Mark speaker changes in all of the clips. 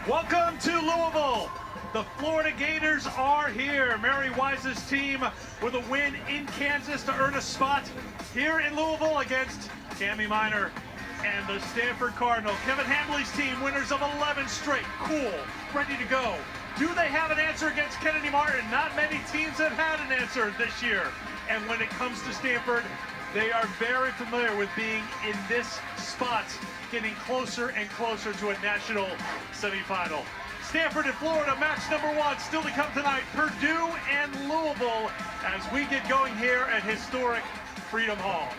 Speaker 1: Welcome to Louisville. The Florida Gators are here. Mary Wise's team with a win in Kansas to earn a spot here in Louisville against Cami Minor and the Stanford Cardinal. Kevin Hambley's team, winners of 11 straight. Cool, ready to go. Do they have an answer against Kennedy Martin? Not many teams have had an answer this year. And when it comes to Stanford, they are very familiar with being in this spot, getting closer and closer to a national semifinal. Stanford and Florida, match number 1, still to come tonight. Purdue and Louisville as we get going here at historic Freedom Hall.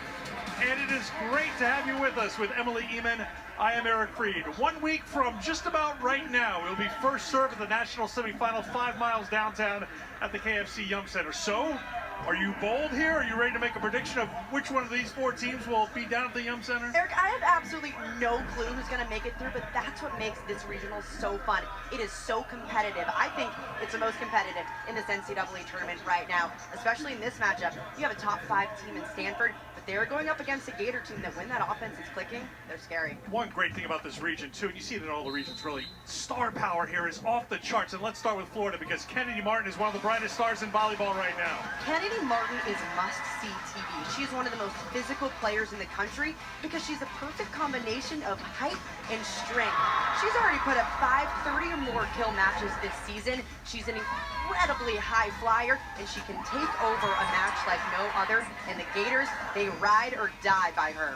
Speaker 1: And it is great to have you with us with Emily Eman. I am Eric Freed. 1 week from just about right now, we'll be first served at the national semifinal 5 miles downtown at the KFC Yum Center. So, are you bold here? Are you ready to make a prediction of which one of these 4 teams will be down at the Yum Center?
Speaker 2: Eric, I have absolutely no clue who's going to make it through, but that's what makes this regional so fun. It is so competitive. I think it's the most competitive in this NCAA tournament right now, especially in this matchup. You have a top 5 team in Stanford, but they're going up against a Gator team that when that offense is clicking, they're scary.
Speaker 1: One great thing about this region, too, and you see it in all the regions, really, star power here is off the charts. And let's start with Florida, because Kennedy Martin is one of the brightest stars in volleyball right now.
Speaker 2: Kennedy Martin is must-see TV. She's one of the most physical players in the country because she's a perfect combination of height and strength. She's already put up 530 or more kill matches this season. She's an incredibly high flyer, and she can take over a match like no other. And the Gators, they ride or die by her.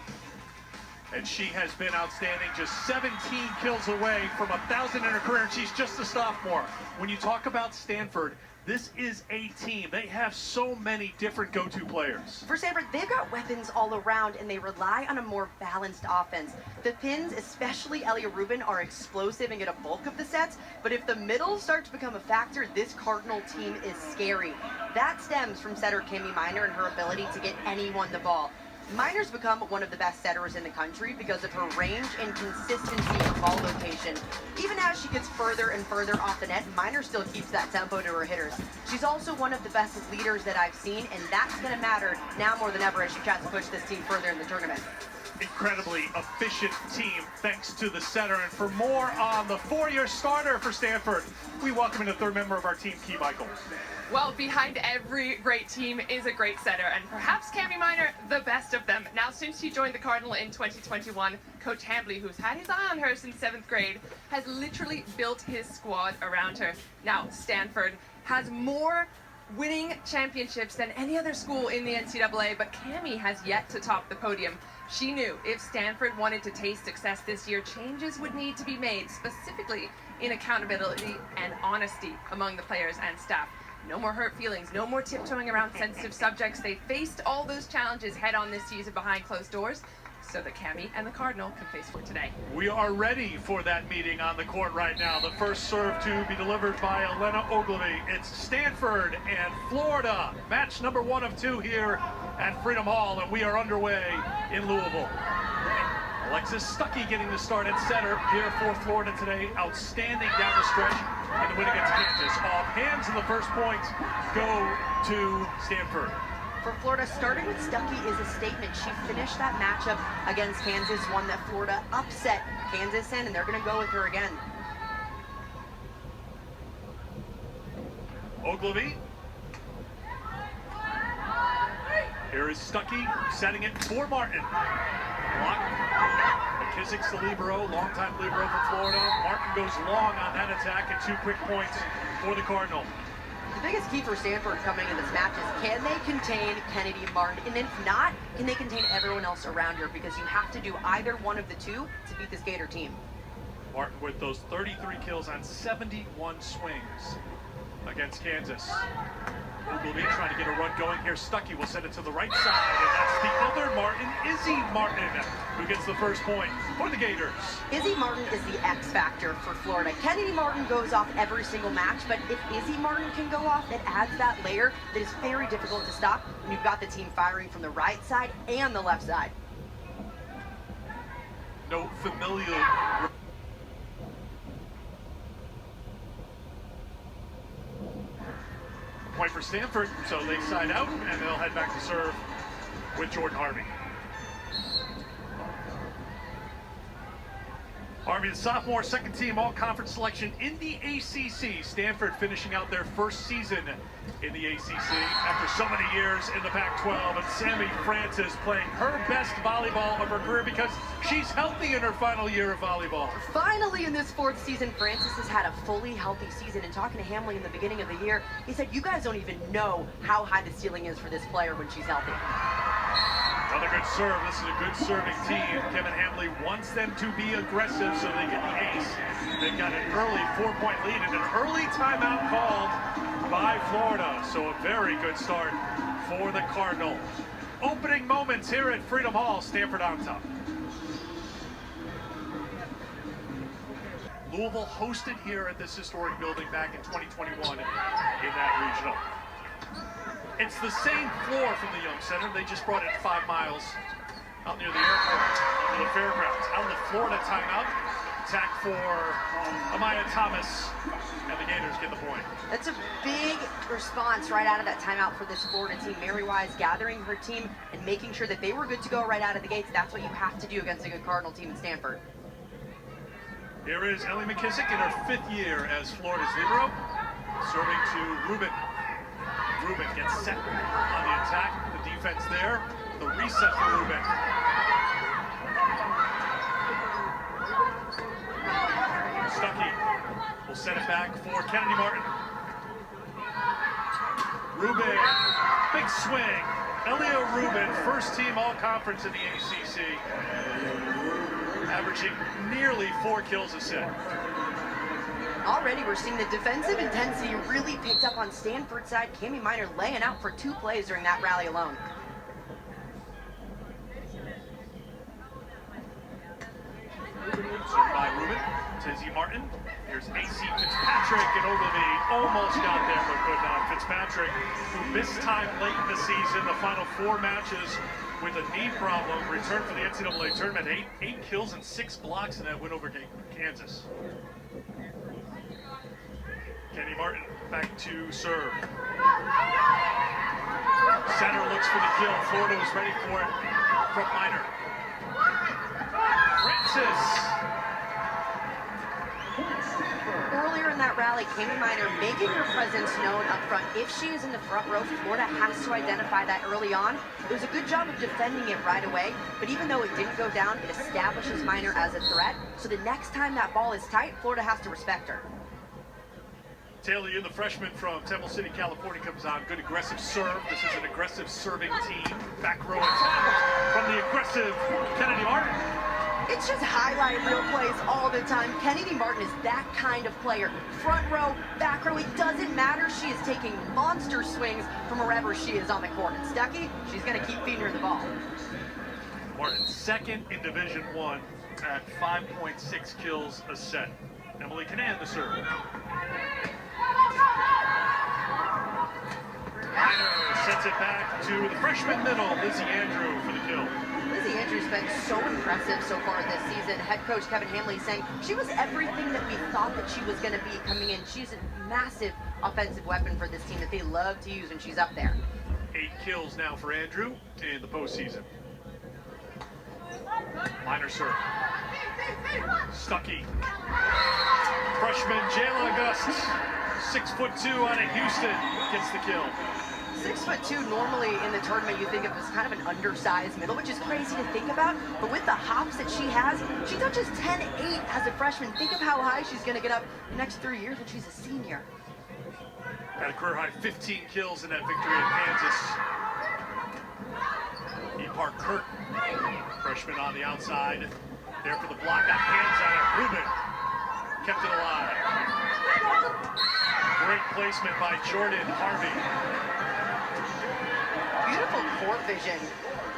Speaker 1: And she has been outstanding, just 17 kills away from 1,000 in her career, and she's just a sophomore. When you talk about Stanford, this is a team. They have so many different go-to players.
Speaker 2: For Stanford, they've got weapons all around, and they rely on a more balanced offense. The Pins, especially Elia Rubin, are explosive and get a bulk of the sets, but if the middle start to become a factor, this Cardinal team is scary. That stems from setter Cami Minor and her ability to get anyone the ball. Minor's become one of the best setters in the country because of her range and consistency of ball location. Even as she gets further and further off the net, Minor still keeps that tempo to her hitters. She's also one of the best leaders that I've seen, and that's going to matter now more than ever as she tries to push this team further in the tournament.
Speaker 1: Incredibly efficient team thanks to the setter. And for more on the 4-year starter for Stanford, we welcome in the 3rd member of our team, Key Michael.
Speaker 3: Well, behind every great team is a great setter, and perhaps Cami Minor, the best of them. Now, since she joined the Cardinal in 2021, Coach Hambley, who's had his eye on her since 7th grade, has literally built his squad around her. Now, Stanford has more winning championships than any other school in the NCAA, but Cami has yet to top the podium. She knew if Stanford wanted to taste success this year, changes would need to be made, specifically in accountability and honesty among the players and staff. No more hurt feelings, no more tiptoeing around sensitive subjects. They faced all those challenges head on this season behind closed doors, so that Cami and the Cardinal can face for today.
Speaker 1: We are ready for that meeting on the court right now. The first serve to be delivered by Elena Ogilvie. It's Stanford and Florida. Match number 1 of 2 here at Freedom Hall, and we are underway in Louisville. Alexis Stuckey getting the start at center here for Florida today. Outstanding down the stretch in the win against Kansas. Off hands, and the first points go to Stanford.
Speaker 2: For Florida, starting with Stuckey is a statement. She finished that matchup against Kansas, one that Florida upset Kansas in, and they're going to go with her again.
Speaker 1: Ogilvie. Here is Stuckey setting it for Martin. Block. McKissick's the libero, longtime libero for Florida. Martin goes long on that attack, and 2 quick points for the Cardinal.
Speaker 2: The biggest key for Stanford coming in this match is, can they contain Kennedy Martin? And if not, can they contain everyone else around her? Because you have to do either one of the two to beat this Gator team.
Speaker 1: Martin with those 33 kills on 71 swings against Kansas. Ogilvie trying to get a run going here. Stuckey will send it to the right side, and that's the other Martin, Izzy Martin, who gets the first point for the Gators.
Speaker 2: Izzy Martin is the X factor for Florida. Kennedy Martin goes off every single match, but if Izzy Martin can go off, it adds that layer that is very difficult to stop when you've got the team firing from the right side and the left side.
Speaker 1: No familial point for Stanford, so they side out, and they'll head back to serve with Jordan Harvey. Harvey, the sophomore, second team all-conference selection in the ACC. Stanford finishing out their first season in the ACC after so many years in the Pac-12. And Sammy Francis playing her best volleyball of her career because she's healthy in her final year of volleyball.
Speaker 2: Finally, in this fourth season, Francis has had a fully healthy season. And talking to Hamley in the beginning of the year, he said, you guys don't even know how high the ceiling is for this player when she's healthy.
Speaker 1: Another good serve. This is a good serving team. Kevin Hamley wants them to be aggressive so they get the ace. They've got an early 4-point lead and an early timeout called by Florida. So a very good start for the Cardinal. Opening moments here at Freedom Hall. Stanford on top. Louisville hosted here at this historic building back in 2021 in that regional. It's the same floor from the Young Center. They just brought it 5 miles out near the airport, under the fairgrounds. Out of the Florida timeout, attack for Amaya Thomas, and the Gators get the point.
Speaker 2: That's a big response right out of that timeout for this Florida team. Mary Wise gathering her team and making sure that they were good to go right out of the gates. That's what you have to do against a good Cardinal team in Stanford.
Speaker 1: Here is Ellie McKissick in her 5th year as Florida's libero, serving to Rubin. Rubin gets set on the attack. The defense there. The reset for Rubin. Stuckey will set it back for Kennedy Martin. Rubin, big swing. Elia Rubin, first team all-conference in the ACC. Averaging nearly 4 kills a set.
Speaker 2: Already we're seeing the defensive intensity really picked up on Stanford's side. Cami Minor laying out for 2 plays during that rally alone.
Speaker 1: Served by Rubin. Tizzy Martin. Here's AC Fitzpatrick, and Ogilvy almost got there but could not. Fitzpatrick, who missed time late in the season, the final 4 matches with a knee problem, returned for the NCAA tournament. 8 kills and 6 blocks in that win over Kansas. Kenny Martin back to serve. Center looks for the kill. Florida was ready for it from Minor. Francis.
Speaker 2: Earlier in that rally, Kami Minor making her presence known up front. If she is in the front row, Florida has to identify that early on. It was a good job of defending it right away, but even though it didn't go down, it establishes Minor as a threat. So the next time that ball is tight, Florida has to respect her.
Speaker 1: Taylor, the freshman from Temple City, California, comes on. Good aggressive serve. This is an aggressive serving team. Back row attack from the aggressive Kennedy Martin.
Speaker 2: It's just highlight reel plays all the time. Kennedy Martin is that kind of player. Front row, back row, it doesn't matter. She is taking monster swings from wherever she is on the court. And Stuckey, she's going to keep feeding her the ball.
Speaker 1: Martin, second in Division I at 5.6 kills a set. Emily Canan, the serve. Minor sets it back to the freshman middle, Lizzie Andrew, for the kill.
Speaker 2: Lizzie Andrew's been so impressive so far this season. Head coach Kevin Hamley saying she was everything that we thought that she was going to be coming in. She's a massive offensive weapon for this team that they love to use when she's up there.
Speaker 1: 8 kills now for Andrew in the postseason. Minor serve. Stuckey. Freshman Jayla August, 6'2" out of Houston, gets the kill.
Speaker 2: 6'2", normally in the tournament you think of as kind of an undersized middle, which is crazy to think about. But with the hops that she has, she touches 10'8" as a freshman. Think of how high she's going to get up the next 3 years when she's a senior.
Speaker 1: Got a career high 15 kills in that victory at Kansas. Park Curtin, freshman on the outside. There for the block, got hands on it. Rubin kept it alive. Great placement by Jordan Harvey.
Speaker 2: Beautiful court vision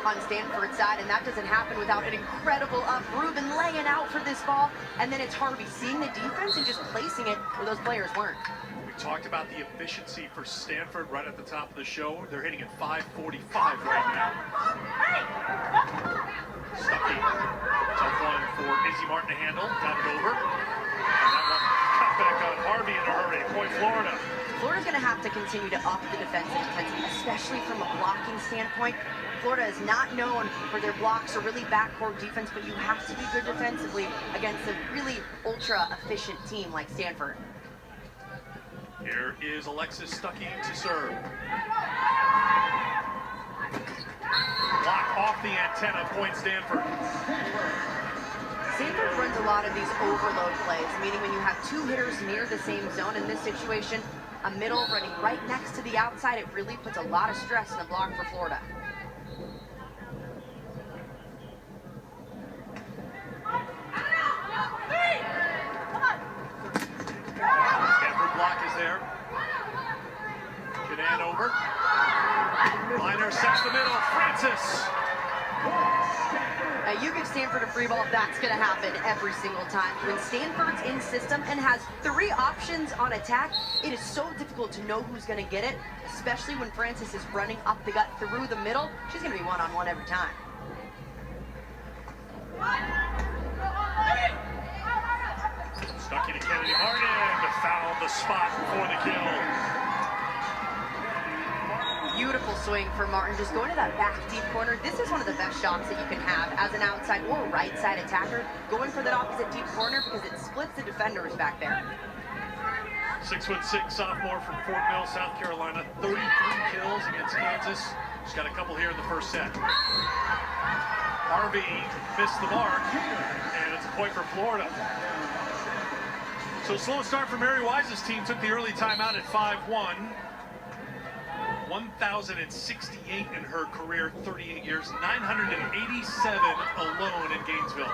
Speaker 2: on Stanford's side, and that doesn't happen without an incredible up. Rubin laying out for this ball, and then it's Harvey seeing the defense and just placing it where those players weren't.
Speaker 1: We talked about the efficiency for Stanford right at the top of the show. They're hitting at 545 right now. Stuckey, tough one for Izzy Martin to handle, got it over. And that one cut back on Harvey in a hurry. Point Florida.
Speaker 2: Florida's going to have to continue to up the defensive intensity, especially from a blocking standpoint. Florida is not known for their blocks or really backcourt defense, but you have to be good defensively against a really ultra-efficient team like Stanford.
Speaker 1: Here is Alexis Stuckey to serve. Block off the antenna, point Stanford.
Speaker 2: Stanford runs a lot of these overload plays, meaning when you have two hitters near the same zone. In this situation, a middle running right next to the outside, it really puts a lot of stress in the block for Florida.
Speaker 1: Stanford block is there. Canan over. Miner sets the middle. Francis.
Speaker 2: You give Stanford a free ball, that's going to happen every single time. When Stanford's in system and has three options on attack, it is so difficult to know who's going to get it, especially when Francis is running up the gut through the middle. She's going to be one-on-one every time.
Speaker 1: Stuckey to Kennedy Martin. Fouled the spot for the kill.
Speaker 2: Beautiful swing for Martin, just going to that back deep corner. This is one of the best shots that you can have as an outside or right side attacker, going for that opposite deep corner because it splits the defenders back there.
Speaker 1: 6'6" sophomore from Fort Mill, South Carolina. 33 kills against Kansas. She's got a couple here in the first set. Harvey missed the mark, and it's a point for Florida. So slow start for Mary Wise's team. Took the early timeout at 5-1. 1,068 in her career, 38 years, 987 alone in Gainesville.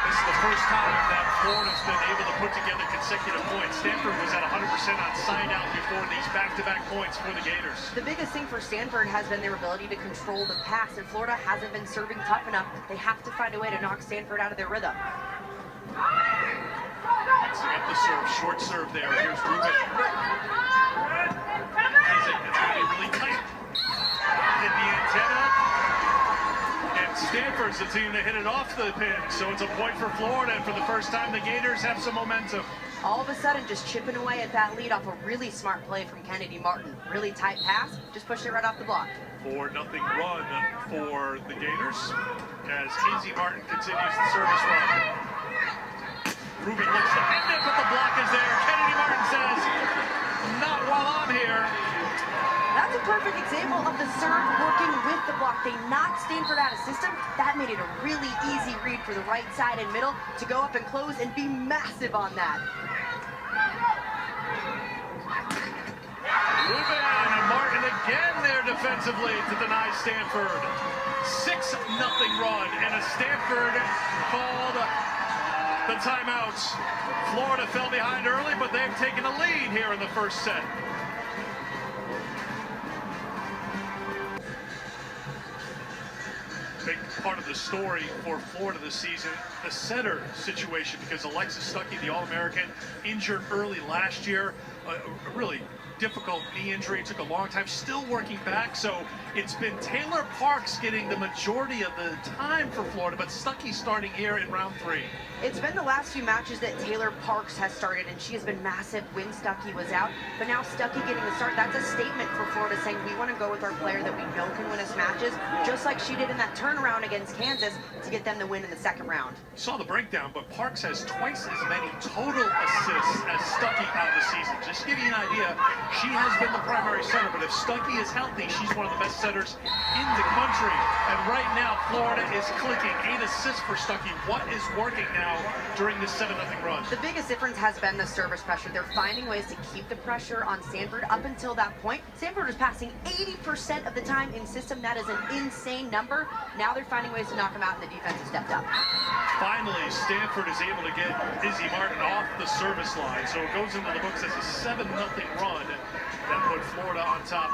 Speaker 1: This is the first time that Florida's been able to put together consecutive points. Stanford was at 100% on side out before these back-to-back points for the Gators.
Speaker 2: The biggest thing for Stanford has been their ability to control the pass, and Florida hasn't been serving tough enough. They have to find a way to knock Stanford out of their rhythm.
Speaker 1: Mixing up the serve, short serve there. Here's Rubin. It's going to be really tight. Hit the antenna. And Stanford's the team that hit it off the pin. So it's a point for Florida. And for the first time, the Gators have some momentum.
Speaker 2: All of a sudden, just chipping away at that lead off a really smart play from Kennedy Martin. Really tight pass, just pushed it right off the block.
Speaker 1: 4-0 run for the Gators as Izzy Martin continues the service run. Rubin looks to end it, but the block is there. Kennedy Martin says, not while I'm here.
Speaker 2: That's a perfect example of the serve working with the block. They knocked Stanford out of system. That made it a really easy read for the right side and middle to go up and close and be massive on that.
Speaker 1: Rubin and Martin again there defensively to deny Stanford. 6-0 run, and a Stanford called the timeouts. Florida fell behind early, but they've taken a lead here in the first set. Big part of the story for Florida this season, the setter situation, because Alexis Stuckey, the All-American, injured early last year. A really difficult knee injury, took a long time, still working back, so it's been Taylor Parks getting the majority of the time for Florida, but Stuckey starting here in round 3.
Speaker 2: It's been the last few matches that Taylor Parks has started, and she has been massive when Stuckey was out, but now Stuckey getting the start, that's a statement for Florida saying we want to go with our player that we know can win us matches, just like she did in that turnaround against Kansas to get them the win in the second round.
Speaker 1: Saw the breakdown, but Parks has twice as many total assists as Stuckey on the season. Just to give you an idea, she has been the primary setter, but if Stuckey is healthy, she's one of the best setters in the country. And right now, Florida is clicking. 8 assists for Stuckey. What is working now during this 7-0 run?
Speaker 2: The biggest difference has been the service pressure. They're finding ways to keep the pressure on Stanford. Up until that point, Stanford was passing 80% of the time in system. That is an insane number. Now they're finding ways to knock them out, and the defense has stepped up. Finally,
Speaker 1: Stanford is able to get Izzy Martin off the service line, so it goes into the books as a 7-0 run that put Florida on top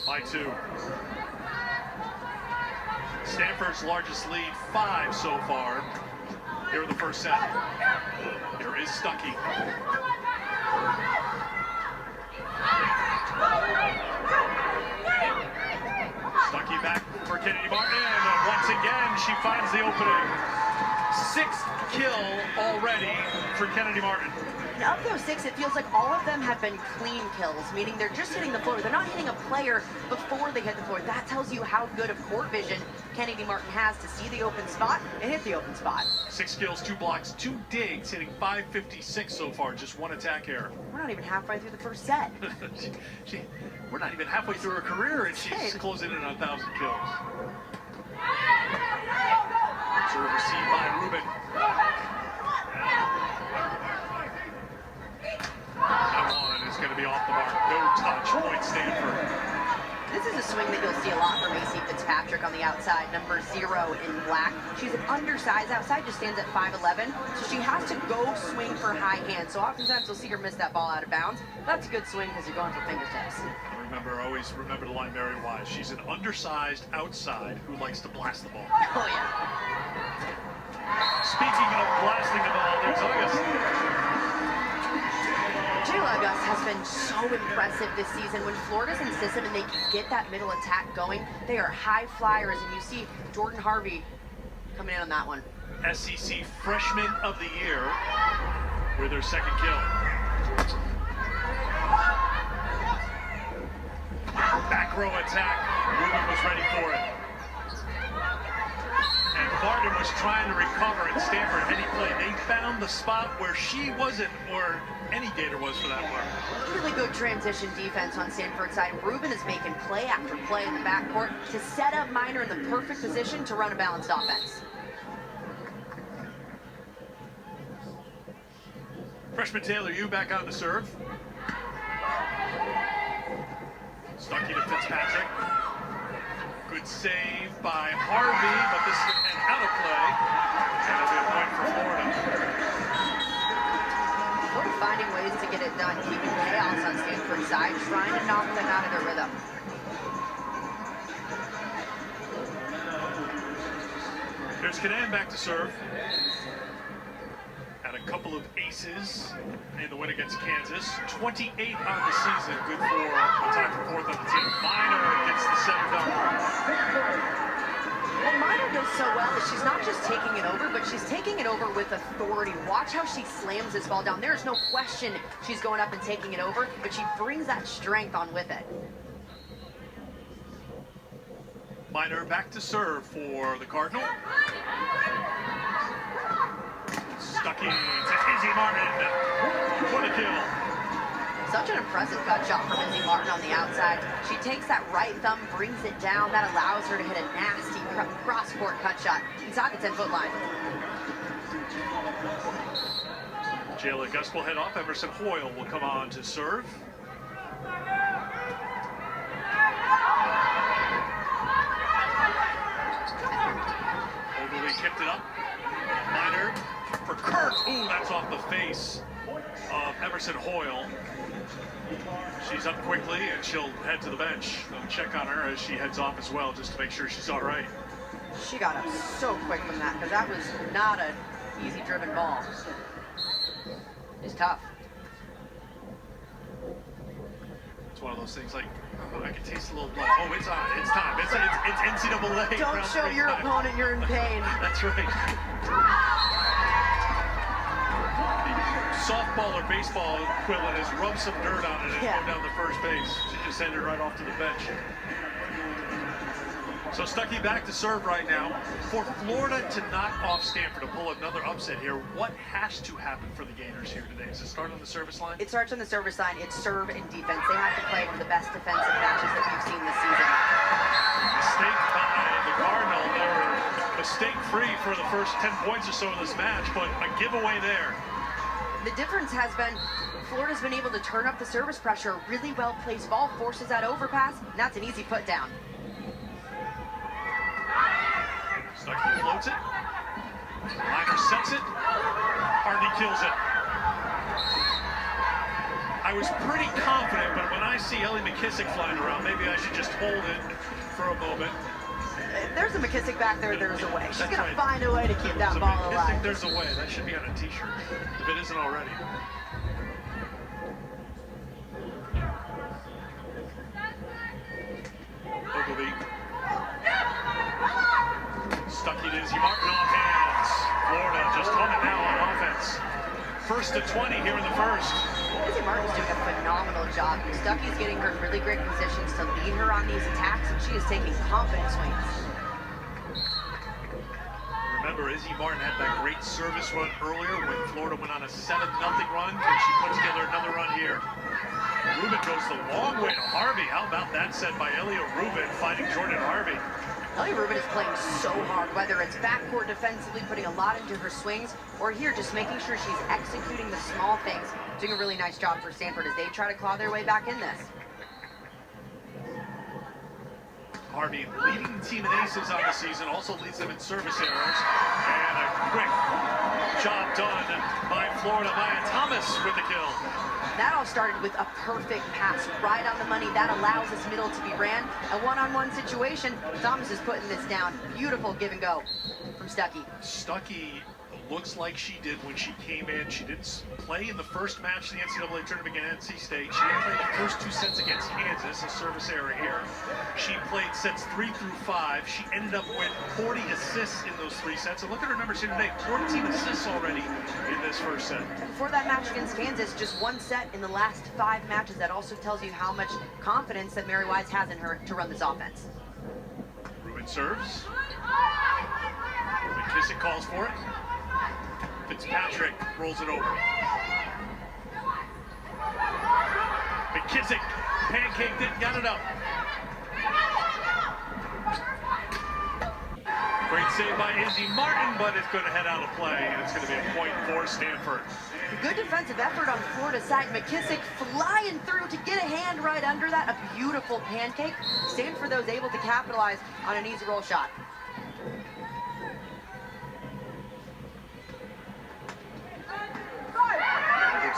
Speaker 1: by 2. Stanford's largest lead, 5 so far here in the first set. Here is Stuckey. Stuckey back for Kennedy Martin, and once again she finds the opening. 6th kill already for Kennedy Martin.
Speaker 2: And of those 6, it feels like all of them have been clean kills, meaning they're just hitting the floor. They're not hitting a player before they hit the floor. That tells you how good of court vision Kennedy Martin has to see the open spot and hit the open spot.
Speaker 1: 6 kills, 2 blocks, 2 digs, hitting .556 so far, just 1 attack error.
Speaker 2: We're not even halfway through the first set.
Speaker 1: We're not even halfway through her career, and she's closing in on 1,000 kills. Serve received by Rubin. That one is going to be off the mark. No touch, point Stanford.
Speaker 2: This is a swing that you'll see a lot from AC Fitzpatrick on the outside, number 0 in black. She's an undersized outside, just stands at 5'11", so she has to go swing for high hands. So oftentimes you'll see her miss that ball out of bounds. That's a good swing because you're going for fingertips.
Speaker 1: Always remember the line Mary Wise. She's an undersized outside who likes to blast the ball.
Speaker 2: Oh, yeah.
Speaker 1: Speaking of blasting the ball, there's August.
Speaker 2: Jayla August has been so impressive this season. When Florida's in system and they can get that middle attack going, they are high flyers, and you see Jordan Harvey coming in on that one.
Speaker 1: SEC Freshman of the Year with her 2nd kill. Back row attack. Rubin was ready for it. And Martin was trying to recover, and Stanford any play. They found the spot where she wasn't, or any Gator was for that one.
Speaker 2: Really good transition defense on Stanford's side. Rubin is making play after play in the backcourt to set up Minor in the perfect position to run a balanced offense.
Speaker 1: Freshman Taylor, you back on to serve. Stuckey to Fitzpatrick. Good save by Harvey, but this is an out of play. And it'll be a point for Florida.
Speaker 2: Florida finding ways to get it done, keeping chaos on Stanford's side, trying to knock them out of their rhythm.
Speaker 1: Here's Canan back to serve. Had a couple of aces in the win against Kansas. 28 on the season. Good for a tie for 4th on the team. Minor gets the center done.
Speaker 2: What Minor does so well is she's not just taking it over, but she's taking it over with authority. Watch how she slams this ball down. There's no question she's going up and taking it over, but she brings that strength on with it.
Speaker 1: Minor back to serve for the Cardinal. Stuckey to Izzy Martin for the kill.
Speaker 2: Such an impressive cut shot from Izzy Martin on the outside. She takes that right thumb, brings it down. That allows her to hit a nasty cross-court cut shot inside the 10-foot line.
Speaker 1: Jayla August will head off. Emerson Hoyle will come on to serve. Overly kicked it up. Minor for Kurt. Ooh, that's off the face of Emerson Hoyle. She's up quickly, and she'll head to the bench. They'll check on her as she heads off as well, just to make sure she's all right.
Speaker 2: She got up so quick from that, because that was not an easy-driven ball. It's tough.
Speaker 1: It's one of those things like, oh, I can taste a little blood. Oh, it's on. It's time. It's NCAA.
Speaker 2: Don't show your opponent you're in pain.
Speaker 1: That's right. Softball or baseball equivalent is rub some dirt on it and go down the first base. She just sent it right off to the bench. So Stuckey back to serve right now. For Florida to knock off Stanford, to pull another upset here, what has to happen for the Gators here today? Does it start on the service line?
Speaker 2: It starts on the service line. It's serve and defense. They have to play one of the best defensive matches that we've seen this season.
Speaker 1: Mistake by the Cardinal. They were mistake-free for the first 10 points or so of this match, but a giveaway there.
Speaker 2: The difference has been Florida's been able to turn up the service pressure. Really well-placed ball forces that overpass, and that's an easy put down.
Speaker 1: Stuckey floats it. Minor sets it. Hardy kills it. I was pretty confident, but when I see Ellie McKissick flying around, maybe I should just hold it for a moment.
Speaker 2: If there's a McKissick back there, there's a way. She's going to find a way to keep that
Speaker 1: So
Speaker 2: ball
Speaker 1: McKissick,
Speaker 2: alive.
Speaker 1: there's a way. That should be on a t-shirt, if it isn't already. Ogilvy. Stuckey to Izzy Martin off hands. Florida just humming now on offense. first to 20 here in the first.
Speaker 2: Izzy Martin's doing a phenomenal job. Stuckey's getting her in really great positions to lead her on these attacks, and she is taking confident swings.
Speaker 1: Remember, Izzy Martin had that great service run earlier when Florida went on a 7-0 run, and she put together another run here. Rubin goes the long way to Harvey. How about that set by Elia Rubin fighting Jordan Harvey?
Speaker 2: Elia Rubin is playing so hard, whether it's backcourt defensively, putting a lot into her swings, or here just making sure she's executing the small things. Doing a really nice job for Stanford as they try to claw their way back in this.
Speaker 1: Harvey leading the team in aces on the season, also leads them in service errors. And a quick job done by Florida. Maya Thomas with the kill.
Speaker 2: That all started with a perfect pass right on the money. That allows this middle to be ran. A one-on-one situation. Thomas is putting this down. Beautiful give and go from Stuckey.
Speaker 1: Stuckey looks like she did when she came in. She didn't play in the first match of the NCAA tournament against NC State. She didn't play the first 2 sets against Kansas, a service error here. She played sets 3 through 5. She ended up with 40 assists in those 3 sets. And look at her numbers here today, 14 assists already in this first set.
Speaker 2: Before that match against Kansas, just 1 set in the last 5 matches. That also tells you how much confidence that Mary Wise has in her to run this offense.
Speaker 1: Rubin serves. McKissick calls for it. Fitzpatrick rolls it over. McKissick pancaked it, got it up. Great save by Izzy Martin, but it's going to head out of play, and it's going to be a point for Stanford.
Speaker 2: Good defensive effort on Florida's side. McKissick flying through to get a hand right under that. A beautiful pancake. Stanford, though, is able to capitalize on an easy roll shot.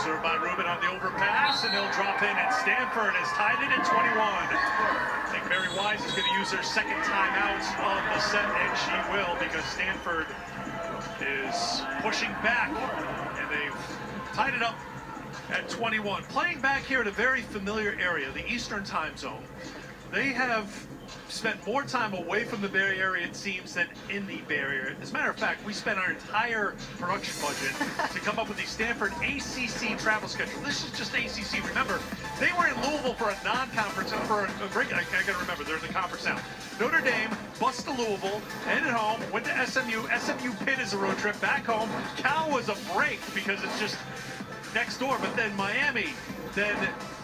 Speaker 1: Served by Rubin on the overpass, and he'll drop in, and Stanford has tied it at 21. I think Mary Wise is going to use her second timeout of the set, and she will, because Stanford is pushing back, and they've tied it up at 21. Playing back here at a very familiar area, the Eastern time zone. They have spent more time away from the Bay Area, it seems, than in the Bay Area. As a matter of fact, we spent our entire production budget to come up with the Stanford ACC travel schedule. This is just ACC. Remember, they were in Louisville for a non-conference, for a break. I gotta remember, they're in the conference now. Notre Dame, bus to Louisville, headed home, went to SMU. SMU Pitt is a road trip back home. Cal was a break because it's just next door, but then Miami, then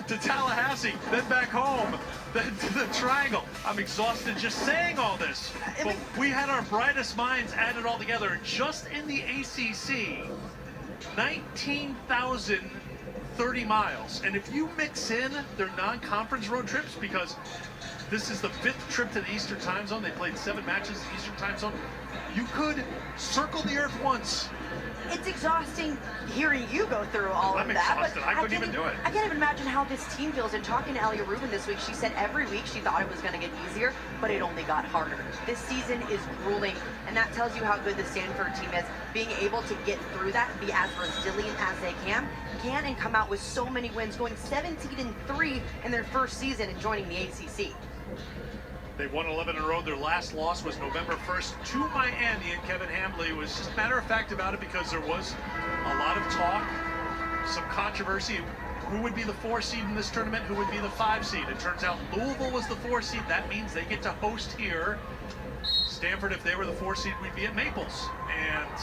Speaker 1: to Tallahassee, then back home, then to the Triangle. I'm exhausted just saying all this. But we had our brightest minds added all together. Just in the ACC, 19,030 miles. And if you mix in their non-conference road trips, because this is the 5th trip to the Eastern time zone, they played 7 matches in the Eastern time zone, you could circle the earth once.
Speaker 2: It's exhausting hearing you go through all of that.
Speaker 1: Exhausted. I couldn't even do it.
Speaker 2: I can't even imagine how this team feels. And talking to Elia Rubin this week, she said every week she thought it was going to get easier, but it only got harder. This season is grueling, and that tells you how good the Stanford team is, being able to get through that, be as resilient as they can and come out with so many wins, going 17-3 in their first season and joining the ACC.
Speaker 1: They've won 11 in a row. Their last loss was November 1st to Miami, and Kevin Hambley was just a matter of fact about it because there was a lot of talk, some controversy. Who would be the 4 seed in this tournament? Who would be the 5 seed? It turns out Louisville was the 4 seed. That means they get to host here. Stanford, if they were the 4 seed, we'd be at Maples. And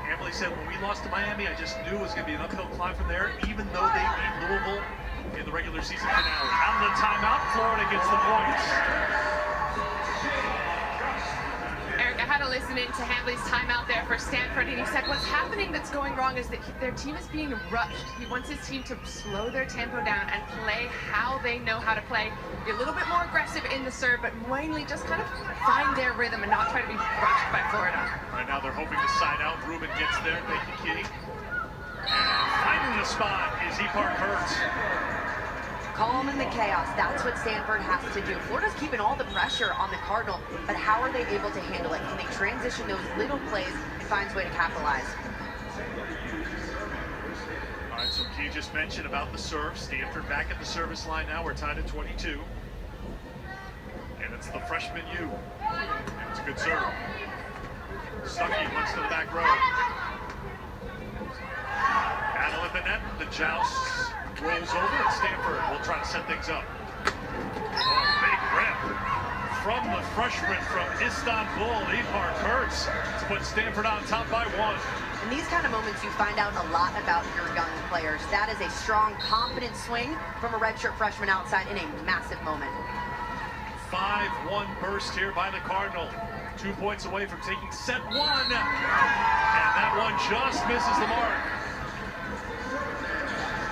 Speaker 1: Hambley said, when we lost to Miami, I just knew it was going to be an uphill climb from there, even though they beat Louisville in the regular season finale. Out of the timeout, Florida gets the points.
Speaker 3: Eric, I had to listen in to Hambley's timeout there for Stanford, and he said what's happening that's going wrong is that their team is being rushed. He wants his team to slow their tempo down and play how they know how to play. Be a little bit more aggressive in the serve, but mainly just kind of find their rhythm and not try to be rushed by Florida.
Speaker 1: Right now they're hoping to side out. Rubin gets there. Thank you, Kitty. And finding the spot is Park Hurts.
Speaker 2: Calm in the chaos. That's what Stanford has to do. Florida's keeping all the pressure on the Cardinal, but how are they able to handle it? Can they transition those little plays and find a way to capitalize?
Speaker 1: All right, so Key just mentioned about the serve. Stanford back at the service line now. We're tied at 22. And it's the freshman U. And it's a good serve. Stuckey runs to the back row. Battle at the net, the joust rolls over, and Stanford will try to set things up. Oh, big rip from the freshman from Istanbul, Ihar Kurtz, to put Stanford on top by 1.
Speaker 2: In these kind of moments, you find out a lot about your young players. That is a strong, confident swing from a redshirt freshman outside in a massive moment.
Speaker 1: 5-1 burst here by the Cardinal. 2 points away from taking set 1. And that one just misses the mark.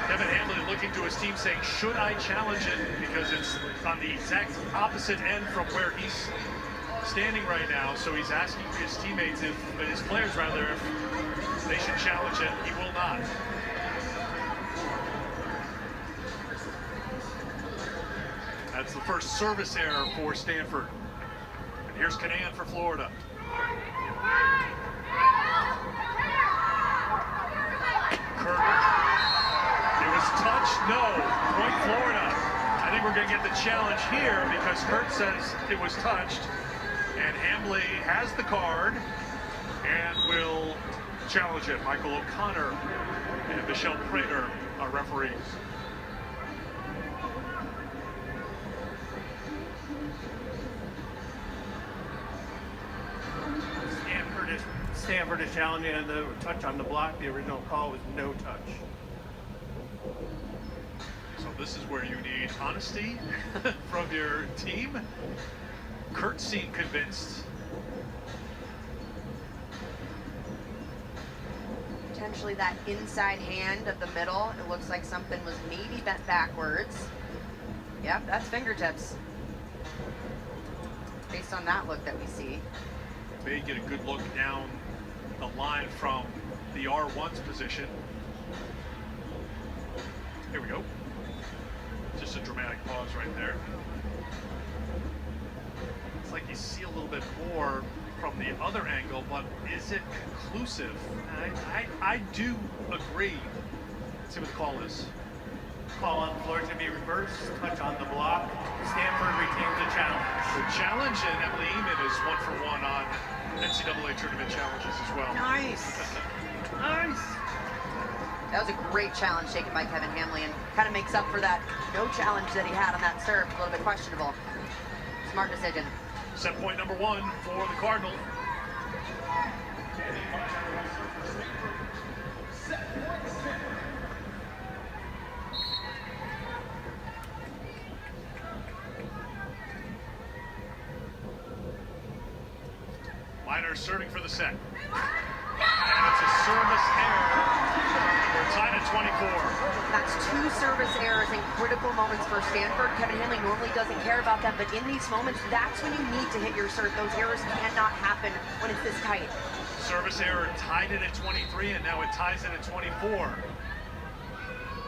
Speaker 1: Kevin Hamlin looking to his team saying, should I challenge it? Because it's on the exact opposite end from where he's standing right now. So he's asking his teammates, his players rather, if they should challenge it. He will not. That's the first service error for Stanford. And here's Canan for Florida. Kurt. It was touched, no. Point Florida. I think we're going to get the challenge here because Kurt says it was touched. And Hamley has the card and will challenge it. Michael O'Connor and Michelle Prater are referees.
Speaker 4: Stanford is challenging the touch on the block. The original call was no touch.
Speaker 1: So this is where you need honesty from your team. Kurt seemed convinced.
Speaker 2: Potentially that inside hand of the middle. It looks like something was maybe bent backwards. Yep, that's fingertips. Based on that look that we see.
Speaker 1: May get a good look down the line from the R1's position. Here we go. Just a dramatic pause right there. It's like you see a little bit more from the other angle, but is it conclusive? I do agree. Let's see what the call is.
Speaker 4: Call on the floor to be reversed. Touch on the block. Stanford retains the challenge.
Speaker 1: The challenge, and Emily Eamon is 1 for 1 on NCAA tournament challenges as well.
Speaker 2: Nice.
Speaker 1: Nice.
Speaker 2: That was a great challenge taken by Kevin Hamley and kind of makes up for that no challenge that he had on that serve. A little bit questionable. Smart decision.
Speaker 1: Set point number 1 for the Cardinal. Minor serving for the set. And it's a service error. We're tied at 24.
Speaker 2: That's 2 service errors in critical moments for Stanford. Kevin Hamley normally doesn't care about them, but in these moments, that's when you need to hit your serve. Those errors cannot happen when it's this tight.
Speaker 1: Service error tied it at 23, and now it ties it at 24.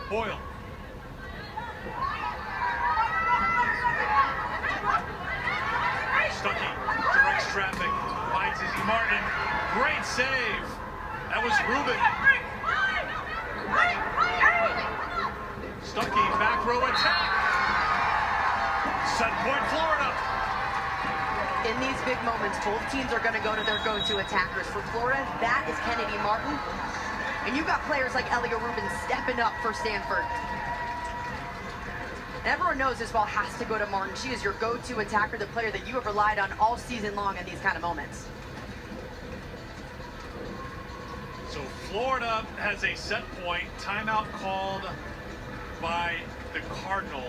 Speaker 1: Boyle. Stuckey directs traffic. Finds Izzy Martin. Great save. That was Rubin. Stuckey, back row attack. Set point Florida.
Speaker 2: In these big moments, both teams are going to go to their go-to attackers. For Florida, that is Kennedy Martin. And you've got players like Elia Rubin stepping up for Stanford. And everyone knows this ball has to go to Martin. She is your go-to attacker, the player that you have relied on all season long in these kind of moments.
Speaker 1: So Florida has a set point. Timeout called by the Cardinal.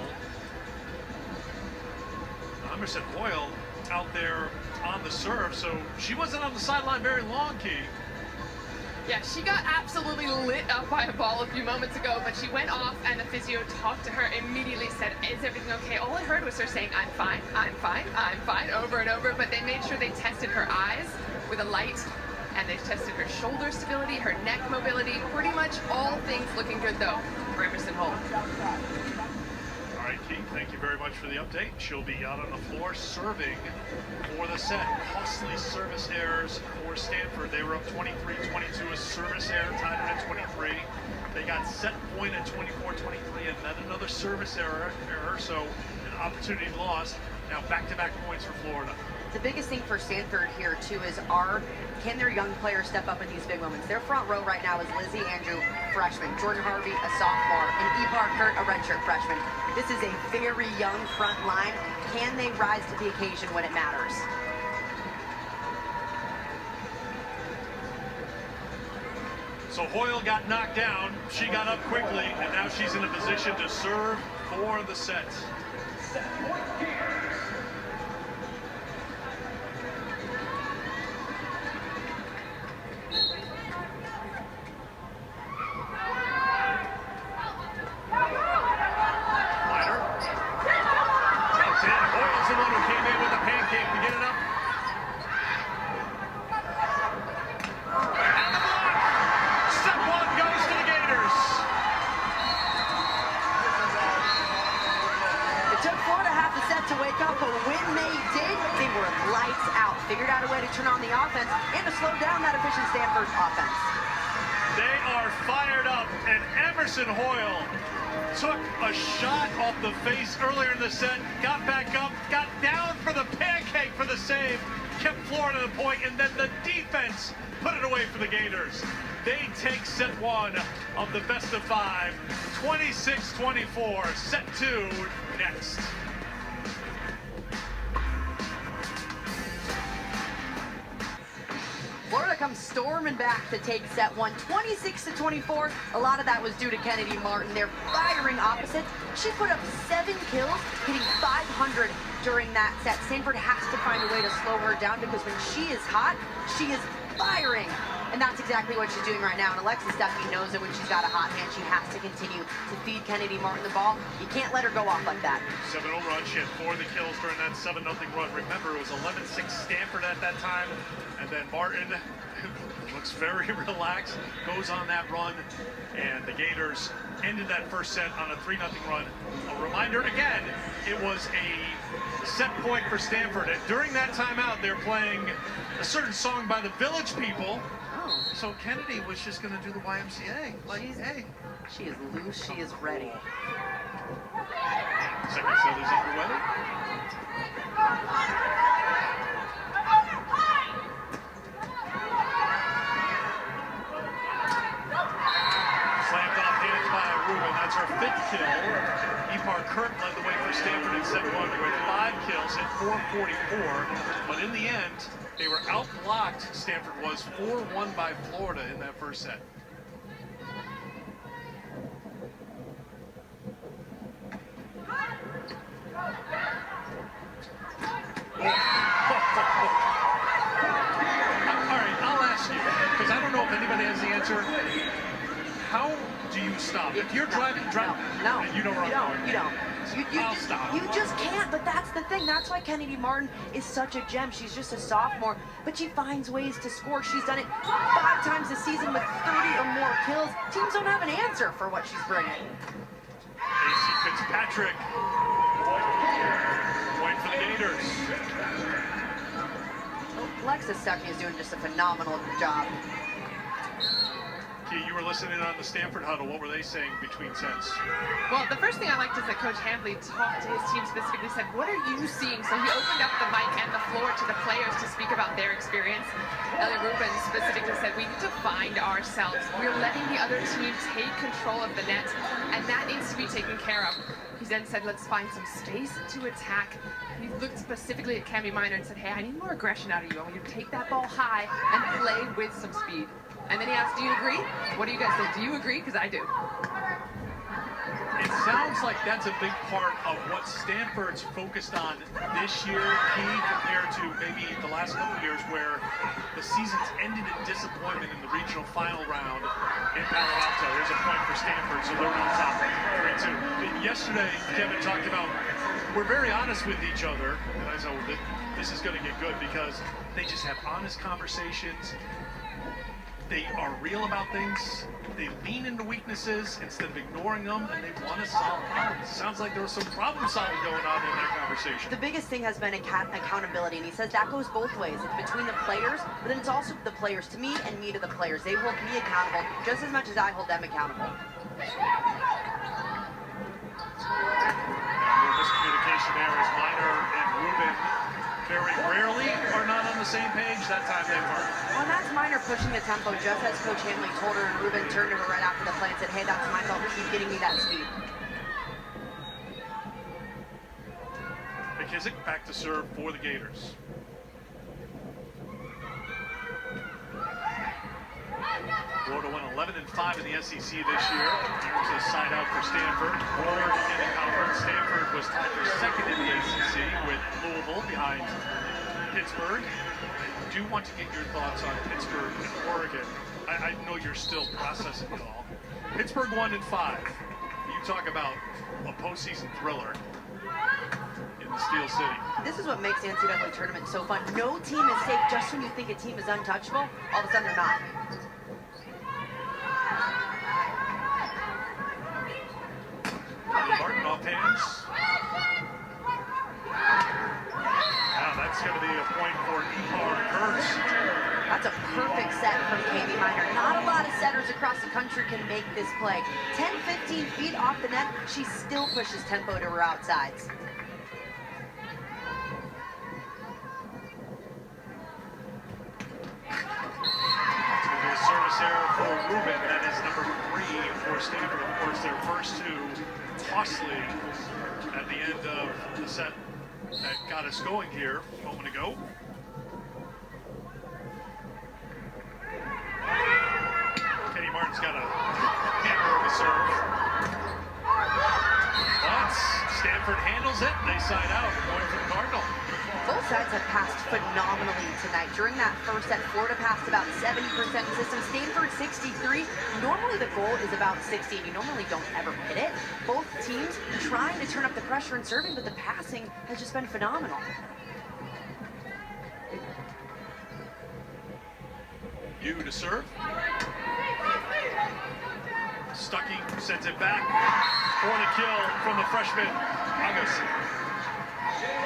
Speaker 1: Emerson Boyle out there on the serve, so she wasn't on the sideline very long, Key.
Speaker 3: Yeah, she got absolutely lit up by a ball a few moments ago, but she went off and the physio talked to her, immediately said, is everything okay? All I heard was her saying, I'm fine, I'm fine, I'm fine, over and over, but they made sure they tested her eyes with a light, and they tested her shoulder stability, her neck mobility, pretty much all things looking good though for Emerson Holt.
Speaker 1: All right, Keith, thank you very much for the update. She'll be out on the floor serving for the set. Costly service errors for Stanford. They were up 23-22, a service error tied it at 23. They got set point at 24-23, and then another service error, so an opportunity lost. Now back-to-back points for Florida.
Speaker 2: The biggest thing for Stanford here too is can their young players step up in these big moments? Their front row right now is Lizzie Andrew, freshman, Jordan Harvey, a sophomore, and Epar Kurt, a redshirt freshman. This is a very young front line. Can they rise to the occasion when it matters?
Speaker 1: So Hoyle got knocked down, she got up quickly, and now she's in a position to serve for the set.
Speaker 2: Figured out a way to turn on the offense and to slow down that efficient Stanford offense.
Speaker 1: They are fired up, and Emerson Hoyle took a shot off the face earlier in the set, got back up, got down for the pancake for the save, kept Florida to the point, and then the defense put it away for the Gators. They take set one of the best of five, 26-24. Set two next.
Speaker 2: Florida comes storming back to take set one, 26-24. A lot of that was due to Kennedy Martin. They're firing opposite. She put up 7 kills, hitting 500 during that set. Stanford has to find a way to slow her down because when she is hot, she is firing. And that's exactly what she's doing right now. And Alexis Duffy knows that when she's got a hot hand, she has to continue to feed Kennedy Martin the ball. You can't let her go off like that.
Speaker 1: 7-0 run. She had 4 of the kills during that 7-0 run. Remember, it was 11-6 Stanford at that time. And then Martin looks very relaxed, goes on that run. And the Gators ended that first set on a 3-0 run. A reminder again, it was a set point for Stanford. And during that timeout, they're playing a certain song by the Village People. So Kennedy was just going to do the YMCA. Like, hey.
Speaker 2: She is loose. She is ready.
Speaker 1: Second set is underway. Slammed off hands by Rubin. That's her 5th kill. Epar Kurt led the way for Stanford in set one with 5 kills at 444. But in the end, they were outblocked. Stanford was 4-1 by Florida in that first set. All right, I'll ask you, because I don't know if anybody has the answer. How do you stop? If you're driving,
Speaker 2: no,
Speaker 1: you know where I'm going.
Speaker 2: You don't.
Speaker 1: I'll stop.
Speaker 2: You just can't, but that's the thing. That's why Kennedy Martin is such a gem. She's just a sophomore, but she finds ways to score. She's done it 5 times this season with 30 or more kills. Teams don't have an answer for what she's bringing.
Speaker 1: AC Fitzpatrick. Point for the Gators.
Speaker 2: Alexis Stuckey is doing just a phenomenal job.
Speaker 1: Key, you were listening on the Stanford huddle. What were they saying between sets?
Speaker 3: Well, the first thing I liked is that Coach Hambley talked to his team specifically, said, what are you seeing? So he opened up the mic and the floor to the players to speak about their experience. Ellie Rubin specifically said, we need to find ourselves. We're letting the other team take control of the net, and that needs to be taken care of. He then said, let's find some space to attack. He looked specifically at Cami Minor and said, hey, I need more aggression out of you. I want you to take that ball high and play with some speed. And then he asked, do you agree? What do you guys think? Do you agree? Because I do.
Speaker 1: It sounds like that's a big part of what Stanford's focused on this year, Key, compared to maybe the last couple of years where the season's ended in disappointment in the regional final round in Palo Alto. Here's a point for Stanford, so they're on top 3-2. Yesterday, Kevin talked about, we're very honest with each other, and I said, well, this is going to get good because they just have honest conversations. They are real about things. They lean into weaknesses instead of ignoring them, and they want to solve problems. Sounds like there was some problem solving going on in that conversation.
Speaker 2: The biggest thing has been accountability, and he says that goes both ways. It's between the players, but then it's also the players to me and me to the players. They hold me accountable just as much as I hold them accountable.
Speaker 1: Miscommunication there as Minor and very rarely are not on the same page. That time they were.
Speaker 2: Well, that's Minor pushing the tempo, just as Coach Hamley told her, and Ruben turned to her right after the play and said, hey, that's my fault, keep getting me that speed.
Speaker 1: McKissick back to serve for the Gators. Florida went 11-5 in the SEC this year. Here's a side out for Stanford. Third in the conference. Stanford was tied for second in the ACC with Louisville behind Pittsburgh. I do want to get your thoughts on Pittsburgh and Oregon. I know you're still processing it all. Pittsburgh 1-5. You talk about a postseason thriller in the Steel City.
Speaker 2: This is what makes the NCAA tournament so fun. No team is safe just when you think a team is untouchable. All of a sudden they're not.
Speaker 1: Martin off hands. Now that's going to be a point for Ipar Kurtz.
Speaker 2: That's a perfect set from Kami Minor. Not a lot of setters across the country can make this play. 10, 15 feet off the net, she still pushes tempo to her outsides.
Speaker 1: It's going to be a service error for Ruben. That is number 3 for Stanford. Of course, their first 2 costly at the end of the set that got us going here a moment ago. Kenny Martin's got a hammer of a serve. But Stanford handles it. They side out, going for the Cardinal.
Speaker 2: Both sides have passed phenomenally tonight. During that first set, Florida passed about 70% system. Stanford 63. Normally the goal is about 60, and you normally don't ever hit it. Both teams trying to turn up the pressure and serving, but the passing has just been phenomenal.
Speaker 1: You to serve. Stuckey sends it back. For the kill from the freshman, August.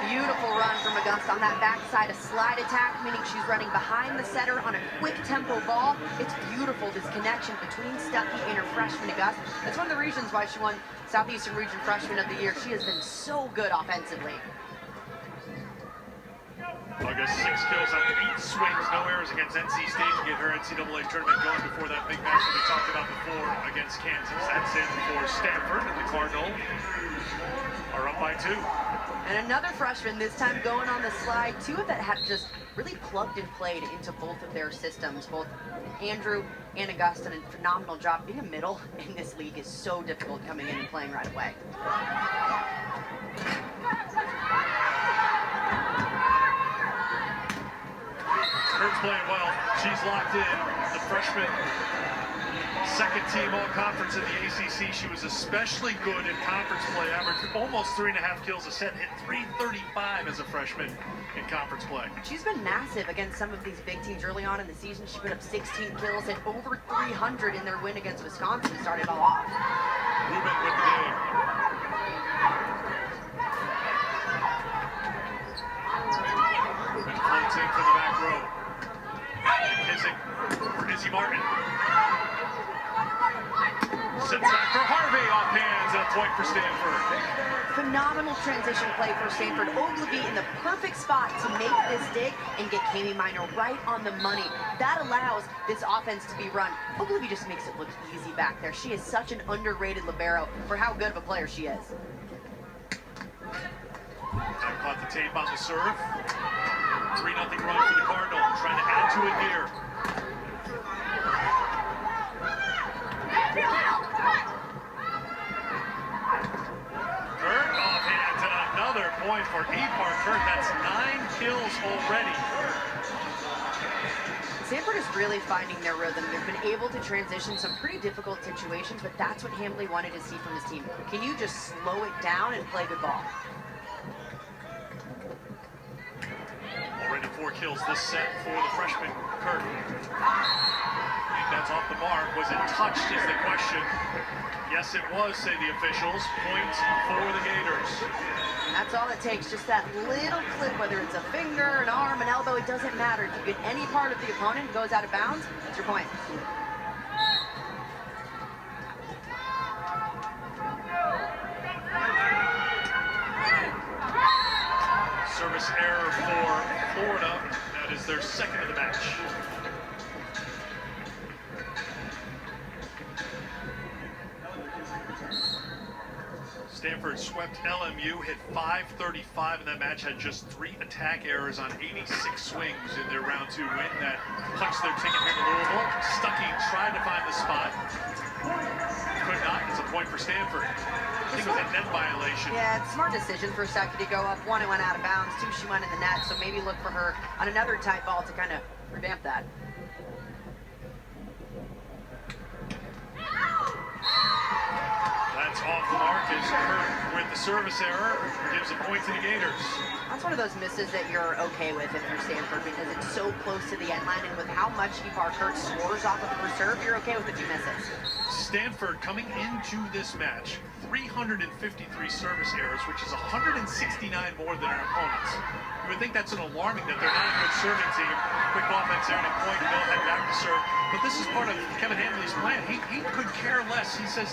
Speaker 2: Beautiful run from Augusta on that backside, a slide attack, meaning she's running behind the setter on a quick tempo ball. It's beautiful, this connection between Stuckey and her freshman Augusta. That's one of the reasons why she won Southeastern Region Freshman of the Year. She has been so good offensively.
Speaker 1: August 6 kills on 8 swings, no errors against NC State to get her NCAA tournament going before that big match that we talked about before against Kansas. That's in for Stanford, and the Cardinal are up by 2.
Speaker 2: And another freshman, this time going on the slide. 2 of that have just really plugged and played into both of their systems. Both Andrew and Augusta did a phenomenal job. Being a middle in this league is so difficult coming in and playing right away.
Speaker 1: Kurtz playing well. She's locked in. The freshman, second team all-conference in the ACC. She was especially good in conference play, averaged almost 3.5 kills a set, hit .335 as a freshman in conference play.
Speaker 2: She's been massive against some of these big teams early on in the season. She put up 16 kills, hit over 300 in their win against Wisconsin to start it all off.
Speaker 1: Ruben with the game. Ruben floats in for the back row. McKissick for Izzy Martin. Sits back for Harvey, off hands, and a point for Stanford.
Speaker 2: Phenomenal transition play for Stanford. Ogilvie in the perfect spot to make this dig and get Kami Minor right on the money. That allows this offense to be run. Ogilvie just makes it look easy back there. She is such an underrated libero for how good of a player she is.
Speaker 1: That caught the tape on the serve. 3-0 run for the Cardinal, trying to add to it here. Kurt offhand and another point for Ipar Kurt. That's 9 kills already.
Speaker 2: Stanford is really finding their rhythm. They've been able to transition some pretty difficult situations, but that's what Hamley wanted to see from his team. Can you just slow it down and play good ball?
Speaker 1: Already 4 kills this set for the freshman, Kurt. I think that's off the mark. Was it touched is the question. Yes, it was, say the officials. Point for the Gators.
Speaker 2: And that's all it takes, just that little clip, whether it's a finger, an arm, an elbow, it doesn't matter. If you get any part of the opponent goes out of bounds, that's your point.
Speaker 1: service error for Florida. That is their second of the match. Stanford swept LMU, hit 535 in that match, had just 3 attack errors on 86 swings in their round 2 win. That punched their ticket here to Louisville. Stuckey tried to find the spot. Could not. It's a point for Stanford. I think it was a net violation.
Speaker 2: Yeah, it's a smart decision for Stuckey to go up. 1, it went out of bounds. 2, she went in the net. So maybe look for her on another tight ball to kind of revamp that.
Speaker 1: That's off the mark as Kurt with the service error gives a point to the Gators.
Speaker 2: That's one of those misses that you're okay with if you're Stanford because it's so close to the end line, and with how much Kurt scores off of her serve, you're okay with a few misses.
Speaker 1: Stanford coming into this match, 353 service errors, which is 169 more than our opponents. You would think that's an alarming that they're not a good serving team. Quick offense there and a point, go ahead back to serve. But this is part of Kevin Hambley's plan. He could care less. He says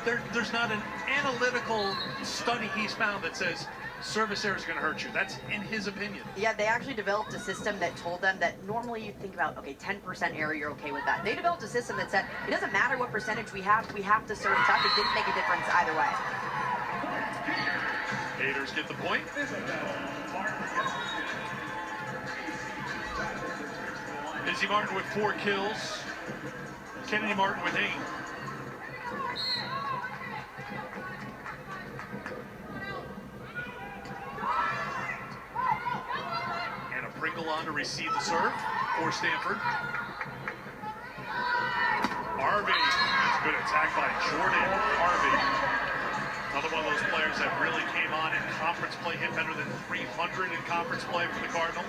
Speaker 1: there's not an analytical study he's found that says service error is going to hurt you. That's in his opinion.
Speaker 2: Yeah, they actually developed a system that told them that normally you think about, okay, 10% error, you're okay with that. They developed a system that said it doesn't matter what percentage we have to serve tough. It didn't make a difference either way.
Speaker 1: Gators get the point. Izzy Martin with 4 kills. Kennedy Martin with 8. And a Pringle on to receive the serve for Stanford. Harvey. That's a good attack by Jordan Harvey. Another one of those players that really came on in conference play, hit better than 300 in conference play for the Cardinal.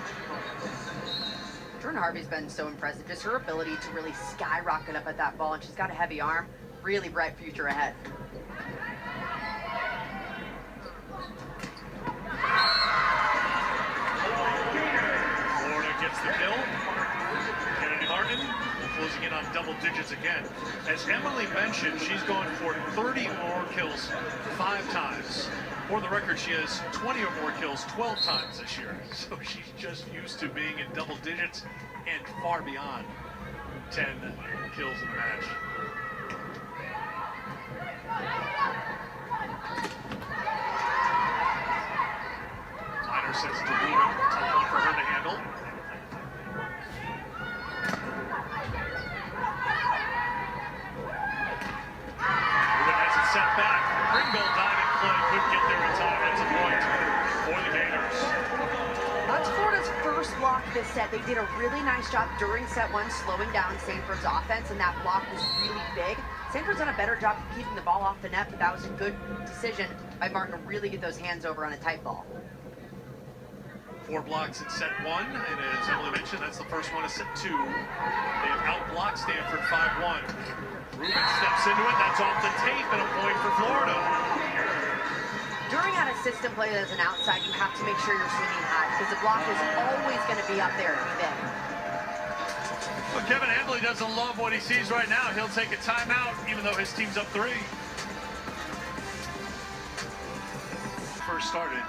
Speaker 2: Jordan Harvey's been so impressive. Just her ability to really skyrocket up at that ball, and she's got a heavy arm. Really bright future ahead.
Speaker 1: Florida gets the kill. Kennedy Martin closing in on double digits again. As Emily mentioned, she's gone for 30 or more kills 5 times. For the record, she has 20 or more kills 12 times this year. So she's just used to being in double digits and far beyond 10 kills in a match. Minor sets to Rubin. Tough one for her to handle. Rubin has it set back. Pringle diving play could get there in time. It's a point for the Gators.
Speaker 2: That's Florida's first block this set. They did a really nice job during set 1 slowing down Stanford's offense, and that block was really big. Stanford's done a better job of keeping the ball off the net, but that was a good decision by Martin to really get those hands over on a tight ball.
Speaker 1: 4 blocks in set 1, and as Emily mentioned, that's the first one of set 2. They have outblocked Stanford 5-1. Rubin steps into it. That's off the tape, and a point for Florida.
Speaker 2: During on a system play that is an outside, you have to make sure you're swinging high because the block is always going to be up there and be big.
Speaker 1: Well, Kevin Hambley doesn't love what he sees right now. He'll take a timeout, even though his team's up 3. First started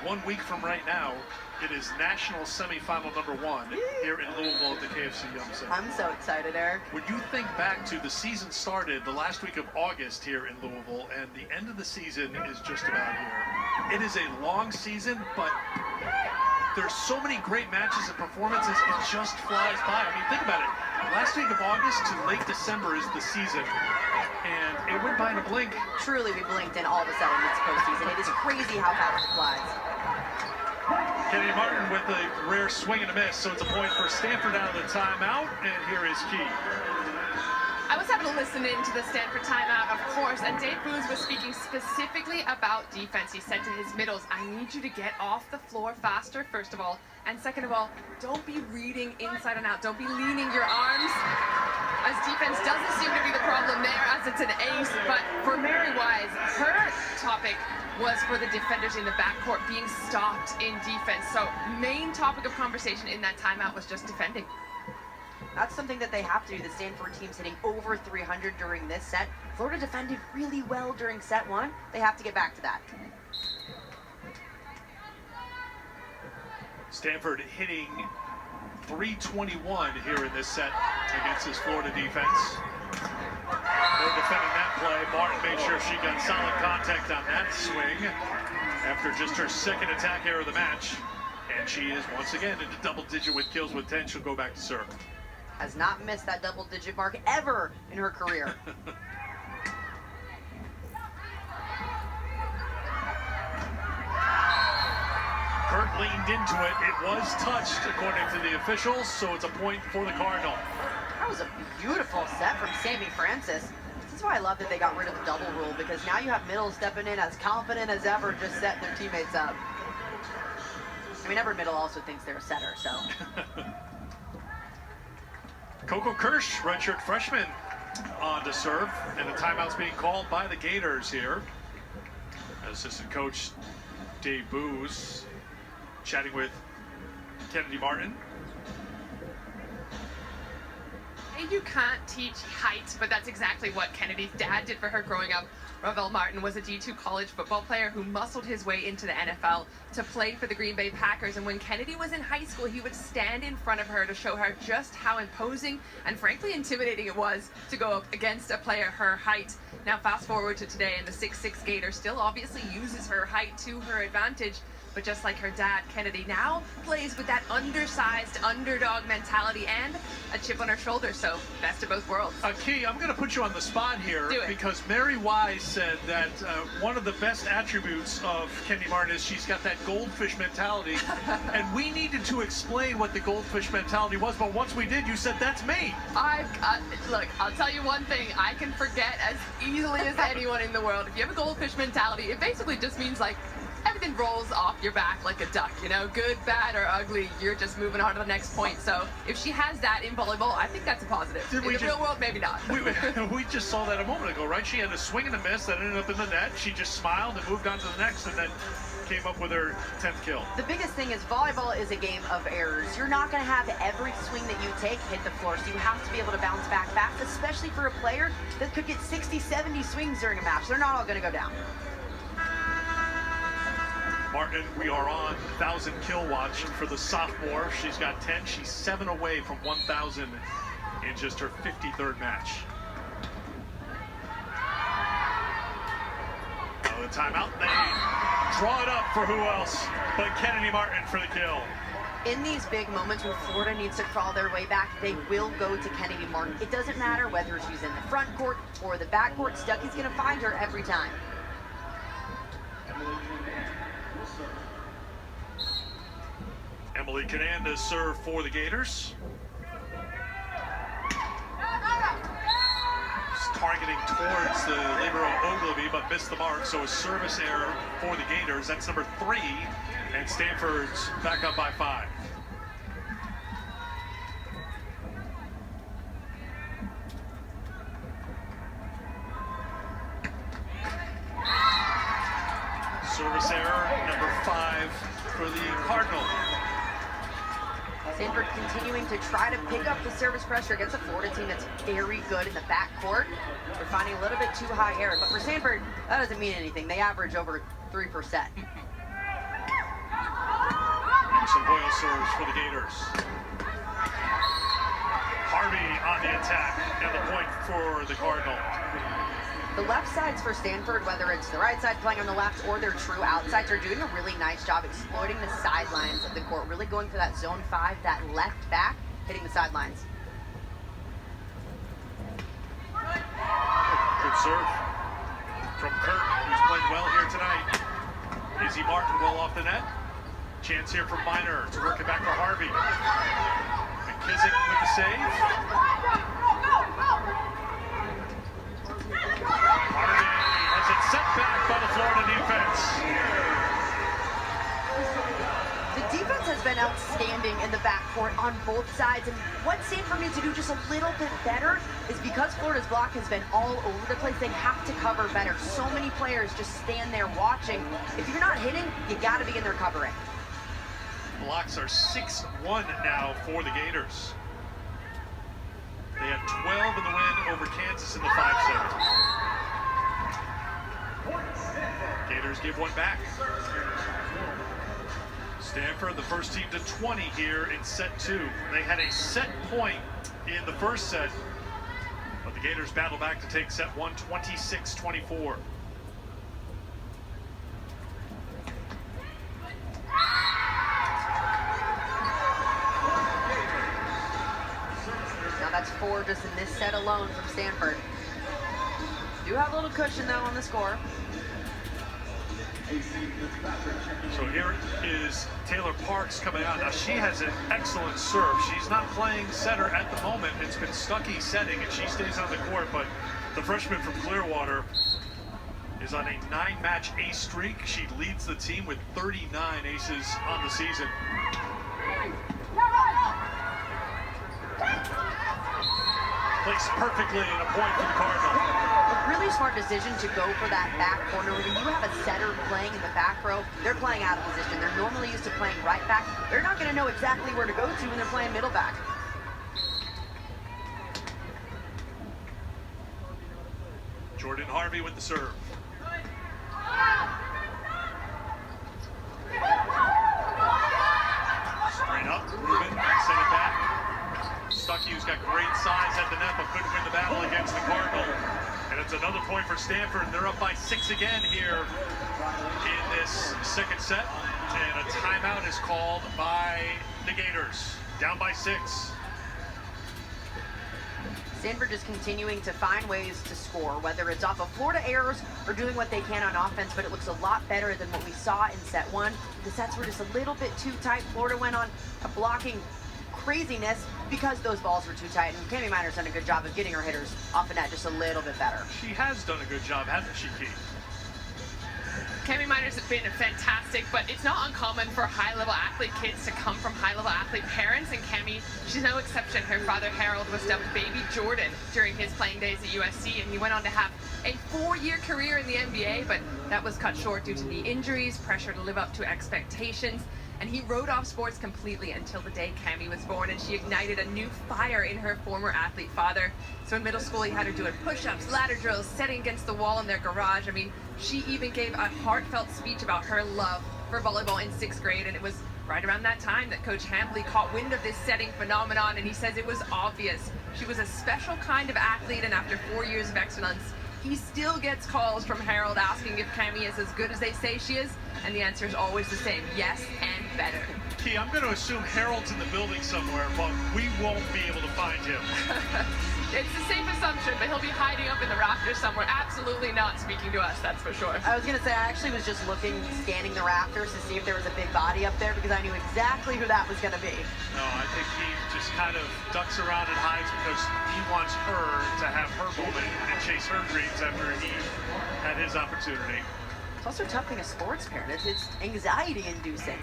Speaker 1: 1 week from right now. It is national semifinal number 1 here in Louisville at the KFC Yum Center.
Speaker 2: I'm so excited, Eric.
Speaker 1: When you think back to the season started the last week of August here in Louisville, and the end of the season is just about here. It is a long season, but there's so many great matches and performances, it just flies by. I mean, think about it. Last week of August to late December is the season, and it went by in a blink.
Speaker 2: Truly, we blinked and all of a sudden it's postseason. It is crazy how fast it flies.
Speaker 1: Kennedy Martin with a rare swing and a miss, so it's a point for Stanford out of the timeout, and here is Key.
Speaker 3: I was having to listen in to the Stanford timeout, of course, and Dave Booz was speaking specifically about defense. He said to his middles, I need you to get off the floor faster, first of all, and second of all, don't be reading inside and out. Don't be leaning your arms, as defense doesn't seem to be the problem there, as it's an ace. But for Mary Wise, her topic was for the defenders in the backcourt being stopped in defense. So main topic of conversation in that timeout was just defending.
Speaker 2: That's something that they have to do. The Stanford team's hitting over 300 during this set. Florida defended really well during set 1. They have to get back to that.
Speaker 1: Stanford hitting .321 here in this set against this Florida defense. They're defending that play. Martin made sure she got solid contact on that swing after just her second attack error of the match. And she is once again into double digit with kills with 10. She'll go back to serve.
Speaker 2: Has not missed that double digit mark ever in her career.
Speaker 1: Kurt leaned into it. It was touched according to the officials, so it's a point for the Cardinal.
Speaker 2: That was a beautiful set from Sammy Francis. This is why I love that they got rid of the double rule, because now you have middle stepping in as confident as ever, just setting their teammates up. I mean, every middle also thinks they're a setter, so.
Speaker 1: Coco Kirsch, redshirt freshman, on to serve, and the timeout's being called by the Gators here. Assistant coach Dave Booz chatting with Kennedy Martin.
Speaker 3: You can't teach height, but that's exactly what Kennedy's dad did for her growing up. Ravel Martin was a D2 college football player who muscled his way into the NFL to play for the Green Bay Packers, and when Kennedy was in high school, he would stand in front of her to show her just how imposing and frankly intimidating it was to go up against a player her height. Now fast forward to today, and the 6'6" Gator still obviously uses her height to her advantage, but just like her dad, Kennedy now plays with that undersized underdog mentality and a chip on her shoulder, so best of both worlds.
Speaker 1: Key, I'm going to put you on the spot here
Speaker 3: Do it.
Speaker 1: because Mary Wise said that one of the best attributes of Kennedy Martin is she's got that goldfish mentality, and we needed to explain what the goldfish mentality was, but once we did, you said, that's me.
Speaker 3: Look, I'll tell you one thing, I can forget as easily as anyone in the world. If you have a goldfish mentality, it basically just means like, everything rolls off your back like a duck, you know, good, bad, or ugly, you're just moving on to the next point. So if she has that in volleyball, I think that's a positive. In the real world, maybe not.
Speaker 1: We just saw that a moment ago, right? She had a swing and a miss that ended up in the net. She just smiled and moved on to the next and then came up with her 10th kill.
Speaker 2: The biggest thing is volleyball is a game of errors. You're not going to have every swing that you take hit the floor, so you have to be able to bounce back fast, especially for a player that could get 60, 70 swings during a match. They're not all going to go down.
Speaker 1: Martin, we are on 1,000 kill watch for the sophomore. She's got 10. She's 7 away from 1,000 in just her 53rd match. Oh, the timeout. They draw it up for who else but Kennedy Martin for the kill.
Speaker 2: In these big moments when Florida needs to crawl their way back, they will go to Kennedy Martin. It doesn't matter whether she's in the front court or the back court. Stuckey's going to find her every time.
Speaker 1: Emily Cananda serve for the Gators. She's targeting towards the libero Ogilvy, but missed the mark, so a service error for the Gators. That's number 3, and Stanford's back up by 5. Service error, number 5 for the Cardinal.
Speaker 2: Stanford continuing to try to pick up the service pressure against a Florida team that's very good in the backcourt. They're finding a little bit too high error, but for Stanford, that doesn't mean anything. They average over 3%.
Speaker 1: Savoy serves for the Gators. Harvey on the attack, and the point for the Cardinal.
Speaker 2: The left sides for Stanford, whether it's the right side playing on the left or their true outsides, are doing a really nice job exploiting the sidelines of the court, really going for that zone 5, that left back, hitting the sidelines.
Speaker 1: Good serve from Kurt, who's played well here tonight. Izzy Martin well off the net. Chance here for Minor to work it back for Harvey. McKissick with the save. Harvey has it set back by the Florida defense.
Speaker 2: The defense has been outstanding in the backcourt on both sides, and what Stanford needs to do just a little bit better is because Florida's block has been all over the place, they have to cover better. So many players just stand there watching. If you're not hitting, you got to be in there covering.
Speaker 1: Blocks are 6-1 now for the Gators. They had 12 in the win over Kansas in the 5-7. Gators give one back. Stanford, the first team to 20 here in set 2. They had a set point in the first set, but the Gators battle back to take set 1, 26-24.
Speaker 2: Now that's 4 just in this set alone from Stanford. Do have a little cushion though on the score.
Speaker 1: So here is Taylor Parks coming out. Now she has an excellent serve. She's not playing setter at the moment. It's been Stuckey setting and she stays on the court, but the freshman from Clearwater is on a 9-match ace streak. She leads the team with 39 aces on the season. Placed perfectly in a point for the Cardinal.
Speaker 2: A really smart decision to go for that back corner. When you have a setter playing in the back row, they're playing out of position. They're normally used to playing right back. They're not going to know exactly where to go to when they're playing middle back.
Speaker 1: Jordan Harvey with the serve. Straight up, Rubin, send it back. Stuckey, who's got great size at the net, but couldn't win the battle against the Cardinal. And it's another point for Stanford. They're up by 6 again here in this second set. And a timeout is called by the Gators. Down by 6.
Speaker 2: Stanford just continuing to find ways to score, whether it's off of Florida errors or doing what they can on offense, but it looks a lot better than what we saw in set 1. The sets were just a little bit too tight. Florida went on a blocking craziness because those balls were too tight, and Cami Minor's done a good job of getting her hitters off the net just a little bit better.
Speaker 1: She has done a good job, hasn't she, Keith?
Speaker 3: Cami Minor's been fantastic, but it's not uncommon for high-level athlete kids to come from high-level athlete parents, and Cami, she's no exception. Her father, Harold, was dubbed Baby Jordan during his playing days at USC, and he went on to have a 4-year career in the NBA, but that was cut short due to knee injuries, pressure to live up to expectations, and he wrote off sports completely until the day Cami was born, and she ignited a new fire in her former athlete father. So in middle school, he had her doing push-ups, ladder drills, setting against the wall in their garage. I mean, she even gave a heartfelt speech about her love for volleyball in 6th grade, and it was right around that time that Coach Hambley caught wind of this setting phenomenon, and he says it was obvious. She was a special kind of athlete, and after 4 years of excellence, he still gets calls from Harold asking if Cami is as good as they say she is, and the answer is always the same: yes, and better.
Speaker 1: Key, I'm going to assume Harold's in the building somewhere, but we won't be able to find him.
Speaker 3: It's a safe assumption, but he'll be hiding up in the rafters somewhere, absolutely not speaking to us, that's for sure.
Speaker 2: I was going to say, I actually was just scanning the rafters to see if there was a big body up there, because I knew exactly who that was going to be.
Speaker 1: No, I think he just kind of ducks around and hides because he wants her to have her moment and chase her dreams after he had his opportunity.
Speaker 2: It's also tough being a sports parent. It's anxiety-inducing.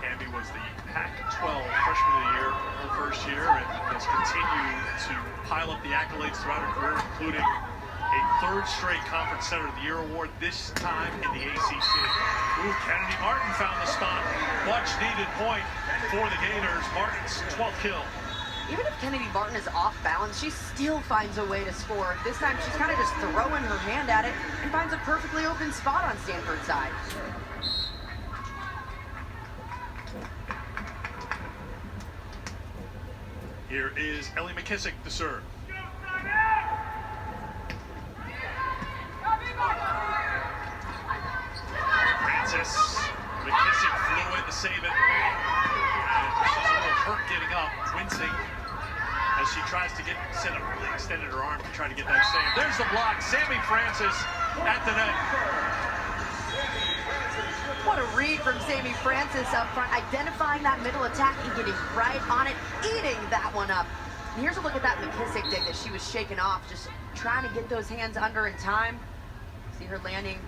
Speaker 1: Cami was the Pac-12 Freshman of the Year her first year and has continued to pile up the accolades throughout her career, including a 3rd straight Conference Center of the Year award, this time in the ACC. Ooh, Kennedy Martin found the spot. Much needed point for the Gators. Martin's 12th kill.
Speaker 2: Even if Kennedy Martin is off balance, she still finds a way to score. This time she's kind of just throwing her hand at it and finds a perfectly open spot on Stanford's side.
Speaker 1: Here is Ellie McKissick to serve. Francis. McKissick flew in to save it. And she's a little hurt getting up, wincing as she tries to really extended her arm to try to get that save. There's the block. Sammy Francis at the net.
Speaker 2: What a read from Sammy Francis up front, identifying that middle attack and getting right on it, eating that one up. And here's a look at that McKissick dig that she was shaking off, just trying to get those hands under in time. See her landing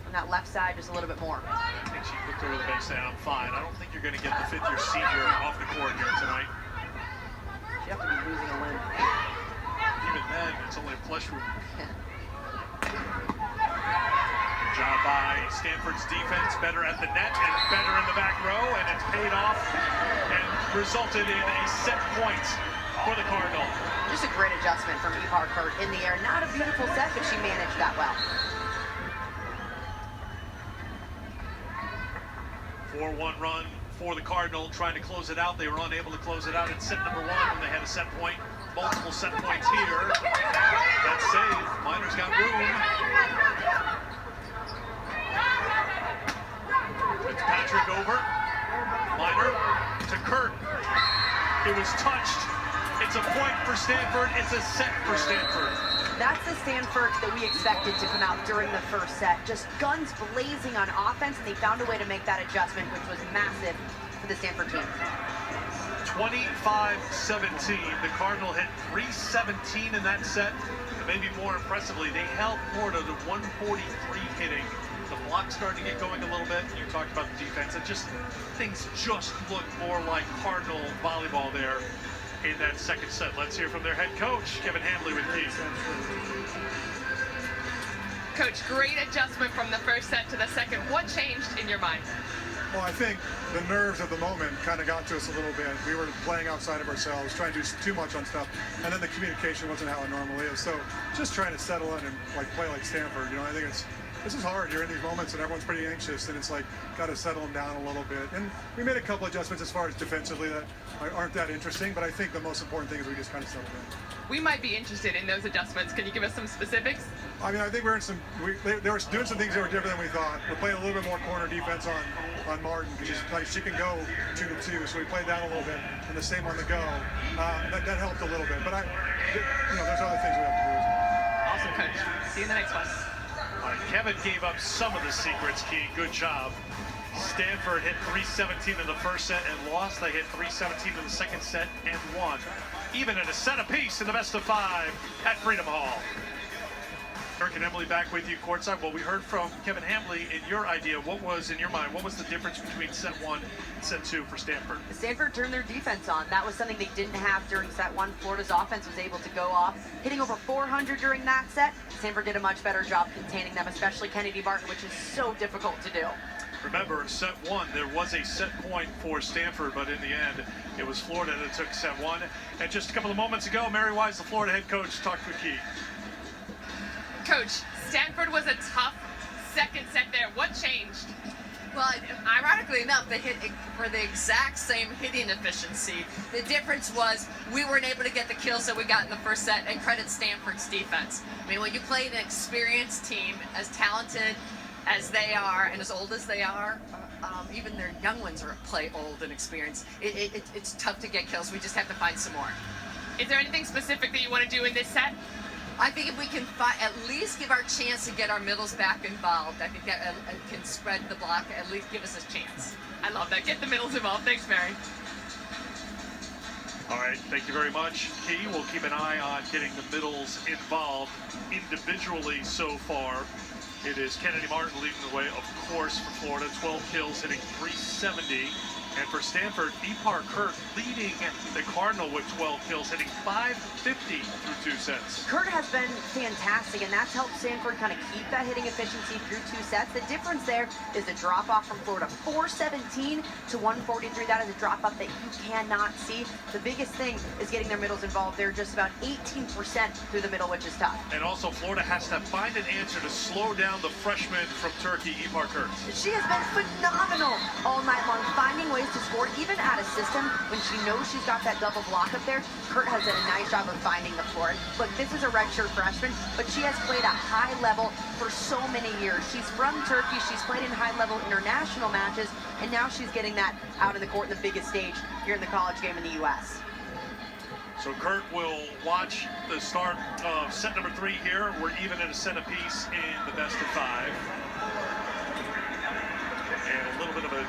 Speaker 2: on that left side just a little bit more.
Speaker 1: I think she looked over the bench saying, I'm fine. I don't think you're going to get the 5th-year senior off the court here tonight.
Speaker 2: She'd have to be losing a limb.
Speaker 1: Even then, it's only a flesh wound. Job by Stanford's defense, better at the net and better in the back row, and it's paid off and resulted in a set point for the Cardinal.
Speaker 2: Just a great adjustment from Eve Hartford in the air. Not a beautiful set, but she managed that well.
Speaker 1: 4-1 run for the Cardinal, trying to close it out. They were unable to close it out in set number 1 when they had a set point. Multiple set points here. That save. Miner's got room. Fitzpatrick over. Miner to Kurt. It was touched. It's a point for Stanford. It's a set for Stanford.
Speaker 2: That's the Stanford that we expected to come out during the first set. Just guns blazing on offense, and they found a way to make that adjustment, which was massive for the Stanford team.
Speaker 1: 25-17. The Cardinal hit 317 in that set. And maybe more impressively, they held Florida to 143 hitting. The block started to get going a little bit. You talked about the defense. Things just look more like Cardinal volleyball there in that second set. Let's hear from their head coach, Kevin Hambley, with Keith.
Speaker 3: Coach, great adjustment from the first set to the second. What changed in your mind?
Speaker 5: Well, I think the nerves of the moment kind of got to us a little bit. We were playing outside of ourselves, trying to do too much on stuff, and then the communication wasn't how it normally is. So just trying to settle in and play like Stanford. You know, I think this is hard. You're in these moments and everyone's pretty anxious, and it's like got to settle them down a little bit. And we made a couple adjustments as far as defensively that aren't that interesting, but I think the most important thing is we just kind of settled in.
Speaker 3: We might be interested in those adjustments. Can you give us some specifics?
Speaker 5: I mean, I think we're in some. They were doing some things that were different than we thought. We're playing a little bit more corner defense on Martin because she can go 2-2, so we played down a little bit, and the same on the go. That helped a little bit, but there's other things we have to do as well.
Speaker 3: Awesome, Coach. See you in the next one.
Speaker 1: All right, Kevin gave up some of the secrets, Key. Good job. Stanford hit 317 in the first set and lost. They hit 317 in the second set and won. Even in a set apiece in the best of 5 at Freedom Hall. Kirk and Emily back with you courtside. Well, we heard from Kevin Hambley in your idea. What was, in your mind, what was the difference between set 1 and set 2 for Stanford?
Speaker 2: Stanford turned their defense on. That was something they didn't have during set 1. Florida's offense was able to go off, hitting over 400 during that set. Stanford did a much better job containing them, especially Kennedy Martin, which is so difficult to do.
Speaker 1: Remember, set 1, there was a set point for Stanford, but in the end, it was Florida that took set 1. And just a couple of moments ago, Mary Wise, the Florida head coach, talked with Key.
Speaker 3: Coach, Stanford was a tough second set there. What changed?
Speaker 6: Well, ironically enough, they hit for the exact same hitting efficiency. The difference was we weren't able to get the kills that we got in the first set, and credit Stanford's defense. I mean, when you play an experienced team, as talented as they are and as old as they are, even their young ones play old and experienced. It's tough to get kills. We just have to find some more.
Speaker 3: Is there anything specific that you want to do in this set?
Speaker 6: I think if we can at least give our chance to get our middles back involved, I think that can spread the block, at least give us a chance.
Speaker 3: I love that. Get the middles involved. Thanks, Mary.
Speaker 1: All right, thank you very much, Key. We'll keep an eye on getting the middles involved individually so far. It is Kennedy Martin leading the way, of course, for Florida. 12 kills, hitting 370. And for Stanford, Ipar Kurt leading the Cardinal with 12 kills, hitting 550 through 2 sets.
Speaker 2: Kurt has been fantastic, and that's helped Stanford kind of keep that hitting efficiency through 2 sets. The difference there is the drop-off from Florida. 417 to 143. That is a drop-off that you cannot see. The biggest thing is getting their middles involved. They're just about 18% through the middle, which is tough.
Speaker 1: And also, Florida has to find an answer to slow down the freshman from Turkey, Ipar Kurt.
Speaker 2: She has been phenomenal all night long, finding ways to score, even out of system, when she knows she's got that double block up there. Kurt has done a nice job of finding the floor. Look, this is a redshirt freshman, but she has played at high level for so many years. She's from Turkey, she's played in high-level international matches, and now she's getting that out in the court in the biggest stage here in the college game in the U.S.
Speaker 1: So Kurt will watch the start of set number 3 here. We're even at a set apiece in the best of 5. And a little bit of a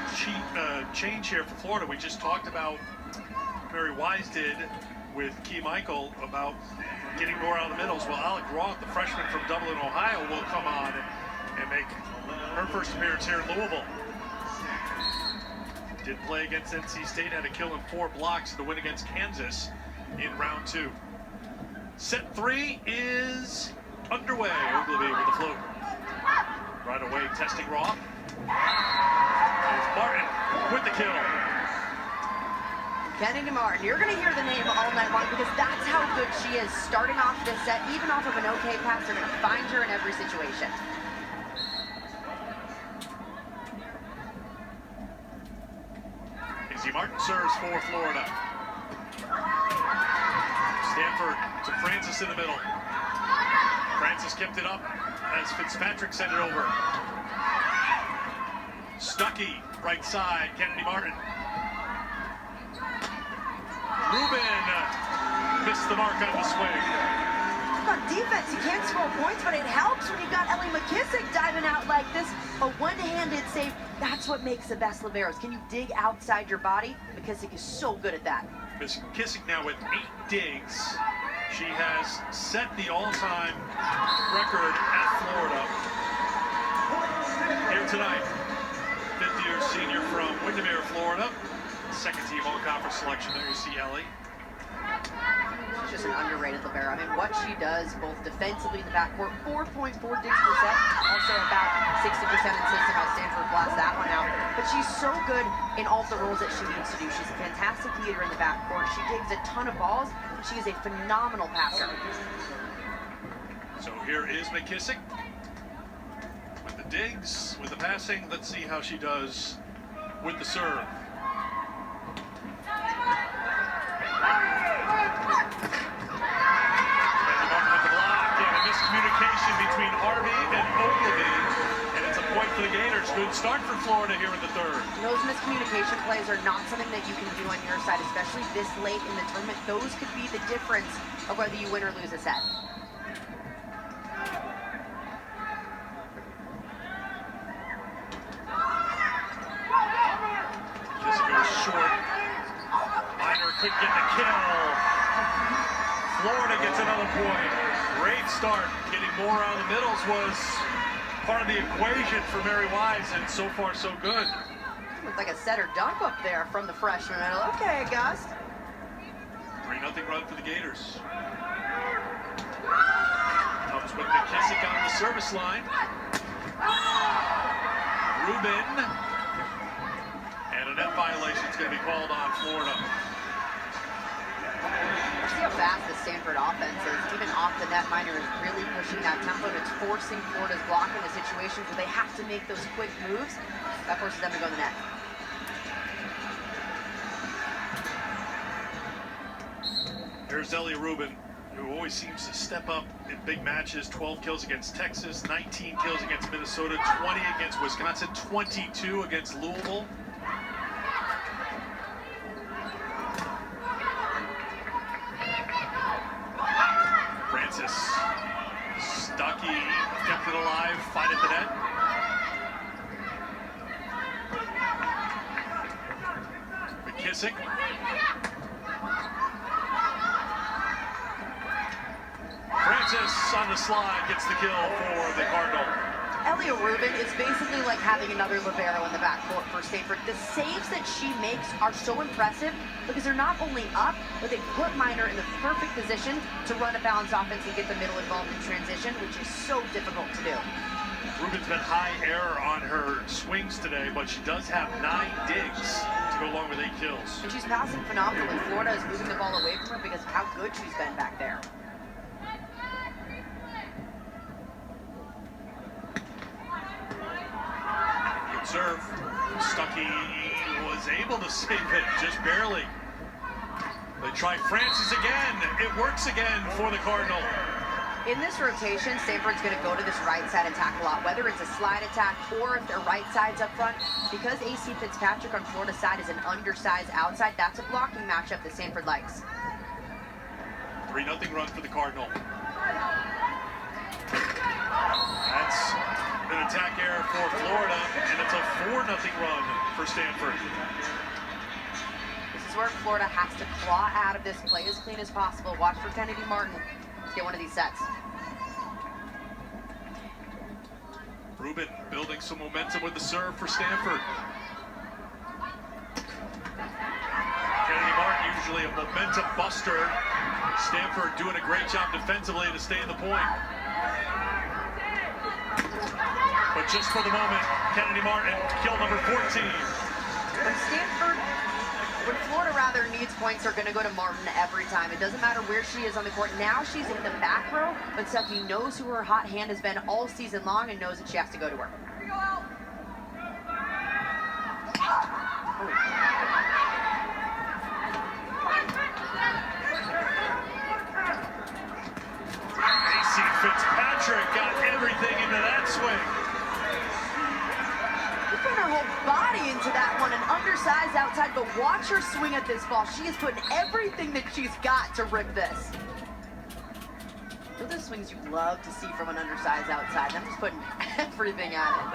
Speaker 1: change here for Florida. We just talked about, Mary Wise did with Key Michael, about getting more out of the middles. Well, Alec Roth, the freshman from Dublin, Ohio, will come on and make her first appearance here in Louisville. Did play against NC State, had a kill and 4 blocks to win against Kansas in round 2. Set 3 is underway. Ogilvy with the float. Right away, testing Roth. Martin with the kill.
Speaker 2: Kennedy Martin, you're going to hear the name all night long because that's how good she is. Starting off this set, even off of an okay pass, they're going to find her in every situation.
Speaker 1: Kennedy Martin serves for Florida. Stanford to Francis in the middle. Francis kept it up as Fitzpatrick sent it over. Stuckey, right side, Kennedy Martin. Rubin missed the mark on the swing.
Speaker 2: On defense, you can't score points, but it helps when you've got Ellie McKissick diving out like this. A one-handed save, that's what makes the best liberos. Can you dig outside your body? McKissick is so good at that.
Speaker 1: McKissick now with 8 digs. She has set the all-time record at Florida. Here tonight, 50-year senior from Windermere, Florida. Second team all-conference selection. There you see Ellie.
Speaker 2: She's just an underrated libero. I mean, what she does both defensively in the backcourt, 4.4 digs per set, also about 60% insistent how Stanford blasts that one out. But she's so good in all the roles that she needs to do. She's a fantastic leader in the backcourt. She digs a ton of balls. She is a phenomenal passer.
Speaker 1: So here is McKissick with the digs, with the passing. Let's see how she does with the serve. Communication between Harvey and Ogilvy, and it's a point for the Gators. Good start for Florida here in the third.
Speaker 2: Those miscommunication plays are not something that you can do on your side, especially this late in the tournament. Those could be the difference of whether you win or lose a set.
Speaker 1: This goes short. Minor couldn't get the kill. Florida gets another point. Great start. Getting more out of the middles was part of the equation for Mary Wise, and so far so good.
Speaker 2: Looked like a set or dunk up there from the freshman middle. Okay, Gus.
Speaker 1: 3-0 run for the Gators. Comes with McKissick on the service line. Rubin. And a net violation is going to be called on Florida.
Speaker 2: See how fast the Stanford offense is. Even off the net, Minor is really pushing that tempo, and it's forcing Florida's block into situations where they have to make those quick moves. That forces them to go to the net.
Speaker 1: There's Ellie Rubin, who always seems to step up in big matches. 12 kills against Texas, 19 kills against Minnesota, 20 against Wisconsin, 22 against Louisville. Francis, Stuckey kept it alive, fight at the net. McKissick. Francis on the slide gets the kill for the Cardinal.
Speaker 2: Ellie Rubin is basically like having another libero in the backcourt for Stanford. The saves that she makes are so impressive because they're not only up, but they put Minor in the perfect position to run a balanced offense and get the middle involved in transition, which is so difficult to do.
Speaker 1: Rubin's been high error on her swings today, but she does have 9 digs to go along with 8 kills.
Speaker 2: And she's passing phenomenally. Florida is moving the ball away from her because of how good she's been back there.
Speaker 1: Serve. Stuckey was able to save it, just barely. They try Francis again. It works again for the Cardinal.
Speaker 2: In this rotation, Stanford's going to go to this right side attack a lot, whether it's a slide attack or if their right side's up front. Because AC Fitzpatrick on Florida's side is an undersized outside, that's a blocking matchup that Stanford likes.
Speaker 1: 3-0 run for the Cardinal. That's an attack error for Florida, and it's a 4-0 run for Stanford.
Speaker 2: This is where Florida has to claw out of this, play as clean as possible. Watch for Kennedy Martin to get one of these sets.
Speaker 1: Rubin building some momentum with the serve for Stanford. Kennedy Martin, usually a momentum buster. Stanford doing a great job defensively to stay in the point. But just for the moment, Kennedy Martin, kill number 14.
Speaker 2: When Florida rather needs points, they're going to go to Martin every time. It doesn't matter where she is on the court. Now she's in the back row, but Stuckey knows who her hot hand has been all season long and knows that she has to go to her. whole body into that one, an undersized outside, but watch her swing at this ball. She is putting everything that she's got to rip this. Those are the swings you love to see from an undersized outside. I'm just putting everything at it.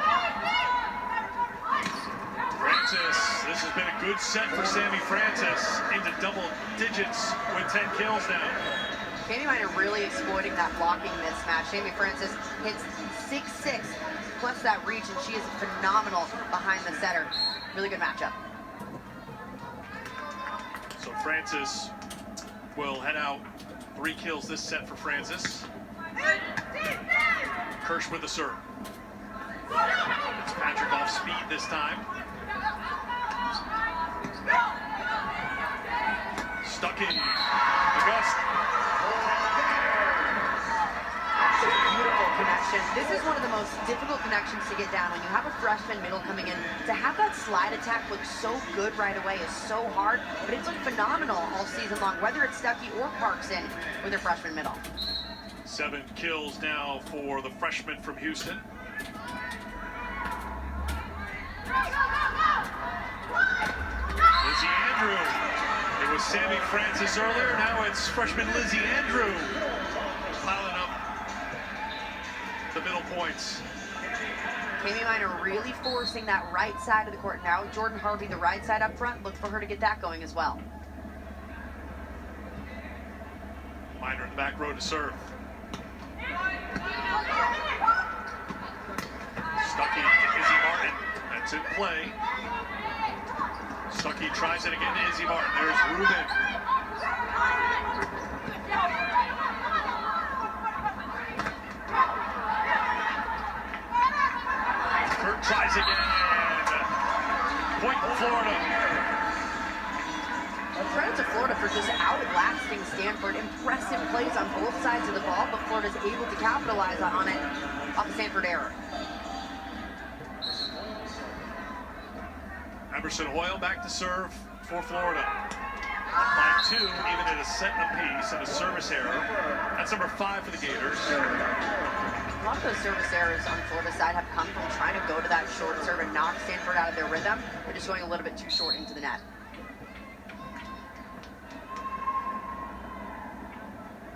Speaker 1: Francis, this has been a good set for Sammy Francis, into double digits with 10 kills now.
Speaker 2: Cami Minor really exploiting that blocking mismatch. Sammy Francis hits 6-6 plus that reach, and she is phenomenal behind the setter. Really good matchup.
Speaker 1: So Francis will head out. 3 kills this set for Francis. Kirsch with the serve. It's Patrick off speed this time. Stuck in. August.
Speaker 2: Beautiful connection. This is one of the most difficult connections to get down when you have a freshman middle coming in. To have that slide attack look so good right away is so hard, but it's looked phenomenal all season long, whether it's Stuckey or Parkson with their freshman middle.
Speaker 1: 7 kills now for the freshman from Houston. Lizzie Andrew. It was Sammy Francis earlier, now it's freshman Lizzie Andrew piling up the middle points.
Speaker 2: Cami Minor really forcing that right side of the court. Now Jordan Harvey, the right side up front, look for her to get that going as well.
Speaker 1: Minor in the back row to serve. Stuckey to Izzy Martin. That's in play. Stuckey tries it again to Izzy Martin. There's Rubin. Kurt tries again. Point Florida.
Speaker 2: Credit to Florida for just outlasting Stanford. Impressive plays on both sides of the ball, but Florida's able to capitalize on it off a Stanford error.
Speaker 1: Emerson Hoyle back to serve for Florida. By 2, even at a set apiece and a service error. That's number 5 for the Gators.
Speaker 2: A lot of those service errors on Florida's side have come from trying to go to that short serve and knock Stanford out of their rhythm. They're just going a little bit too short into the net.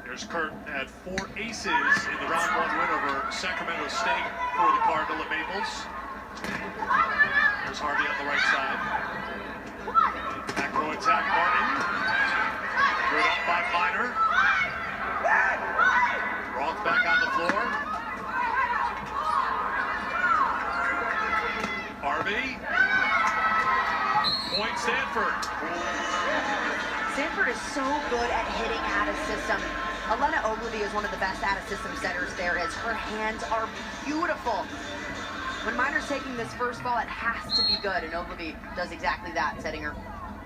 Speaker 1: There's Kurt, had 4 aces in the round 1 win over Sacramento State for the Cardinal at Maples. There's Harvey on the right side. Back row attack, Martin. Good up by Minor. Roth back on the floor. Harvey. Point Stanford.
Speaker 2: Stanford is so good at hitting out of system. Elena Ogilvy is one of the best out of system setters there is. Her hands are beautiful. When Minor's taking this first ball, it has to be good, and Ogilvy does exactly that, setting her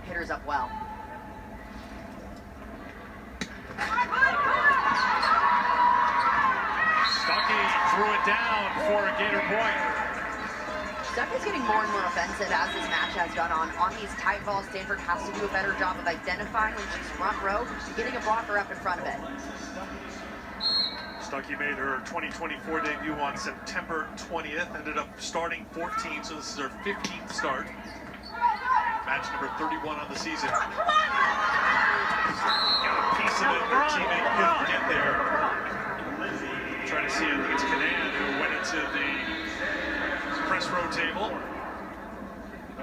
Speaker 2: hitters up well.
Speaker 1: Stuckey threw it down for a Gator point.
Speaker 2: Stuckey's getting more and more offensive as this match has gone on. On these tight balls, Stanford has to do a better job of identifying when she's front row and getting a blocker up in front of it.
Speaker 1: Stuckey made her 2024 debut on September 20th, ended up starting 14, so this is her 15th start. Match number 31 on the season. Got a piece of it, her teammate couldn't get there. Trying to see, I think it's Canan who went into the press row table.
Speaker 2: A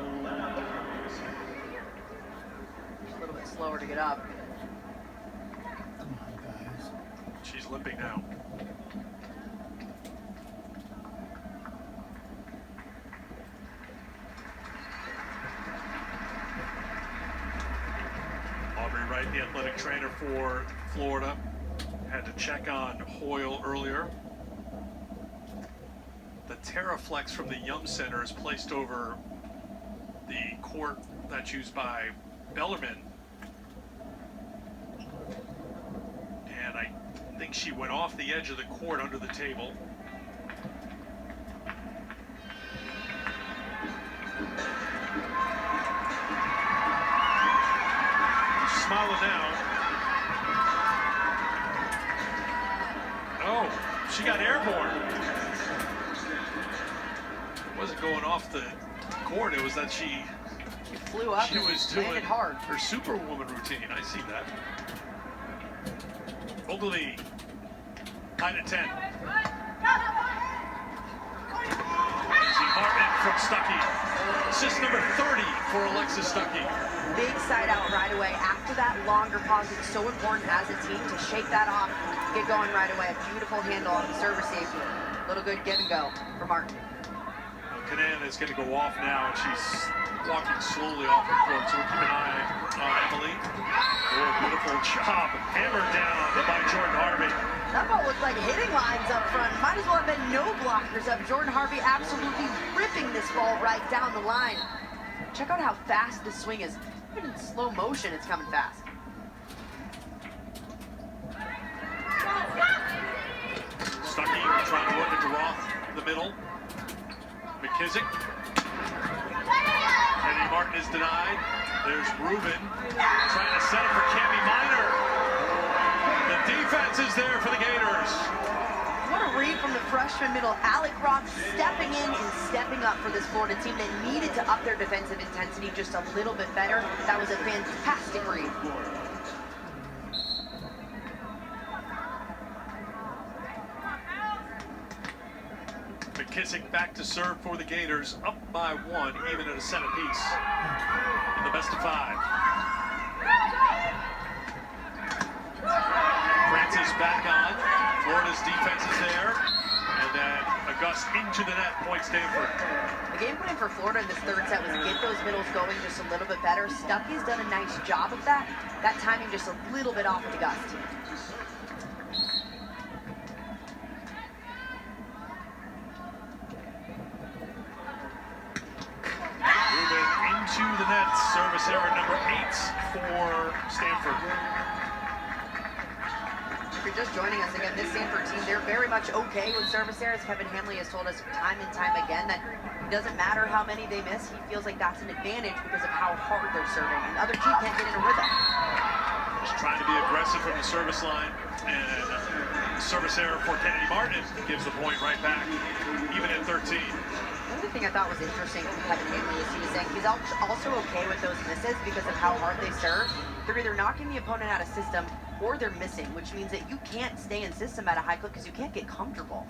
Speaker 2: little bit slower to get up.
Speaker 1: She's limping now. Aubrey Wright, the athletic trainer for Florida, had to check on Hoyle earlier. The Terraflex from the Yum Center is placed over the court that's used by Bellarmine. And I think she went off the edge of the court under the table. She's smiling now. Oh, she got airborne. Wasn't going off the court, it was that she
Speaker 2: Flew up.
Speaker 1: was doing
Speaker 2: landed hard.
Speaker 1: her superwoman routine. I see that. Ogilvy, 9-10. Lindsay Martin from Stuckey. Assist number 30 for Alexis Stuckey.
Speaker 2: Big side out right away. After that longer pause, it's so important as a team to shake that off, get going right away. A beautiful handle on the server safety. Little good give and go for Martin.
Speaker 1: Kanan is going to go off now, and she's walking slowly off the court, so we'll keep an eye on Emily. Oh, beautiful job. Hammered down by Jordan Harvey.
Speaker 2: That ball looked like hitting lines up front. Might as well have been no blockers up. Jordan Harvey absolutely ripping this ball right down the line. Check out how fast this swing is. Even in slow motion, it's coming fast.
Speaker 1: Stuckey trying to work it to Roth in the middle. McKissick. Kennedy Martin is denied. There's Rubin trying to set it for Cami Minor. The defense is there for the Gators.
Speaker 2: What a read from the freshman middle. Alec Roth stepping in and stepping up for this Florida team that needed to up their defensive intensity just a little bit better. That was a fantastic read.
Speaker 1: McKissick back to serve for the Gators, up by 1, even at a set apiece in the best of 5. Francis back on. Florida's defense is there. And then August into the net, point Stanford.
Speaker 2: The game plan for Florida in this third set was get those middles going just a little bit better. Stuckey's done a nice job of that. That timing just a little bit off with August.
Speaker 1: Into the net, service error number 8 for Stanford.
Speaker 2: If you're just joining us again, this Stanford team, they're very much okay with service errors. Kevin Hamley has told us time and time again that it doesn't matter how many they miss. He feels like that's an advantage because of how hard they're serving. And the other team can't get in a rhythm.
Speaker 1: Just trying to be aggressive from the service line, and service error for Kennedy Martin gives the point right back, even at 13.
Speaker 2: Another thing I thought was interesting from Kevin Hamley is he was saying he's also okay with those misses because of how hard they serve. They're either knocking the opponent out of system or they're missing, which means that you can't stay in system at a high clip because you can't get comfortable.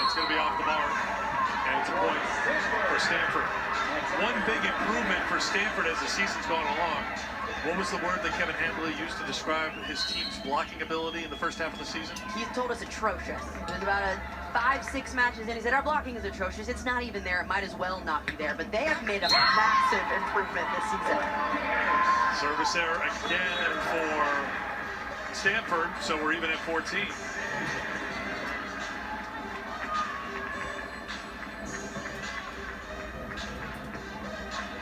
Speaker 1: It's going to be off the mark, and it's a point for Stanford. One big improvement for Stanford as the season's gone along. What was the word that Kevin Hamley used to describe his team's blocking ability in the first half of the season?
Speaker 2: He told us atrocious. It was about 5-6 matches in. He said, our blocking is atrocious. It's not even there. It might as well not be there. But they have made a massive improvement this season.
Speaker 1: Service error again for Stanford, so we're even at 14.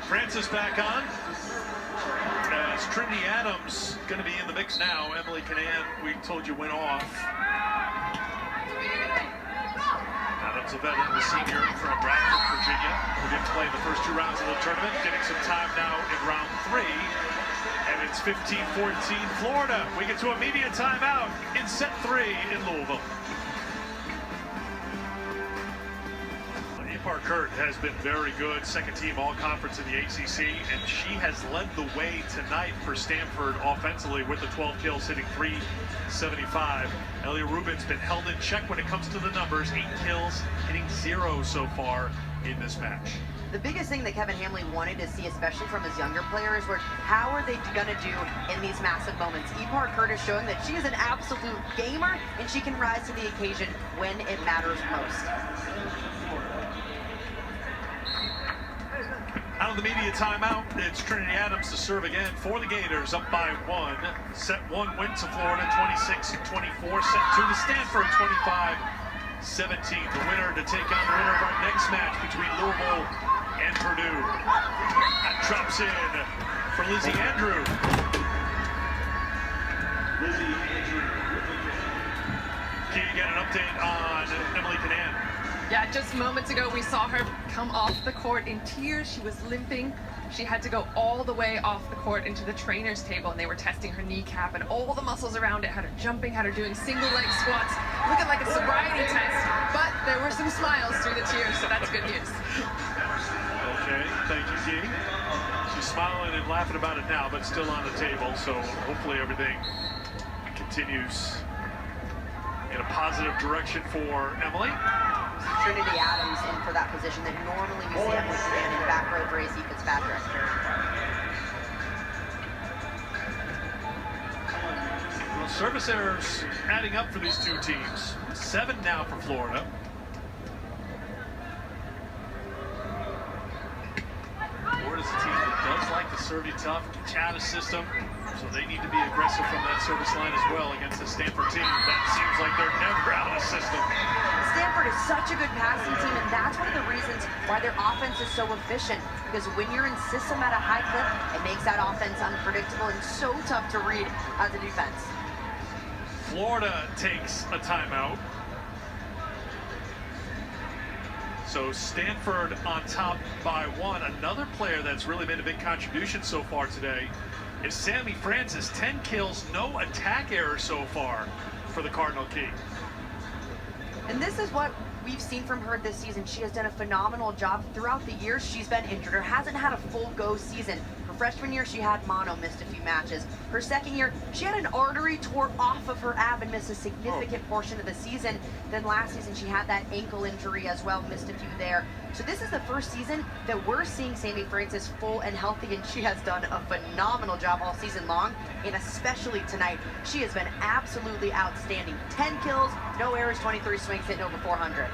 Speaker 1: Francis back on. As Trinity Adams going to be in the mix now. Emily Canan, we told you, went off. Adams, a veteran, the senior from Bradford, Virginia, who didn't play the first 2 rounds of the tournament, getting some time now in round 3. And it's 15-14 Florida. We get to a media timeout in set 3 in Louisville. Kurt has been very good, second team all-conference in the ACC, and she has led the way tonight for Stanford offensively with the 12 kills, hitting .375. Elia Rubin's been held in check when it comes to the numbers, 8 kills, hitting 0 so far in this match.
Speaker 2: The biggest thing that Kevin Hamley wanted to see, especially from his younger players, were how are they going to do in these massive moments. Ipar Kurt is showing that she is an absolute gamer, and she can rise to the occasion when it matters most.
Speaker 1: Out of the media timeout, it's Trinity Adams to serve again for the Gators, up by 1. Set 1 win to Florida, 26-24. Set 2 to Stanford, 25-17. The winner to take on the winner of our next match between Louisville and Purdue. That drops in for Lizzie Andrew. Can you get an update on Emily Canan?
Speaker 3: Yeah, just moments ago we saw her come off the court in tears. She was limping. she had to go all the way off the court into the trainer's table, and they were testing her kneecap and all the muscles around it, had her jumping, had her doing single leg squats, looking like a sobriety test, but there were some smiles through the tears, so that's good news.
Speaker 1: Okay, thank you, Dee. She's smiling and laughing about it now, but still on the table, so hopefully everything continues in a positive direction for Emily.
Speaker 2: Trinity Adams in for that position that normally we see Emily stand in back row for AC Fitzpatrick.
Speaker 1: Well, service errors adding up for these two teams. 7 now for Florida. Florida's a team that does like to serve you tough, get you out of system, so they need to be aggressive from that service line as well against the Stanford team. That seems like they're never out of system.
Speaker 2: Stanford is such a good passing team, and that's one of the reasons why their offense is so efficient. Because when you're in system at a high clip, it makes that offense unpredictable and so tough to read as a defense.
Speaker 1: Florida takes a timeout. So Stanford on top by 1. Another player that's really made a big contribution so far today is Sammy Francis. 10 kills, no attack errors so far for the Cardinal Key.
Speaker 2: And this is what we've seen from her this season. She has done a phenomenal job throughout the years she's been injured or hasn't had a full go season. Her freshman year, she had mono, missed a few matches. Her second year, she had an artery tore off of her ab and missed a significant portion of the season. Then last season, she had that ankle injury as well, missed a few there. So this is the first season that we're seeing Sammy Francis full and healthy, and she has done a phenomenal job all season long, and especially tonight. She has been absolutely outstanding. 10 kills, no errors, 23 swings, hitting over 400.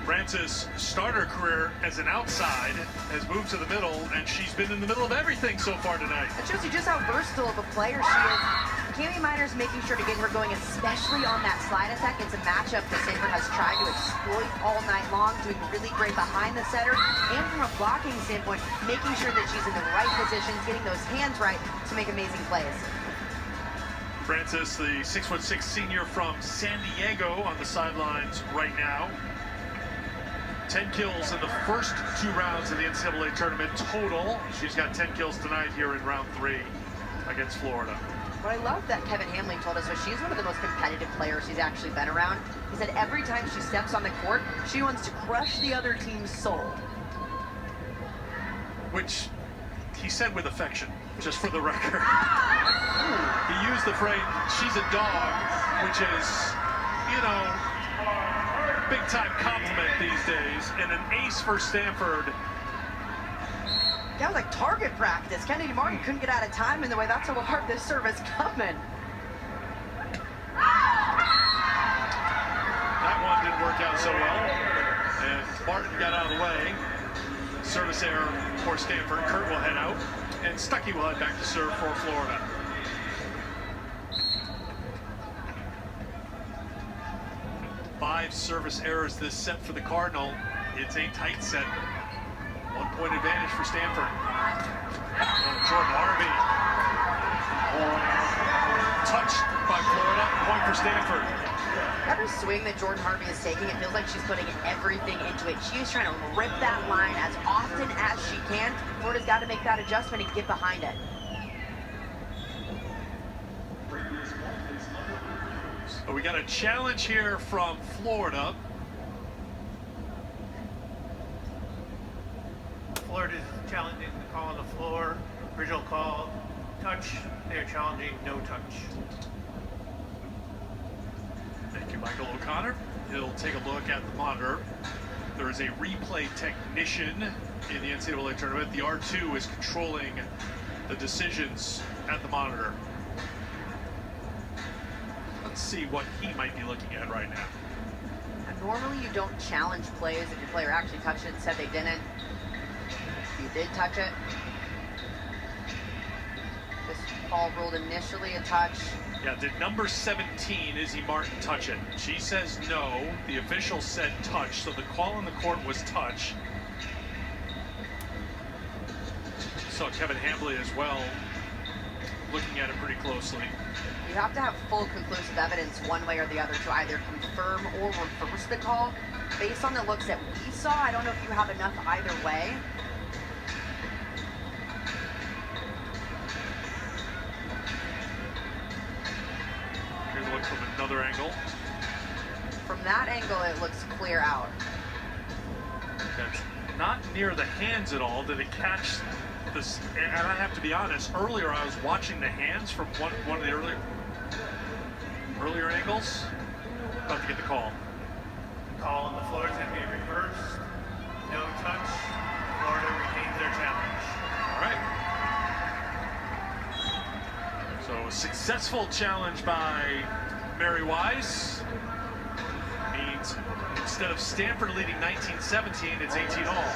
Speaker 1: Francis started her career as an outside, has moved to the middle, and she's been in the middle of everything so far tonight.
Speaker 2: That shows you just how versatile of a player she is. Cami Minor's making sure to get her going, especially on that slide attack. It's a matchup that Stanford has tried to exploit all night long, doing really great behind the setter, and from a blocking standpoint, making sure that she's in the right positions, getting those hands right to make amazing plays.
Speaker 1: Francis, the 6'6" senior from San Diego, on the sidelines right now. 10 kills in the first 2 rounds of the NCAA tournament total. She's got 10 kills tonight here in round 3 against Florida.
Speaker 2: What I love that Kevin Hamling told us was she's one of the most competitive players he's actually been around. He said every time she steps on the court, she wants to crush the other team's soul.
Speaker 1: Which he said with affection, just for the record. He used the phrase, she's a dog, which is, you know, big-time compliment these days, and an ace for Stanford.
Speaker 2: That was like target practice. Kennedy Martin couldn't get out of time in the way. That's how hard this serve is coming.
Speaker 1: That one didn't work out so well, and Martin got out of the way. Service error for Stanford. Kurt will head out, and Stuckey will head back to serve for Florida. Five service errors this set for the Cardinal. It's a tight set. 1-point advantage for Stanford. Jordan Harvey. Touched by Florida. Point for Stanford.
Speaker 2: Every swing that Jordan Harvey is taking, it feels like she's putting everything into it. She is trying to rip that line as often as she can. Florida's got to make that adjustment and get behind it.
Speaker 1: So we got a challenge here from Florida.
Speaker 4: Florida's challenging the call on the floor. Original call, touch. They're challenging no touch.
Speaker 1: Thank you, Michael O'Connor. He'll take a look at the monitor. There is a replay technician in the NCAA tournament. The R2 is controlling the decisions at the monitor. Let's see what he might be looking at right now.
Speaker 2: And normally you don't challenge plays if your player actually touched it and said they didn't. You did touch it. This ball ruled initially a touch.
Speaker 1: Yeah, did number 17, Izzy Martin, touch it? She says no. The official said touch, so the call on the court was touch. Saw Kevin Hambley as well, looking at it pretty closely.
Speaker 2: You have to have full conclusive evidence one way or the other to either confirm or reverse the call. Based on the looks that we saw, I don't know if you have enough either way.
Speaker 1: another angle.
Speaker 2: From that angle, it looks clear out.
Speaker 1: That's not near the hands at all. Did it catch this? And I have to be honest, earlier I was watching the hands from one of the earlier angles. About to get the call.
Speaker 4: Call on the floor is going to be reversed. No touch. Florida retains their challenge.
Speaker 1: All right. So a successful challenge by Mary Wise means instead of Stanford leading 19-17, it's 18-all.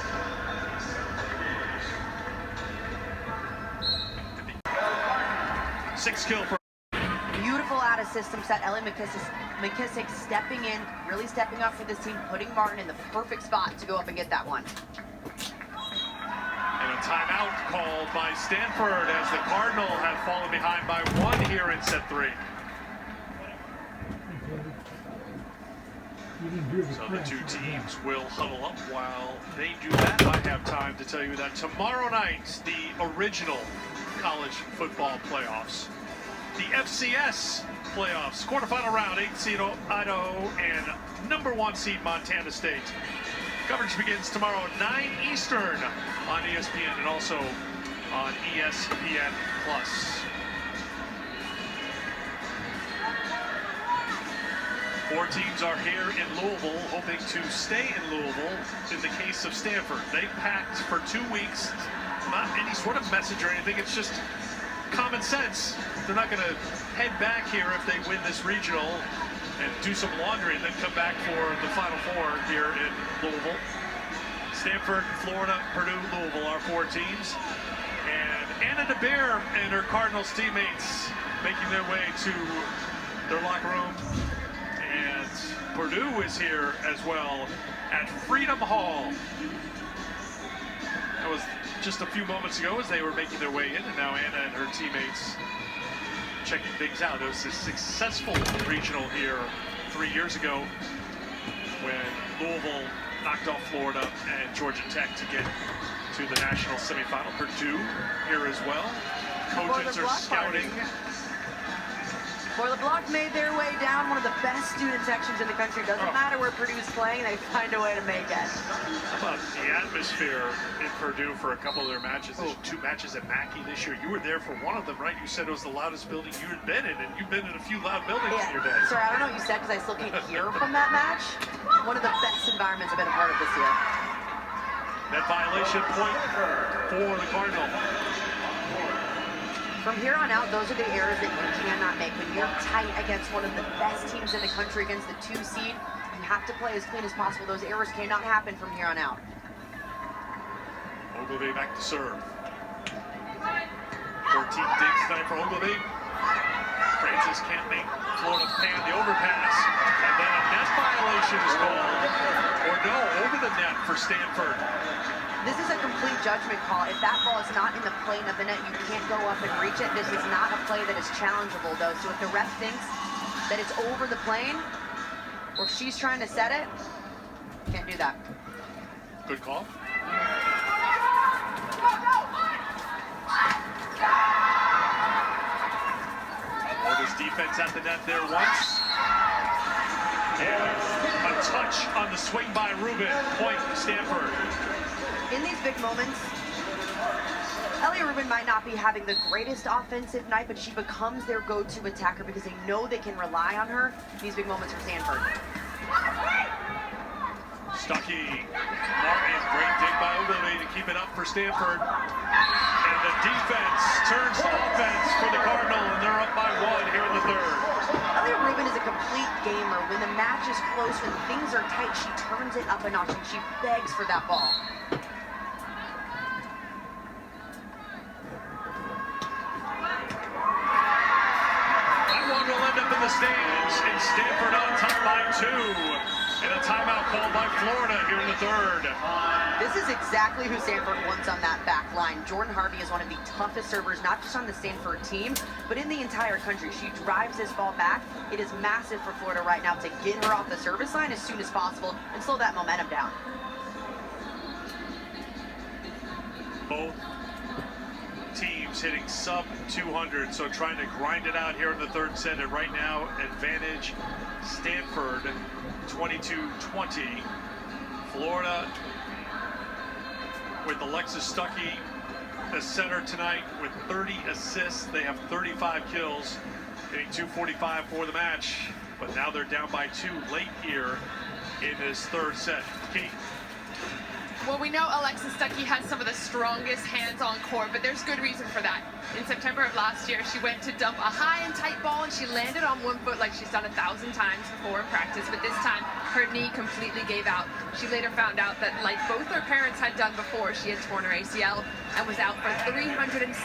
Speaker 1: Six kill for.
Speaker 2: Beautiful out of system set. Ellie McKissick stepping in, really stepping up for this team, putting Martin in the perfect spot to go up and get that one.
Speaker 1: And a timeout called by Stanford as the Cardinal have fallen behind by 1 here in set 3. So the two teams will huddle up while they do that. I have time to tell you that tomorrow night, the original college football playoffs, the FCS playoffs, quarterfinal round, 8th seed Idaho and #1 seed Montana State. Coverage begins tomorrow at 9 Eastern on ESPN and also on ESPN+. Four teams are here in Louisville, hoping to stay in Louisville in the case of Stanford. They packed for 2 weeks, not any sort of message or anything, it's just common sense. They're not going to head back here if they win this regional and do some laundry and then come back for the Final Four here in Louisville. Stanford, Florida, Purdue, Louisville are 4 teams. And Anna DeBeer and her Cardinals teammates making their way to their locker room. And Purdue is here as well at Freedom Hall. That was just a few moments ago as they were making their way in, and now Anna and her teammates checking things out. It was a successful regional here 3 years ago when Louisville knocked off Florida and Georgia Tech to get to the national semifinal. Purdue here as well. Coaches are scouting.
Speaker 2: Before the block made their way down, one of the best student sections in the country. Doesn't matter where Purdue's playing, they find a way to make it.
Speaker 1: How about the atmosphere in Purdue for a couple of their matches? There's 2 matches at Mackey this year. You were there for one of them, right? You said it was the loudest building you had been in, and you've been in a few loud buildings in your day.
Speaker 2: Sorry, I don't know what you said because I still can't hear from that match. One of the best environments I've been a part of this year.
Speaker 1: That violation point for the Cardinal.
Speaker 2: From here on out, those are the errors that you cannot make. When you're tight against one of the best teams in the country, against the 2 seed, you have to play as clean as possible. Those errors cannot happen from here on out.
Speaker 1: Ogilvy back to serve. 14 digs tonight for Ogilvy. Francis can't make Florida pay the overpass. And then a net violation is called. Or no, over the net for Stanford.
Speaker 2: This is a complete judgment call. If that ball is not in the plane of the net, you can't go up and reach it. This is not a play that is challengeable, though. So if the ref thinks that it's over the plane, or if she's trying to set it, can't do that.
Speaker 1: Good call. Florida's defense at the net there once. And a touch on the swing by Rubin. Point Stanford.
Speaker 2: In these big moments, Ellie Rubin might not be having the greatest offensive night, but she becomes their go-to attacker because they know they can rely on her in these big moments for Stanford.
Speaker 1: Stuckey. Martin, great dig by Ogilvy to keep it up for Stanford. And the defense turns to offense for the Cardinal, and they're up by 1 here in the 3rd.
Speaker 2: Ellie Rubin is a complete gamer. When the match is close, when things are tight, she turns it up a notch and she begs for that ball.
Speaker 1: Will end up in the stands, and Stanford on top by 2. And a timeout called by Florida here in the 3rd.
Speaker 2: This is exactly who Stanford wants on that back line. Jordan Harvey is one of the toughest servers, not just on the Stanford team, but in the entire country. She drives this ball back. It is massive for Florida right now to get her off the service line as soon as possible and slow that momentum down.
Speaker 1: Both teams teams hitting sub 200, so trying to grind it out here in the third set. And right now, advantage Stanford, 22-20. Florida with Alexis Stuckey, the center tonight, with 30 assists. They have 35 kills, hitting 245 for the match. But now they're down by 2 late here in this third set. Kate.
Speaker 3: Well, we know Alexis Stuckey has some of the strongest hands on court, but there's good reason for that. In September of last year, she went to dump a high and tight ball, and she landed on one foot like she's done 1,000 times before in practice, but this time her knee completely gave out. She later found out that, like both her parents had done before, she had torn her ACL and was out for 368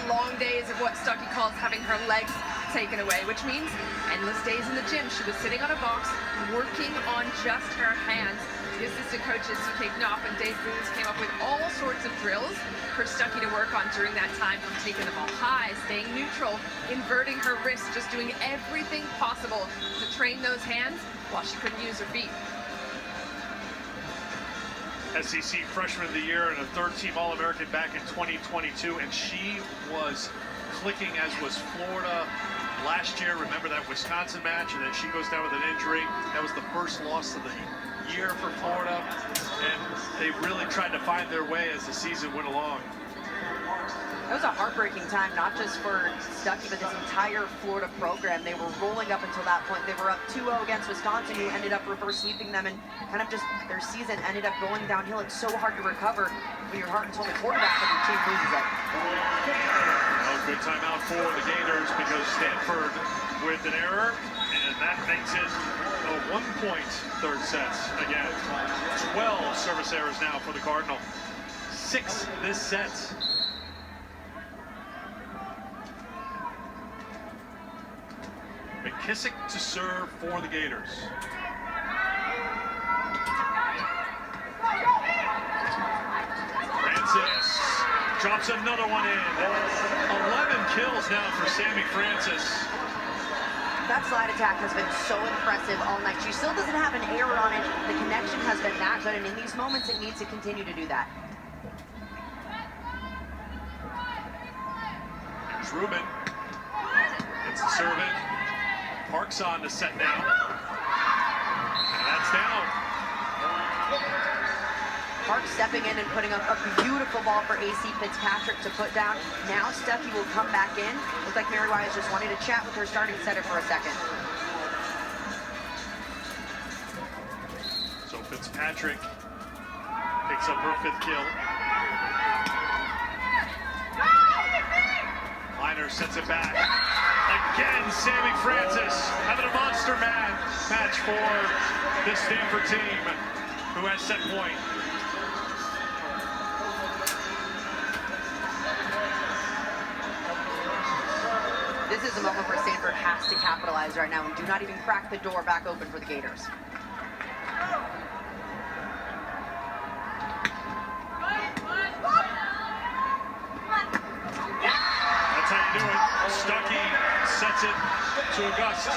Speaker 3: long days of what Stuckey calls having her legs taken away, which means endless days in the gym. She was sitting on a box, working on just her hands. The assistant coaches, CK Knopf and Dave Booz, came up with all sorts of drills for Stuckey to work on during that time, from taking the ball high, staying neutral, inverting her wrist, just doing everything possible to train those hands while she couldn't use her feet.
Speaker 1: SEC Freshman of the Year and a third-team All-American back in 2022, and she was clicking, as was Florida last year. Remember that Wisconsin match, and then she goes down with an injury. That was the first loss of the year for Florida, and they really tried to find their way as the season went along.
Speaker 2: It was a heartbreaking time, not just for Stuckey, but this entire Florida program. They were rolling up until that point. They were up 2-0 against Wisconsin, who ended up reverse sweeping them, and kind of just their season ended up going downhill. It's so hard to recover when your heart and soul, the quarterback of your team loses it.
Speaker 1: Well, good timeout for the Gators, because Stanford with an error, and that makes it a 1-point third set. Again, 12 service errors now for the Cardinal. 6 this set. McKissick to serve for the Gators. Francis drops another one in. 11 kills now for Sammy Francis.
Speaker 2: That slide attack has been so impressive all night. She still doesn't have an error on it. The connection has been that good, and in these moments, it needs to continue to do that.
Speaker 1: Here's Rubin. Gets the serve in. Parks on to set now. And that's down.
Speaker 2: Park stepping in and putting up a beautiful ball for AC Fitzpatrick to put down. Now Stuckey will come back in. Looks like Mary Wise just wanted to chat with her starting setter for a second.
Speaker 1: So Fitzpatrick picks up her 5th kill. Miner sets it back. Again, Sammy Francis having a monster match for this Stanford team, who has set point.
Speaker 2: This is a moment where Stanford has to capitalize right now and do not even crack the door back open for the Gators.
Speaker 1: That's how you do it. Stuckey sets it to August.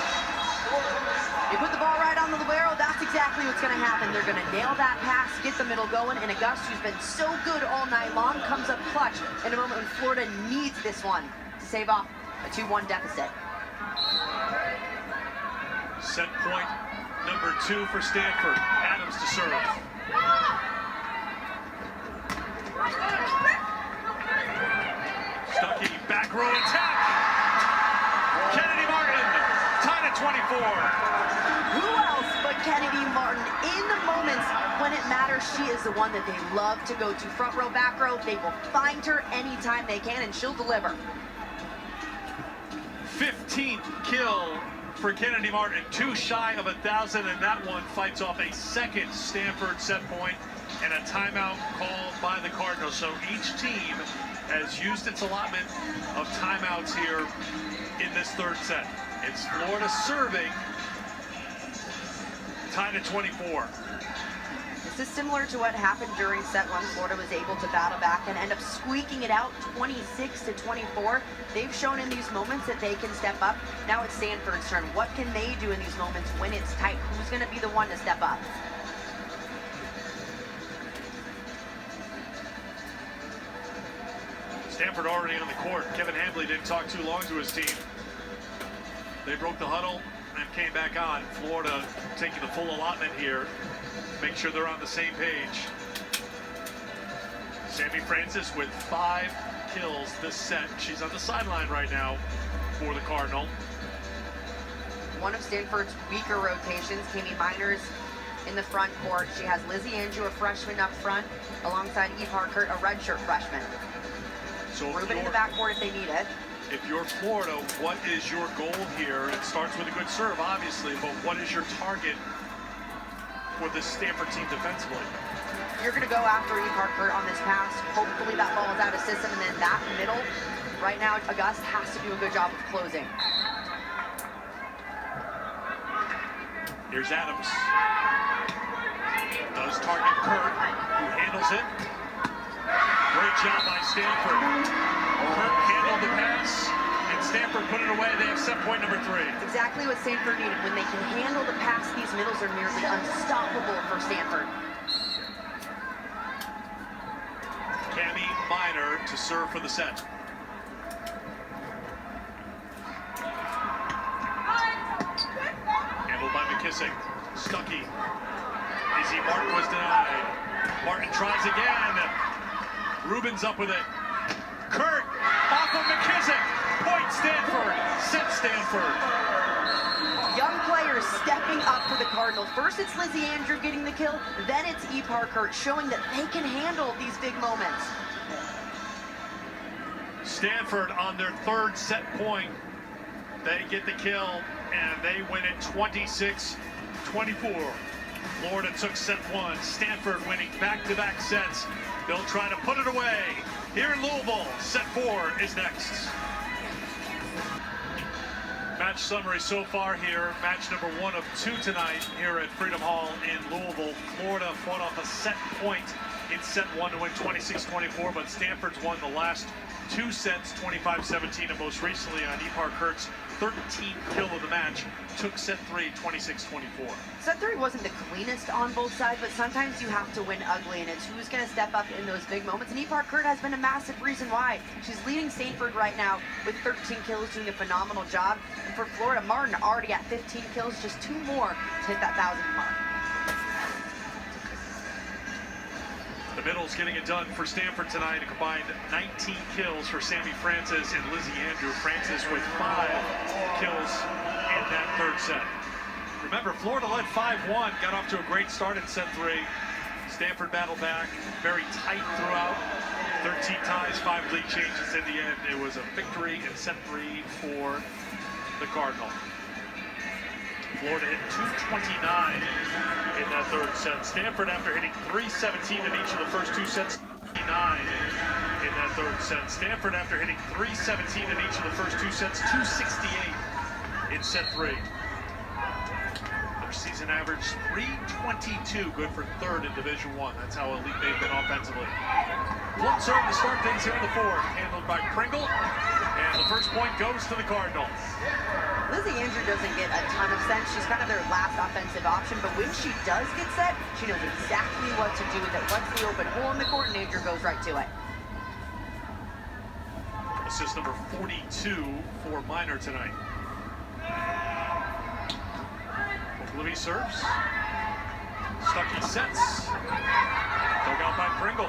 Speaker 2: You put the ball right on the libero, that's exactly what's going to happen. They're going to nail that pass, get the middle going, and August, who's been so good all night long, comes up clutch in a moment when Florida needs this one to save off a 2-1 deficit.
Speaker 1: Set point number 2 for Stanford. Adams to serve. Stuckey, back row attack. Kennedy Martin, tied at 24.
Speaker 2: Who else but Kennedy Martin? In the moments when it matters, she is the one that they love to go to. Front row, back row, they will find her anytime they can, and she'll deliver.
Speaker 1: 15th kill for Kennedy Martin, 2 shy of 1,000, and that one fights off a second Stanford set point and a timeout called by the Cardinals. So each team has used its allotment of timeouts here in this third set. It's Florida serving, tied at 24.
Speaker 2: This is similar to what happened during set 1. Florida was able to battle back and end up squeaking it out 26-24. They've shown in these moments that they can step up. Now it's Stanford's turn. What can they do in these moments when it's tight? Who's going to be the one to step up?
Speaker 1: Stanford already on the court. Kevin Hambley didn't talk too long to his team. They broke the huddle and came back on. Florida taking the full allotment here. Make sure they're on the same page. Sammy Francis with 5 kills this set. She's on the sideline right now for the Cardinal.
Speaker 2: One of Stanford's weaker rotations, Kami Miner's in the front court. She has Lizzie Andrew, a freshman up front, alongside Eve Harkert, a redshirt freshman.
Speaker 1: So
Speaker 2: Rubin in the backcourt if they need it.
Speaker 1: If you're Florida, what is your goal here? It starts with a good serve, obviously, but what is your target for this Stanford team defensively?
Speaker 2: You're going to go after Eve Harkert on this pass. Hopefully that ball is out of system, and then that middle, right now, Auguste has to do a good job of closing.
Speaker 1: Here's Adams. Does target Kurt, who handles it. Great job by Stanford. Kurt handled the pass, and Stanford put it away. They have set point number 3.
Speaker 2: Exactly what Stanford needed. When they can handle the pass, these middles are nearly unstoppable for Stanford.
Speaker 1: Kami Miner to serve for the set. Handled by McKissick. Stuckey. Izzy Martin was denied. Martin tries again. Rubin's up with it. Kurt off of McKissick. Point Stanford. Set Stanford.
Speaker 2: Young players stepping up for the Cardinal. First it's Lizzie Andrew getting the kill, then it's Eve Harkert showing that they can handle these big moments.
Speaker 1: Stanford on their 3rd set point. They get the kill and they win it 26-24. Florida took set 1. Stanford winning back-to-back sets. They'll try to put it away. Here in Louisville, set 4 is next. Match summary so far here. Match number 1 of 2 tonight here at Freedom Hall in Louisville. Florida fought off a set point in set 1 to win 26-24, but Stanford's won the last 2 sets, 25-17, and most recently on Eve Harkert's 13th kill of the match, took set 3, 26-24.
Speaker 2: Set 3 wasn't the cleanest on both sides, but sometimes you have to win ugly, and it's who's going to step up in those big moments. And Eve Harkert has been a massive reason why. She's leading Stanford right now with 13 kills, doing a phenomenal job. And for Florida, Martin already at 15 kills, just 2 more to hit that 1,000 mark.
Speaker 1: The middle's getting it done for Stanford tonight. A combined 19 kills for Sammy Francis and Lizzie Andrew. Francis with 5 kills in that 3rd set. Remember, Florida led 5-1, got off to a great start in set 3. Stanford battled back, very tight throughout. 13 ties, 5 lead changes in the end. It was a victory in set 3 for the Cardinal. Florida hit 229 in that 3rd set. Stanford, after hitting 317 in each of the first 2 sets, 9 in that 3rd set. Stanford, after hitting 317 in each of the first 2 sets, 268 in set 3. Their season average 322, good for 3rd in Division I. That's how elite they've been offensively. One serve to start things here in the 4th, handled by Pringle, and the first point goes to the Cardinal.
Speaker 2: Lizzie Andrew doesn't get a ton of sets. She's kind of their last offensive option, but when she does get set, she knows exactly what to do with it. Once the open hole in the court, and Andrew goes right to it.
Speaker 1: Assist number 42 for Miner tonight. Oglivie serves. Stuckey sets. Dug out by Pringle.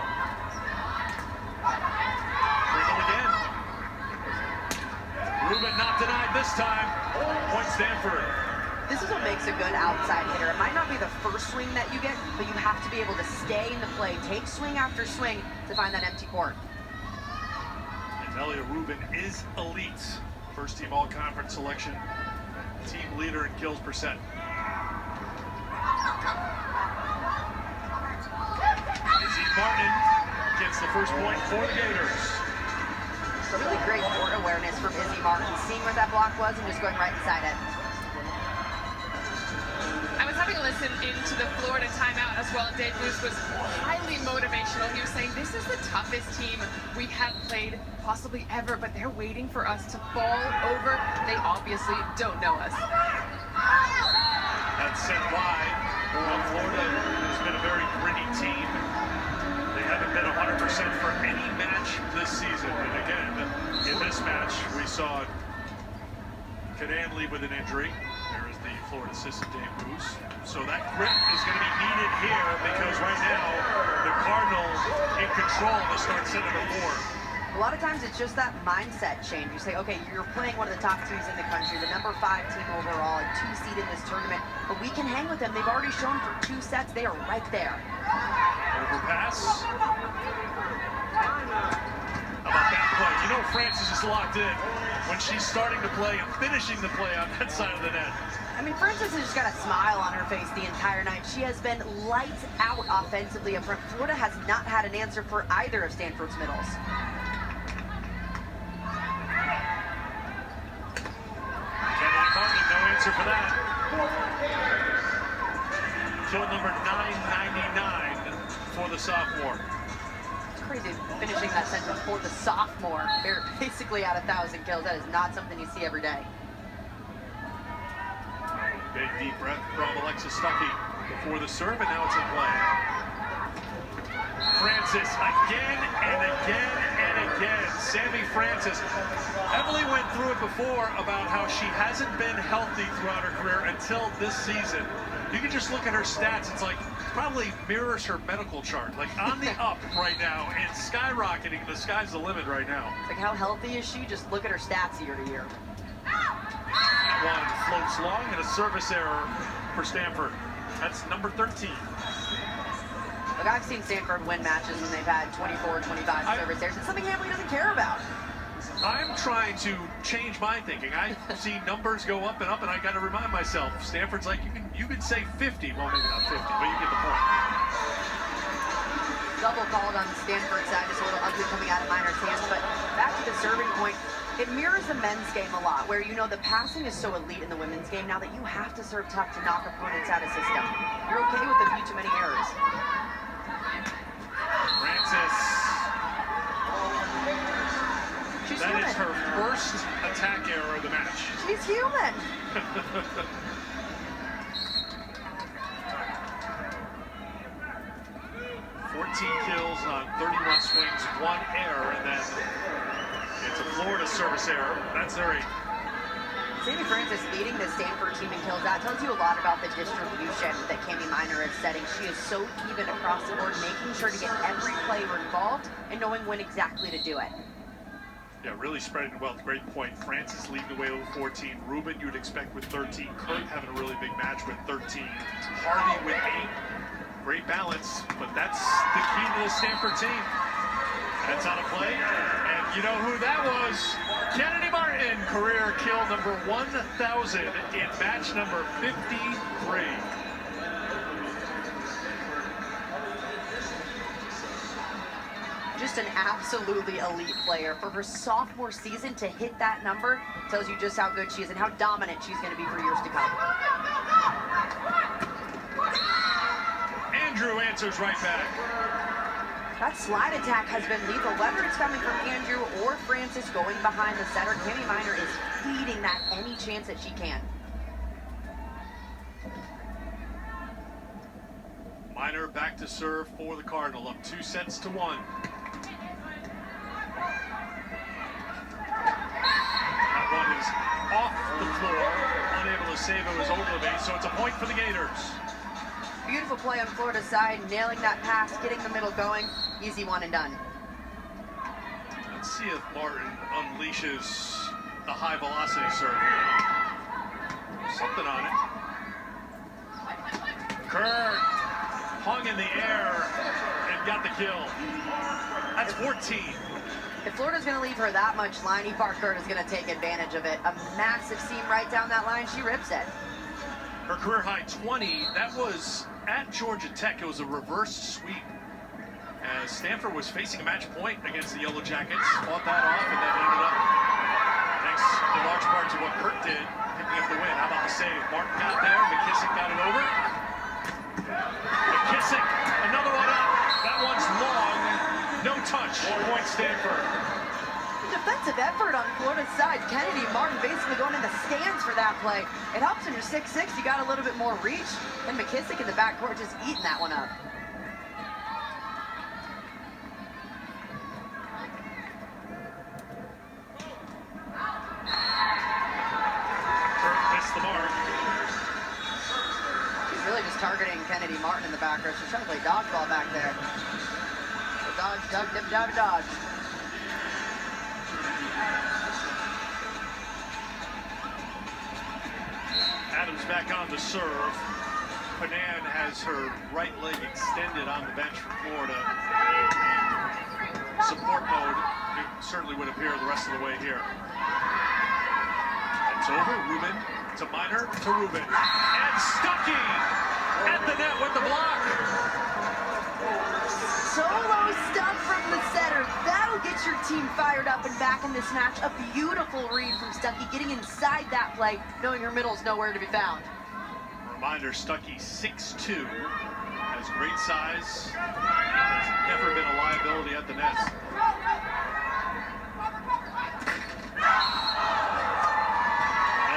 Speaker 1: Pringle again. Rubin not denied this time. Point Stanford.
Speaker 2: This is what makes a good outside hitter. It might not be the first swing that you get, but you have to be able to stay in the play, take swing after swing to find that empty court.
Speaker 1: And Elia Rubin is elite. First team all-conference selection. Team leader in kills per set. Izzy Martin gets the first point for the Gators.
Speaker 2: Really great court awareness from Izzy Martin, seeing where that block was and just going right inside it.
Speaker 3: I was having a listen into the Florida timeout as well. Dave Luce was highly motivational. He was saying, this is the toughest team we have played possibly ever, but they're waiting for us to fall over. They obviously don't know us.
Speaker 1: That's sent wide. Well, Florida has been a very gritty team. They haven't been 100% for any match this season. And again, in this match, we saw Cadan leave with an injury. There is the Florida assistant, Dave Moose. So that grip is going to be needed here because right now, the Cardinals in control to start set number 4.
Speaker 2: A lot of times it's just that mindset change. You say, okay, you're playing one of the top teams in the country, the number 5 team overall, a 2 seed in this tournament, but we can hang with them. They've already shown for 2 sets, they are right there.
Speaker 1: Overpass. How about that play? You know Frances is locked in when she's starting to play and finishing the play on that side of the net.
Speaker 2: I mean, Frances has just got a smile on her face the entire night. She has been lights out offensively up front. Florida has not had an answer for either of Stanford's middles.
Speaker 1: For that. Kill number 999 for the sophomore.
Speaker 2: It's crazy finishing that sentence for the sophomore. They're basically at 1,000 kills. That is not something you see every day.
Speaker 1: Big deep breath from Alexis Stuckey before the serve, and now it's in play. Frances again and again and again. Sammy Frances. Emily went through it before about how she hasn't been healthy throughout her career until this season. You can just look at her stats. It's like probably mirrors her medical chart. Like on the up right now and skyrocketing. The sky's the limit right now.
Speaker 2: It's like how healthy is she? Just look at her stats year to year.
Speaker 1: That one floats long and a service error for Stanford. That's number 13.
Speaker 2: Look, I've seen Stanford win matches when they've had 24, 25 service errors. It's something Hamley doesn't care about.
Speaker 1: I'm trying to change my thinking. I see numbers go up, and I got to remind myself. Stanford's like, you can say 50. Well, maybe not 50, but you get the point.
Speaker 2: Double called on the Stanford side, just a little ugly coming out of Miner's hands. But back to the serving point, it mirrors the men's game a lot, where the passing is so elite in the women's game now that you have to serve tough to knock opponents out of system. You're okay with a few too many errors.
Speaker 1: Frances.
Speaker 2: She's
Speaker 1: that
Speaker 2: human.
Speaker 1: Is her first attack error of the match.
Speaker 2: She's human.
Speaker 1: 14 kills on 31 swings, 1 error, and then it's a Florida service error. That's their 8.
Speaker 2: Sammy Frances leading the Stanford team in kills. That tells you a lot about the distribution that Cami Miner is setting. She is so even across the board, making sure to get every player involved and knowing when exactly to do it.
Speaker 1: Yeah, really spreading the wealth. Great point. Frances leading the way with 14. Ruben, you'd expect with 13. Kurt having a really big match with 13. Harvey with 8. Great balance, but that's the key to the Stanford team. That's out of play. And you know who that was? Kennedy Martin, career kill number 1,000 in match number 53.
Speaker 2: Just an absolutely elite player. For her sophomore season to hit that number tells you just how good she is and how dominant she's going to be for years to come.
Speaker 1: Andrew answers right back.
Speaker 2: That slide attack has been lethal, whether it's coming from Andrew or Frances going behind the setter. Cami Miner is feeding that any chance that she can.
Speaker 1: Miner back to serve for the Cardinal, up 2 sets to 1. That one is off the floor, unable to save it was over the base, so it's a point for the Gators.
Speaker 2: Beautiful play on Florida's side, nailing that pass, getting the middle going. Easy one and done.
Speaker 1: Let's see if Martin unleashes the high velocity serve here. Something on it. Kurt hung in the air and got the kill. That's 14.
Speaker 2: If Florida's going to leave her that much line, Kurt is going to take advantage of it. A massive seam right down that line. She rips it.
Speaker 1: Her career high 20. That was at Georgia Tech. It was a reverse sweep as Stanford was facing a match point against the Yellow Jackets. Fought that off and then ended up, thanks in large part to what Kurt did, picking up the win. How about the save? Martin got there. McKissick got it over. McKissick, another one up. That one's long. No touch. Point Stanford.
Speaker 2: Defensive effort on Florida's side. Kennedy Martin basically going in the stands for that play. It helps when you're 6'6", you got a little bit more reach. And McKissick in the backcourt just eating that one up.
Speaker 1: Missed the mark.
Speaker 2: She's really just targeting Kennedy Martin in the back row. She's trying to play dodgeball back there. So dodge, duck, dip, dodge, dodge.
Speaker 1: Adams back on the serve. Panan has her right leg extended on the bench for Florida. Support mode, it certainly would appear the rest of the way here. It's over. Rubin to Minor to Rubin. And Stuckey at the net with the block.
Speaker 2: Solo stuff from the setter. That'll get your team fired up and back in this match. A beautiful read from Stuckey, getting inside that play, knowing her middle's nowhere to be found.
Speaker 1: Reminder, Stuckey 6'2", has great size, has never been a liability at the net.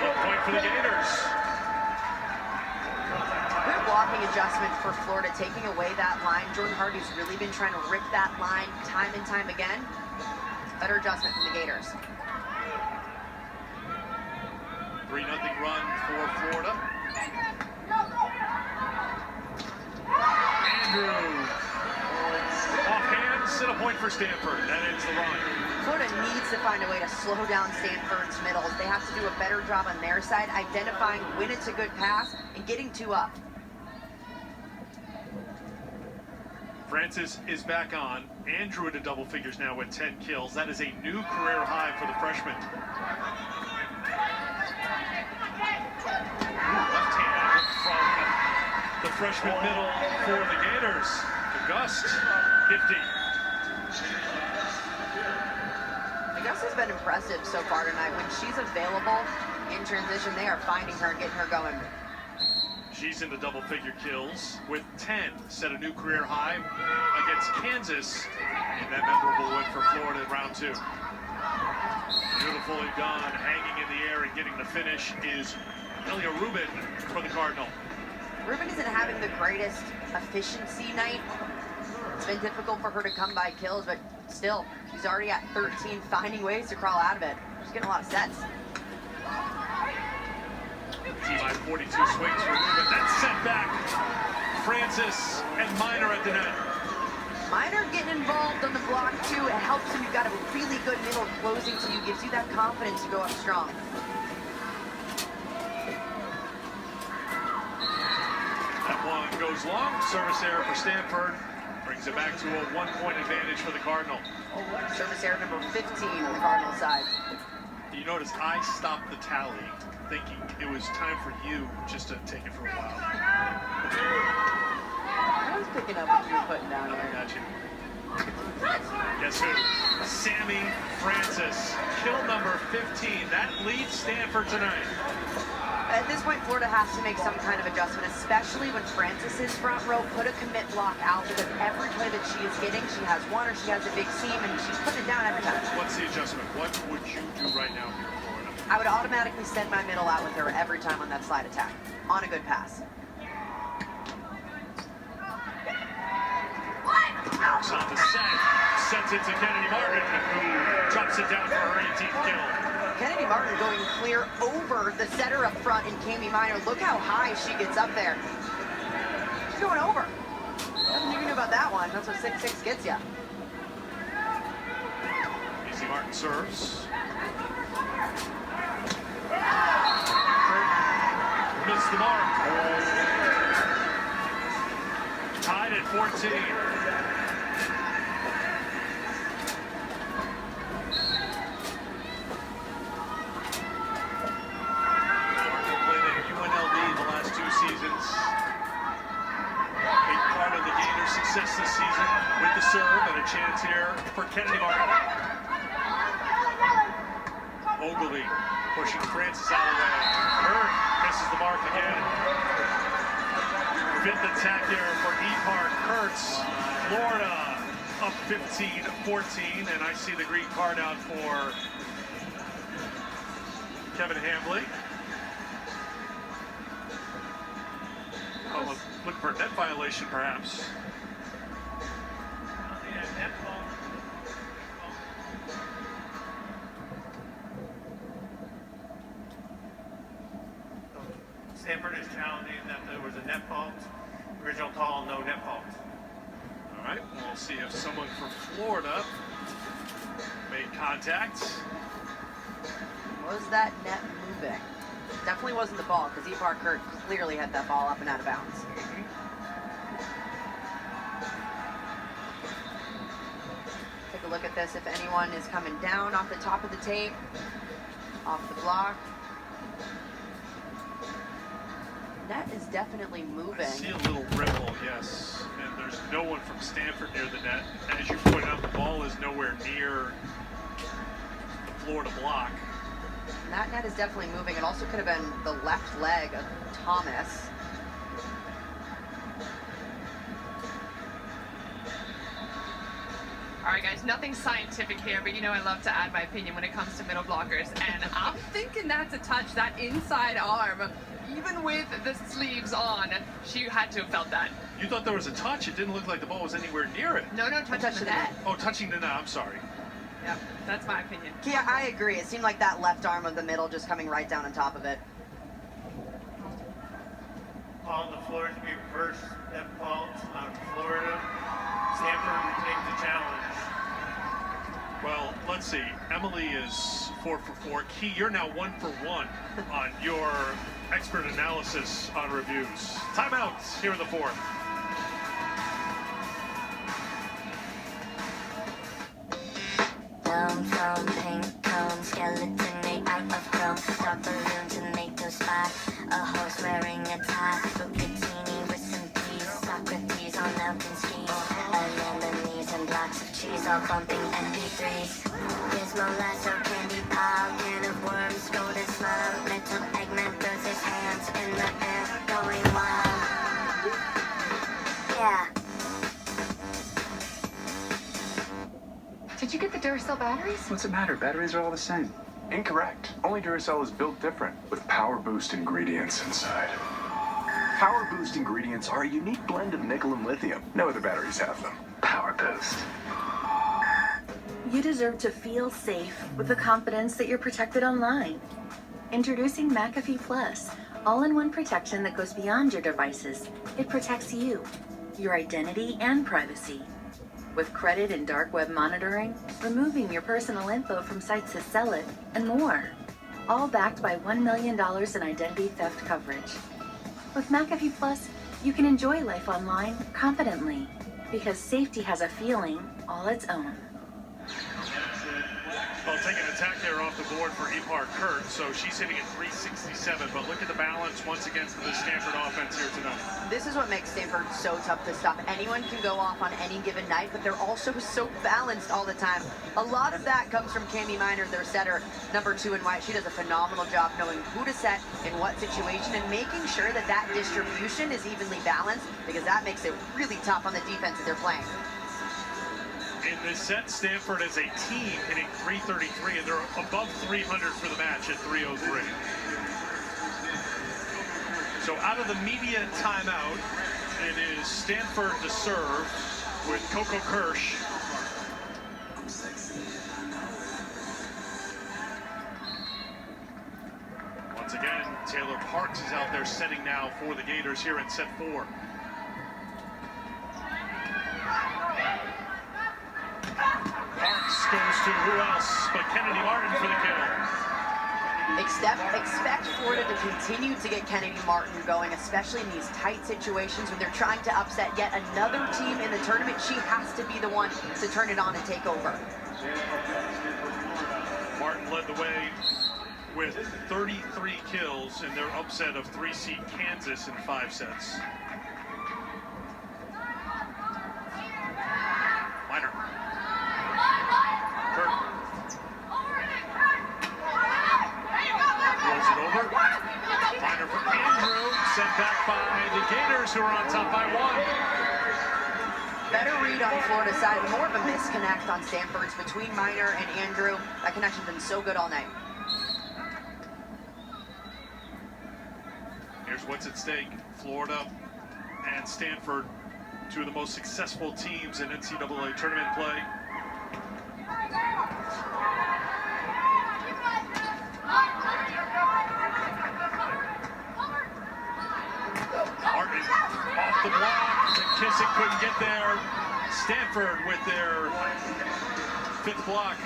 Speaker 1: Another point for the Gators.
Speaker 2: Good blocking adjustment for Florida, taking away that line. Jordan Hardy's really been trying to rip that line time and time again. Better adjustment from the Gators.
Speaker 1: 3-0 run for Florida. Andrew, off hands, and a point for Stanford. That ends the run.
Speaker 2: Florida needs to find a way to slow down Stanford's middles. They have to do a better job on their side, identifying when it's a good pass and getting two up.
Speaker 1: Francis is back on. Andrew into double figures now with 10 kills. That is a new career high for the freshman. Left hand from the freshman middle for the Gators. August, 50.
Speaker 2: Augusta has been impressive so far tonight. When she's available in transition, they are finding her and getting her going.
Speaker 1: She's into double figure kills with 10. Set a new career high against Kansas in that memorable win for Florida in round 2. Beautifully done, hanging in the air and getting the finish is Elia Rubin for the Cardinal.
Speaker 2: Rubin isn't having the greatest efficiency night. It's been difficult for her to come by kills, but still, she's already at 13, finding ways to crawl out of it. She's getting a lot of sets.
Speaker 1: T-line 42 swings for Rubin. That's set back. Francis and Minor at the net.
Speaker 2: Minor getting involved on the block too. It helps when you've got a really good middle closing to you, gives you that confidence to go up strong.
Speaker 1: That one goes long. Service error for Stanford. Brings it back to a 1-point advantage for the Cardinal.
Speaker 2: Service error number 15 on the Cardinal side.
Speaker 1: You notice I stopped the tally thinking it was time for you just to take it for a while.
Speaker 2: I was picking up what you were putting down
Speaker 1: I
Speaker 2: there.
Speaker 1: got you. Guess who? Sammy Francis. Kill number 15. That leads Stanford tonight.
Speaker 2: At this point, Florida has to make some kind of adjustment, especially when Francis is front row. Put a commit block out, because every play that she is getting, she has one or she has a big seam, and she's putting it down every time.
Speaker 1: What's the adjustment? What would you do right now here in Florida?
Speaker 2: I would automatically send my middle out with her every time on that slide attack, on a good pass.
Speaker 1: Marks on the set. Sends it to Kennedy Martin, who drops it down for her 18th kill.
Speaker 2: Kennedy Martin going clear over the setter up front in Kami Minor. Look how high she gets up there. She's going over. Nothing you can do about that one. That's what 6'6" gets you.
Speaker 1: Easy Martin serves. Missed the mark. Tied at 14. Seasons. Big part of the Gators' success this season with the serve, and a chance here for Kennedy Martin. Ogilvy pushing Francis out of the way. Hurt misses the mark again. Fifth attack here for E. Park. Hurts. Florida up 15-14, and I see the green card out for Kevin Hambley. Oh, looking for a net violation, perhaps.
Speaker 4: Stanford is challenging that there was a net fault. Original call, no net fault.
Speaker 1: All right, we'll see if someone from Florida made contact.
Speaker 2: Was that net moving? Definitely wasn't the ball, because Ipar Kurt clearly had that ball up and out of bounds. Take a look at this. If anyone is coming down off the top of the tape, off the block. Net is definitely moving.
Speaker 1: I see a little ripple, yes. And there's no one from Stanford near the net. As you pointed out, the ball is nowhere near the Florida block.
Speaker 2: And that net is definitely moving. It also could have been the left leg of Thomas.
Speaker 3: All right, guys, nothing scientific here, but you know I love to add my opinion when it comes to middle blockers. And I'm thinking that's a touch, that inside arm. Even with the sleeves on, she had to have felt that.
Speaker 1: You thought there was a touch? It didn't look like the ball was anywhere near it.
Speaker 3: No, touching the net.
Speaker 1: Oh, touching the net. I'm sorry.
Speaker 3: Yeah, that's my opinion.
Speaker 2: Yeah, I agree. It seemed like that left arm of the middle just coming right down on top of it.
Speaker 4: On the floor to be reversed net fault out of Florida. Stanford retains the challenge.
Speaker 1: Well, let's see. Emily is 4 for 4. Key, you're now 1 for 1 on your expert analysis on reviews. Timeouts here in the fourth.
Speaker 7: From pink cone, skeleton made out of chrome, dark balloon tomato spot, a horse wearing a tie, bikini with some peas, Socrates on mountain skis, anemones and blocks of cheese, all bumping MP3s. Gizmo lasso, candy pile, can of worms, golden smile, little Eggman throws his hands in the air, going wild. Yeah.
Speaker 8: Did you get the Duracell batteries?
Speaker 9: What's it matter? Batteries are all the same. Incorrect. Only Duracell is built different, with Power Boost ingredients inside. Power Boost ingredients are a unique blend of nickel and lithium. No other batteries have them. Power Boost.
Speaker 8: You deserve to feel safe with the confidence that you're protected online. Introducing McAfee Plus, all-in-one protection that goes beyond your devices. It protects you, your identity, and privacy. With credit and dark web monitoring, removing your personal info from sites that sell it, and more. All backed by $1 million in identity theft coverage. With McAfee Plus, you can enjoy life online confidently, because safety has a feeling all its own.
Speaker 1: Well, taking an attack there off the board for Ipar Kurt, so she's hitting at 367, but look at the balance once again for the Stanford offense here tonight.
Speaker 2: This is what makes Stanford so tough to stop. Anyone can go off on any given night, but they're also so balanced all the time. A lot of that comes from Cami Miner, their setter, number 2 in white. She does a phenomenal job knowing who to set in what situation and making sure that that distribution is evenly balanced, because that makes it really tough on the defense that they're playing.
Speaker 1: In this set, Stanford as a team hitting 333, and they're above 300 for the match at 303. So out of the media timeout, it is Stanford to serve with Coco Kirsch. Once again, Taylor Parks is out there setting now for the Gators here in set 4. Parks goes to who else but Kennedy Martin for the kill.
Speaker 2: Expect Florida to continue to get Kennedy Martin going, especially in these tight situations when they're trying to upset yet another team in the tournament. She has to be the one to turn it on and take over.
Speaker 1: Martin led the way with 33 kills in their upset of 3-seed Kansas in 5 sets. Minor. Kurt. Rolls it over. Minor from Andrew. Sent back by the Gators, who are on top by 1.
Speaker 2: Better read on Florida's side, more of a misconnect on Stanford's between Minor and Andrew. That connection's been so good all night.
Speaker 1: Here's what's at stake. Florida and Stanford, 2 of the most successful teams in NCAA tournament play. the block. Kissick couldn't get there. Stanford with their 5th block.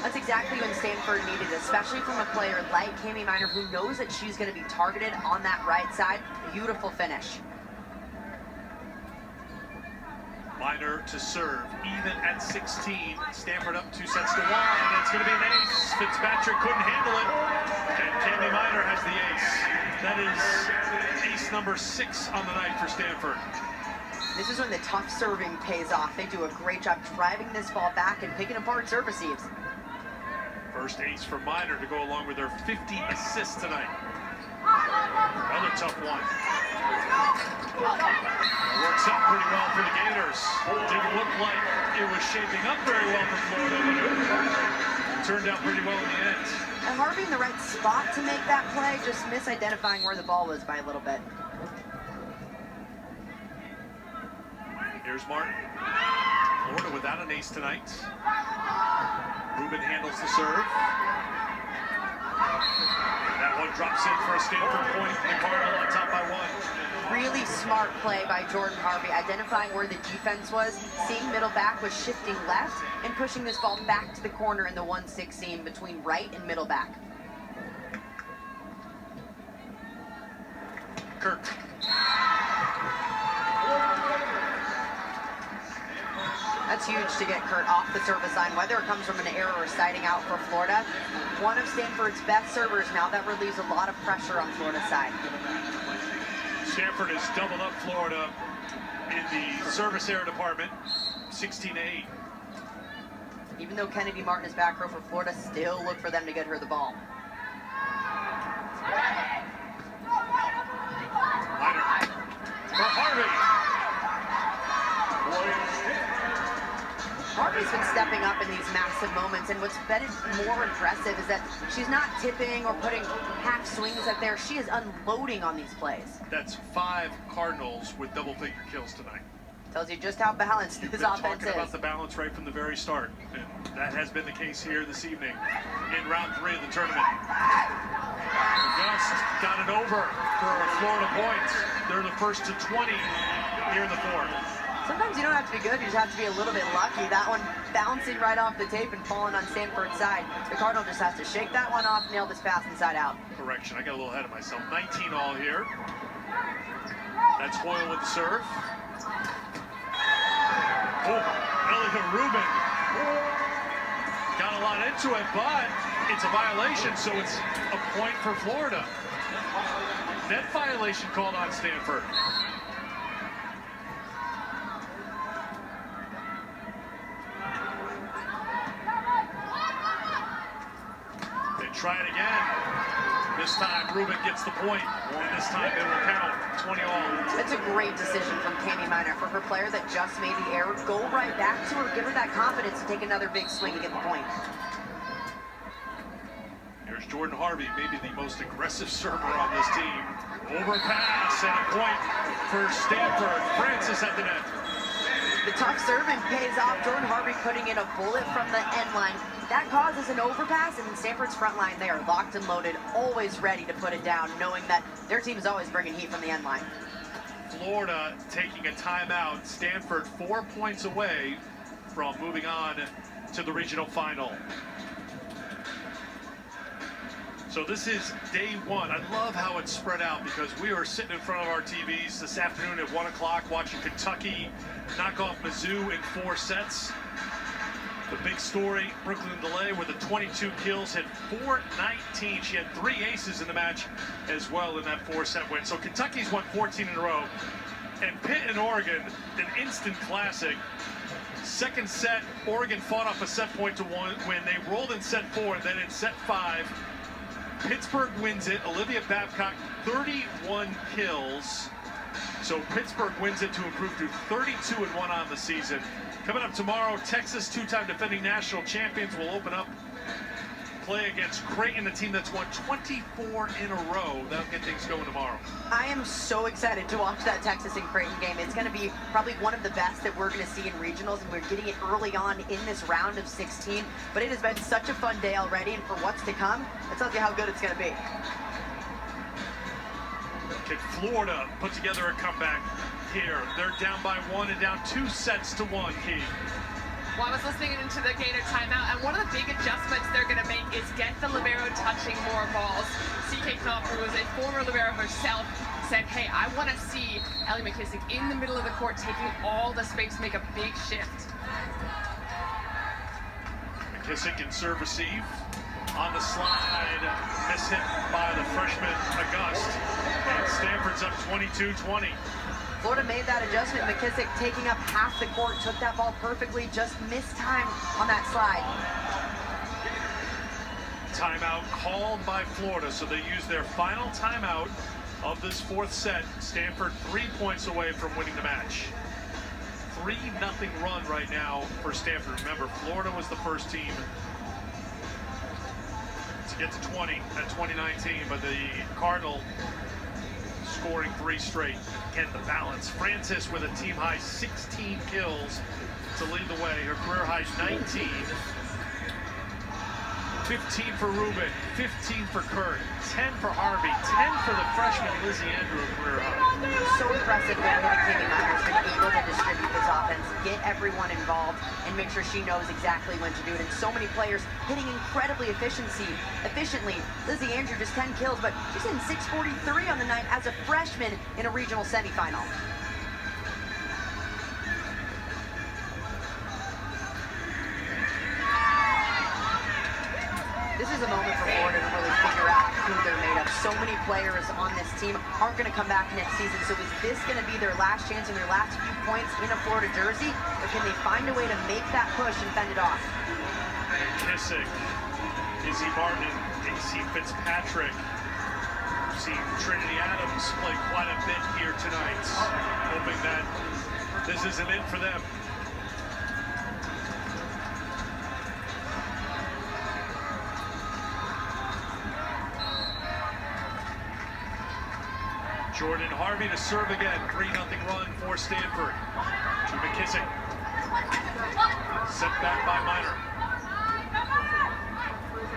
Speaker 2: That's exactly when Stanford needed it, especially from a player like Cami Minor, who knows that she's going to be targeted on that right side. Beautiful finish.
Speaker 1: Minor to serve, even at 16. Stanford up 2 sets to 1, and it's going to be an ace. Fitzpatrick couldn't handle it, and Cami Minor has the ace. That is ace number 6 on the night for Stanford.
Speaker 2: This is when the tough serving pays off. They do a great job driving this ball back and picking apart serve receives.
Speaker 1: First ace for Minor to go along with her 50 assists tonight. Another tough one. It works out pretty well for the Gators. Didn't look like it was shaping up very well for Florida, but it turned out pretty well in the end.
Speaker 2: And Harvey in the right spot to make that play, just misidentifying where the ball was by a little bit.
Speaker 1: Here's Martin. Florida without an ace tonight. Ruben handles the serve. That one drops in for a Stanford point. The Cardinal on top by 1.
Speaker 2: Really smart play by Jordan Harvey, identifying where the defense was, seeing middle back was shifting left, and pushing this ball back to the corner in the 1-6 seam between right and middle back.
Speaker 1: Kirk.
Speaker 2: That's huge to get Kurt off the service line, whether it comes from an error or siding out for Florida. One of Stanford's best servers now. That relieves a lot of pressure on Florida's side.
Speaker 1: Stanford has doubled up Florida in the service error department, 16-8.
Speaker 2: Even though Kennedy Martin is back row for Florida, still look for them to get her the ball.
Speaker 1: Minor for Harvey.
Speaker 2: Harvey's been stepping up in these massive moments, and what's been more impressive is that she's not tipping or putting half swings up there. She is unloading on these plays.
Speaker 1: That's 5 Cardinals with double-figure kills tonight.
Speaker 2: Tells you just how balanced this offense
Speaker 1: Talking
Speaker 2: is.
Speaker 1: about the balance right from the very start, and that has been the case here this evening in round 3 of the tournament. August got it over for Florida points. They're the first to 20 here in the 4th.
Speaker 2: Sometimes you don't have to be good, you just have to be a little bit lucky. That one bouncing right off the tape and falling on Stanford's side. The Cardinal just has to shake that one off, nail this pass inside out.
Speaker 1: Correction, I got a little ahead of myself. 19 all here. That's Hoyle with the serve. Oh, Elliot Rubin got a lot into it, but it's a violation, so it's a point for Florida. Net violation called on Stanford. Try it again. This time Ruben gets the point, and this time it will count. 20 all.
Speaker 2: It's a great decision from Cami Minor for her player that just made the error. Go right back to her, give her that confidence to take another big swing and get the point.
Speaker 1: Here's Jordan Harvey, maybe the most aggressive server on this team. Overpass and a point for Stanford. Francis at the net.
Speaker 2: The tough serving pays off. Jordan Harvey putting in a bullet from the end line. That causes an overpass, and in Stanford's front line, they are locked and loaded, always ready to put it down, knowing that their team is always bringing heat from the end line.
Speaker 1: Florida taking a timeout. Stanford 4 points away from moving on to the regional final. So this is day 1. I love how it's spread out because we were sitting in front of our TVs this afternoon at 1 o'clock watching Kentucky knock off Mizzou in 4 sets. The big story, Brooklyn DeLay with the 22 kills, hit 419. She had 3 aces in the match as well in that 4-set win. So Kentucky's won 14 in a row. And Pitt and Oregon, an instant classic. Second set, Oregon fought off a set point to win. They rolled in set 4, and then in set 5, Pittsburgh wins it. Olivia Babcock, 31 kills. So Pittsburgh wins it to improve to 32-1 on the season. Coming up tomorrow, Texas, 2-time defending national champions, will open up play against Creighton, a team that's won 24 in a row. That'll get things going tomorrow.
Speaker 2: I am so excited to watch that Texas and Creighton game. It's going to be probably one of the best that we're going to see in regionals, and we're getting it early on in this round of 16. But it has been such a fun day already, and for what's to come, it tells you how good it's going to be.
Speaker 1: Can Florida put together a comeback here? They're down by 1 and down 2 sets to 1, Key.
Speaker 3: Well, I was listening into the Gator timeout, and one of the big adjustments they're going to make is get the libero touching more balls. C.K. Knopf, who was a former libero herself, said, hey, I want to see Ellie McKissick in the middle of the court taking all the space, make a big shift.
Speaker 1: McKissick in serve receive. On the slide, miss hit by the freshman August. And Stanford's up 22-20.
Speaker 2: Florida made that adjustment. McKissick taking up half the court, took that ball perfectly, just missed time on that slide.
Speaker 1: Timeout called by Florida, so they use their final timeout of this 4th set. Stanford 3 points away from winning the match. 3-0 run right now for Stanford. Remember, Florida was the first team to get to 20 at 2019, but the Cardinal scoring 3 straight. Get the balance. Francis with a team high 16 kills to lead the way. Her career high 19. 15 for Rubin, 15 for Kurt, 10 for Harvey, 10 for the freshman Lizzie Andrew, career high.
Speaker 2: So impressive that Kenny Miner's been able to distribute this offense, get everyone involved, and make sure she knows exactly when to do it. And so many players hitting incredibly efficiently. Lizzie Andrew just 10 kills, but she's in 643 on the night as a freshman in a regional semifinal. This is a moment for Florida to really figure out who they're made of. So many players on this team aren't going to come back next season. So is this going to be their last chance and their last few points in a Florida jersey? Or can they find a way to make that push and fend it off?
Speaker 1: Kissick, Izzy Martin, AC Fitzpatrick. We've seen Trinity Adams play quite a bit here tonight. Hoping that this isn't it for them. Jordan Harvey to serve again. 3-0 run for Stanford. To McKissick. Sent back by Miner.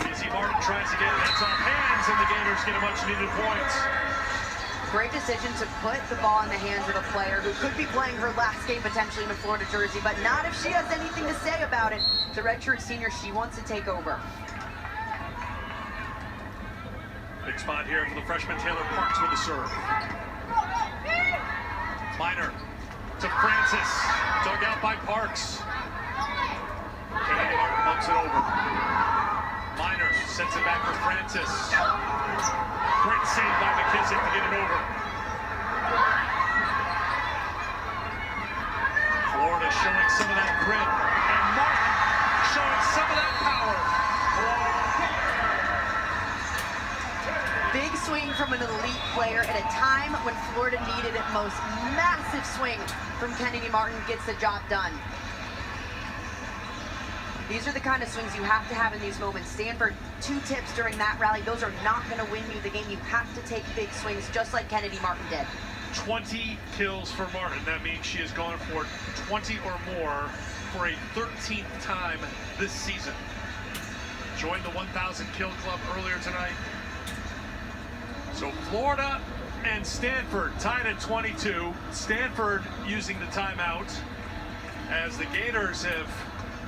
Speaker 1: Izzy Martin tries to get it. It's off hands, and the Gators get a much-needed point.
Speaker 2: Great decision to put the ball in the hands of a player who could be playing her last game potentially in a Florida jersey, but not if she has anything to say about it. The redshirt senior, she wants to take over.
Speaker 1: Big spot here for the freshman Taylor Parks with the serve. Miner to Francis, dug out by Parks. Kennedy Martin bumps it over. Miner sets it back for Francis. Great save by McKissick to get it over. Florida showing some of that grit, and Martin showing some of that power.
Speaker 2: Big swing from an elite player at a time when Florida needed it most. Massive swing from Kennedy Martin gets the job done. These are the kind of swings you have to have in these moments. Stanford, 2 tips during that rally. Those are not going to win you the game. You have to take big swings just like Kennedy Martin did.
Speaker 1: 20 kills for Martin. That means she has gone for 20 or more for a 13th time this season. Joined the 1,000 kill club earlier tonight. So Florida and Stanford tied at 22. Stanford using the timeout as the Gators have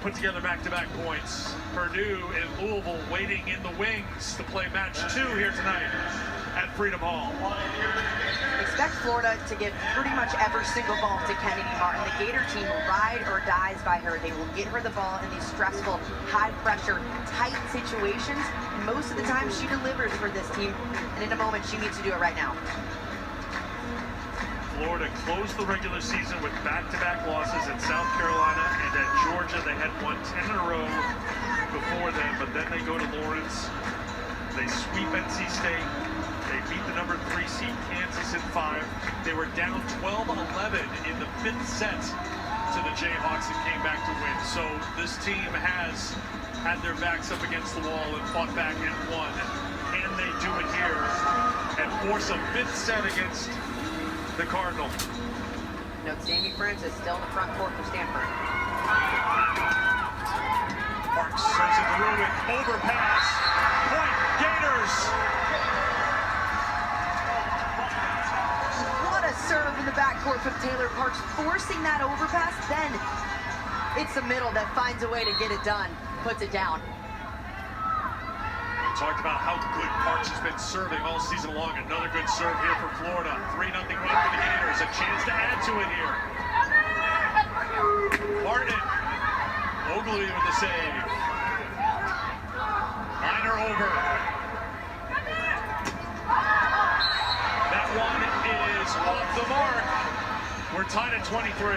Speaker 1: put together back-to-back points. Purdue and Louisville waiting in the wings to play match 2 here tonight at Freedom Hall.
Speaker 2: Expect Florida to give pretty much every single ball to Kennedy Martin. The Gator team ride or dies by her. They will get her the ball in these stressful, high-pressure, tight situations. Most of the time, she delivers for this team, and in a moment, she needs to do it right now.
Speaker 1: Florida closed the regular season with back-to-back losses at South Carolina and at Georgia. They had won 10 in a row before then, but then they go to Lawrence. They sweep NC State. They beat the number 3 seed Kansas in 5. They were down 12-11 in the 5th set to the Jayhawks and came back to win. So this team has had their backs up against the wall and fought back and won. Can they do it here and force a 5th set against the Cardinal?
Speaker 2: Note Sammy Francis still in the front court for Stanford.
Speaker 1: Parks serves it through with overpass. Point Gators.
Speaker 2: court from Taylor Parks, forcing that overpass. Then it's the middle that finds a way to get it done, puts it down.
Speaker 1: We talked about how good Parks has been serving all season long. Another good serve here for Florida. 3-0 run for the Gators. A chance to add to it here. Martin. Ogley with the save. Minor over. That one is off the mark. We're tied at 23.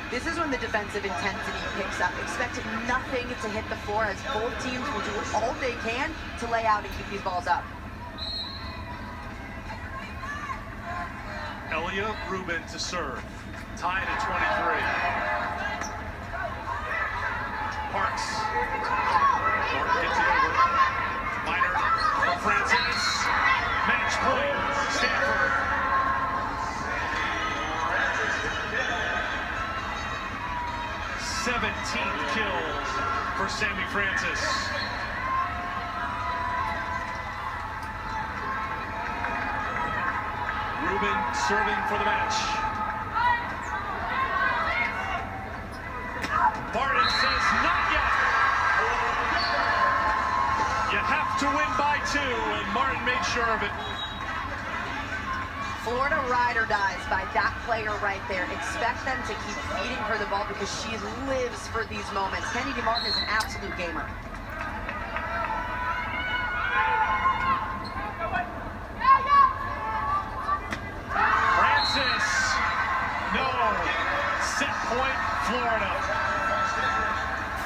Speaker 2: This is when the defensive intensity picks up. Expect nothing to hit the floor as both teams will do all they can to lay out and keep these balls up.
Speaker 1: Elia Rubin to serve. Tied at 23. Parks. Martin gets it over. Minor from Francis. Match point. Stanford. Seventeenth kills for Sammy Francis. Rubin serving for the match. Barton says not yet. You have to win by 2, and Martin made sure of it.
Speaker 2: Florida ride or dies by that player right there. Expect them to keep feeding her the ball because she lives for these moments. Kennedy Martin is an absolute gamer.
Speaker 1: Francis, no. Set point, Florida.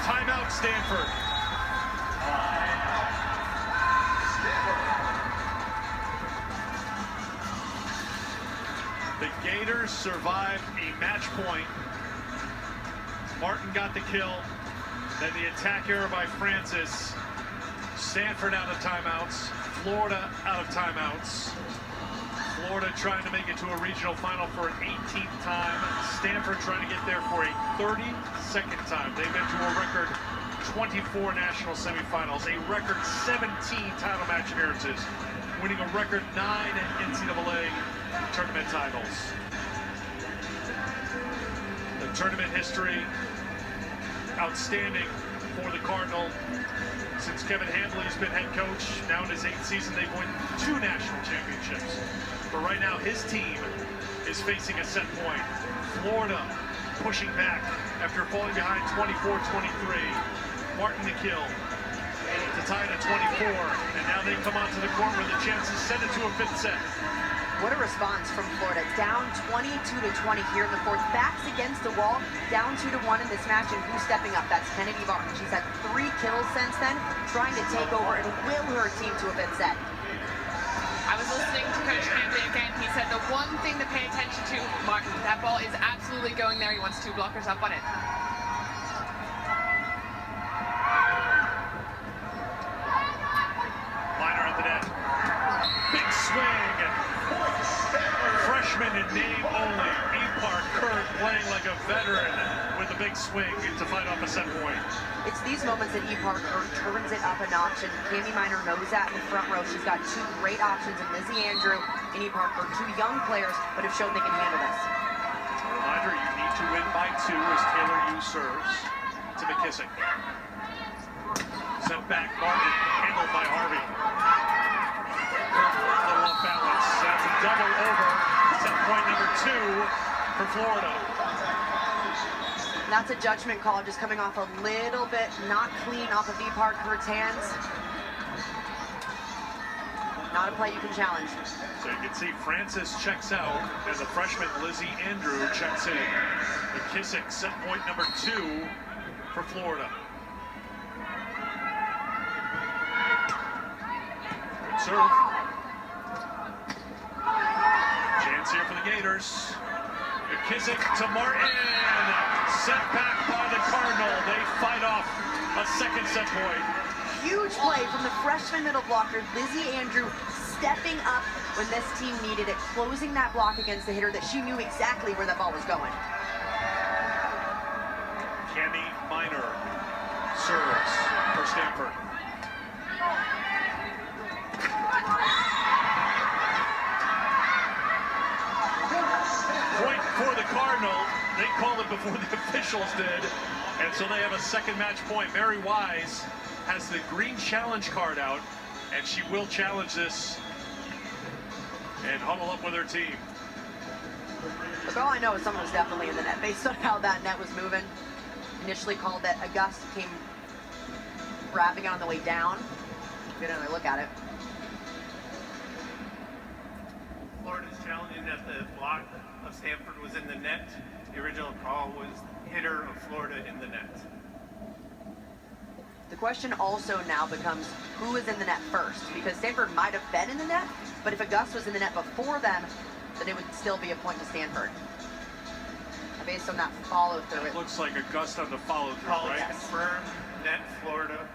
Speaker 1: Timeout, Stanford. The Gators survived a match point. Martin got the kill. Then the attack error by Francis. Stanford out of timeouts. Florida out of timeouts. Florida trying to make it to a regional final for an 18th time. Stanford trying to get there for a 32nd time. They've been to a record 24 national semifinals, a record 17 title match appearances, winning a record 9 NCAA tournament titles. The tournament history, outstanding for the Cardinal. Since Kevin Handley's been head coach, now in his 8th season, they've won 2 national championships. But right now, his team is facing a set point. Florida pushing back after falling behind 24-23. Martin the kill to tie it at 24. And now they come onto the court with a chance to send it to a 5th set.
Speaker 2: What a response from Florida. Down 22-20 here in the 4th. Backs against the wall. Down 2-1 in this match. And who's stepping up? That's Kennedy Martin. She's had 3 kills since then, trying to take over and will her team to a 5th set.
Speaker 3: I was listening to Coach Hamley again. He said the one thing to pay attention to, Martin, that ball is absolutely going there. He wants 2 blockers up on it.
Speaker 1: Minor at the net. Big swing. Freshman in name only. Epar Kurt playing like a veteran with a big swing to fight off a set point.
Speaker 2: It's these moments that Epar Kurt turns it up a notch, and Cami Minor knows that in the front row. She's got 2 great options in Lizzie Andrew and Epar Kurt, 2 young players, but have shown they can handle this.
Speaker 1: Reminder, you need to win by 2 as Taylor Yu serves to McKissick. Sent back, Martin, handled by Harvey. Kurt, a little off balance. That's a double over. Set point number 2 for Florida.
Speaker 2: That's a judgment call, just coming off a little bit not clean off of Epar Kurt's hands. Not a play you can challenge.
Speaker 1: So you can see Francis checks out as the freshman Lizzie Andrew checks in. McKissick set point number 2 for Florida. Good serve. Chance here for the Gators. McKissick to Martin. Set back by the Cardinal. They fight off a 2nd set point.
Speaker 2: Huge play from the freshman middle blocker, Lizzie Andrew, stepping up when this team needed it, closing that block against the hitter that she knew exactly where that ball was going.
Speaker 1: Cami Minor serves for Stanford. before the officials did. And so they have a second match point. Mary Wise has the green challenge card out, and she will challenge this and huddle up with her team.
Speaker 2: But all I know is someone was definitely in the net based on how that net was moving. Initially called that a gust came grabbing it on the way down. Get another look at it.
Speaker 4: Florida's challenging that the block of Stanford was in the net. The original call was hitter of Florida in the net.
Speaker 2: The question also now becomes who is in the net first, because Stanford might have been in the net, but if Auguste was in the net before them, then it would still be a point to Stanford. Based on that follow through,
Speaker 1: It looks like Auguste on the follow through,
Speaker 4: Call is
Speaker 1: right?
Speaker 4: confirmed. Net Florida.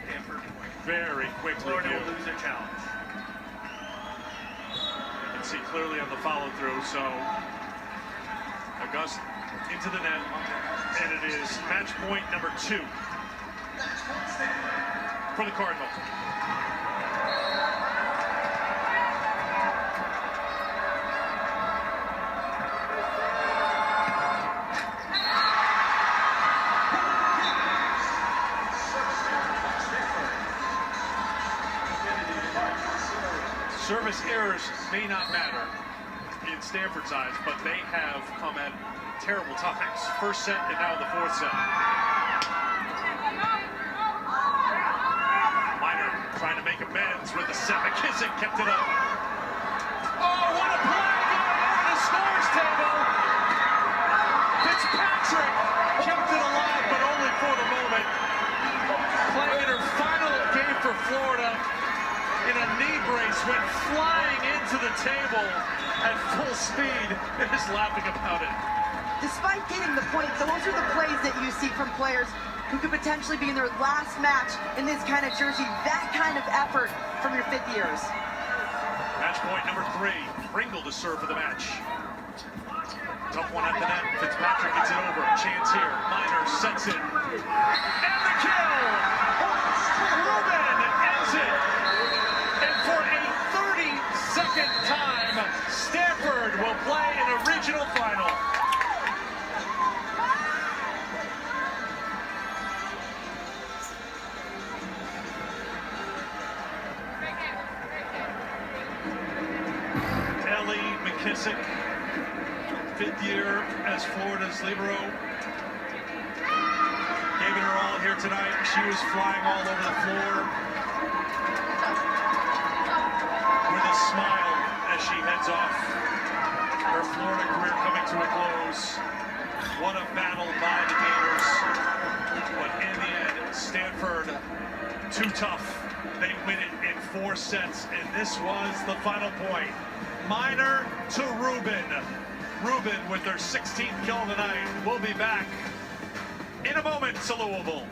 Speaker 4: Stanford point.
Speaker 1: Very quick
Speaker 4: Florida
Speaker 1: review.
Speaker 4: will lose their challenge.
Speaker 1: You can see clearly on the follow through. So Auguste into the net, and it is match point number 2 for the Cardinal. Service errors may not matter in Stanford's eyes, but they have come at terrible times. First set and now the fourth set. Minor trying to make amends with the set. McKissick kept it up. Oh, what a play on the scores table. Fitzpatrick kept it alive, but only for the moment. Playing in her final game for Florida. In a knee brace, went flying into the table at full speed and is laughing about it.
Speaker 2: Despite getting the point, those are the plays that you see from players who could potentially be in their last match in this kind of jersey. That kind of effort from your fifth years.
Speaker 1: Match point number 3. Pringle to serve for the match. Tough one at the net. Fitzpatrick gets it over. Chance here. Minor sets it. And the kill! Rubin ends it. And for a 32nd time, Stanford will play an regional final. Ellie McKissick, 5th year as Florida's libero. Gave it her all here tonight. She was flying all over the floor. With a smile as she heads off. Her Florida career coming to a close. What a battle by the Gators. But in the end, Stanford, too tough. They win it in 4 sets, and this was the final point. Minor to Rubin. Rubin with their 16th kill of the night. We'll be back in a moment to Louisville.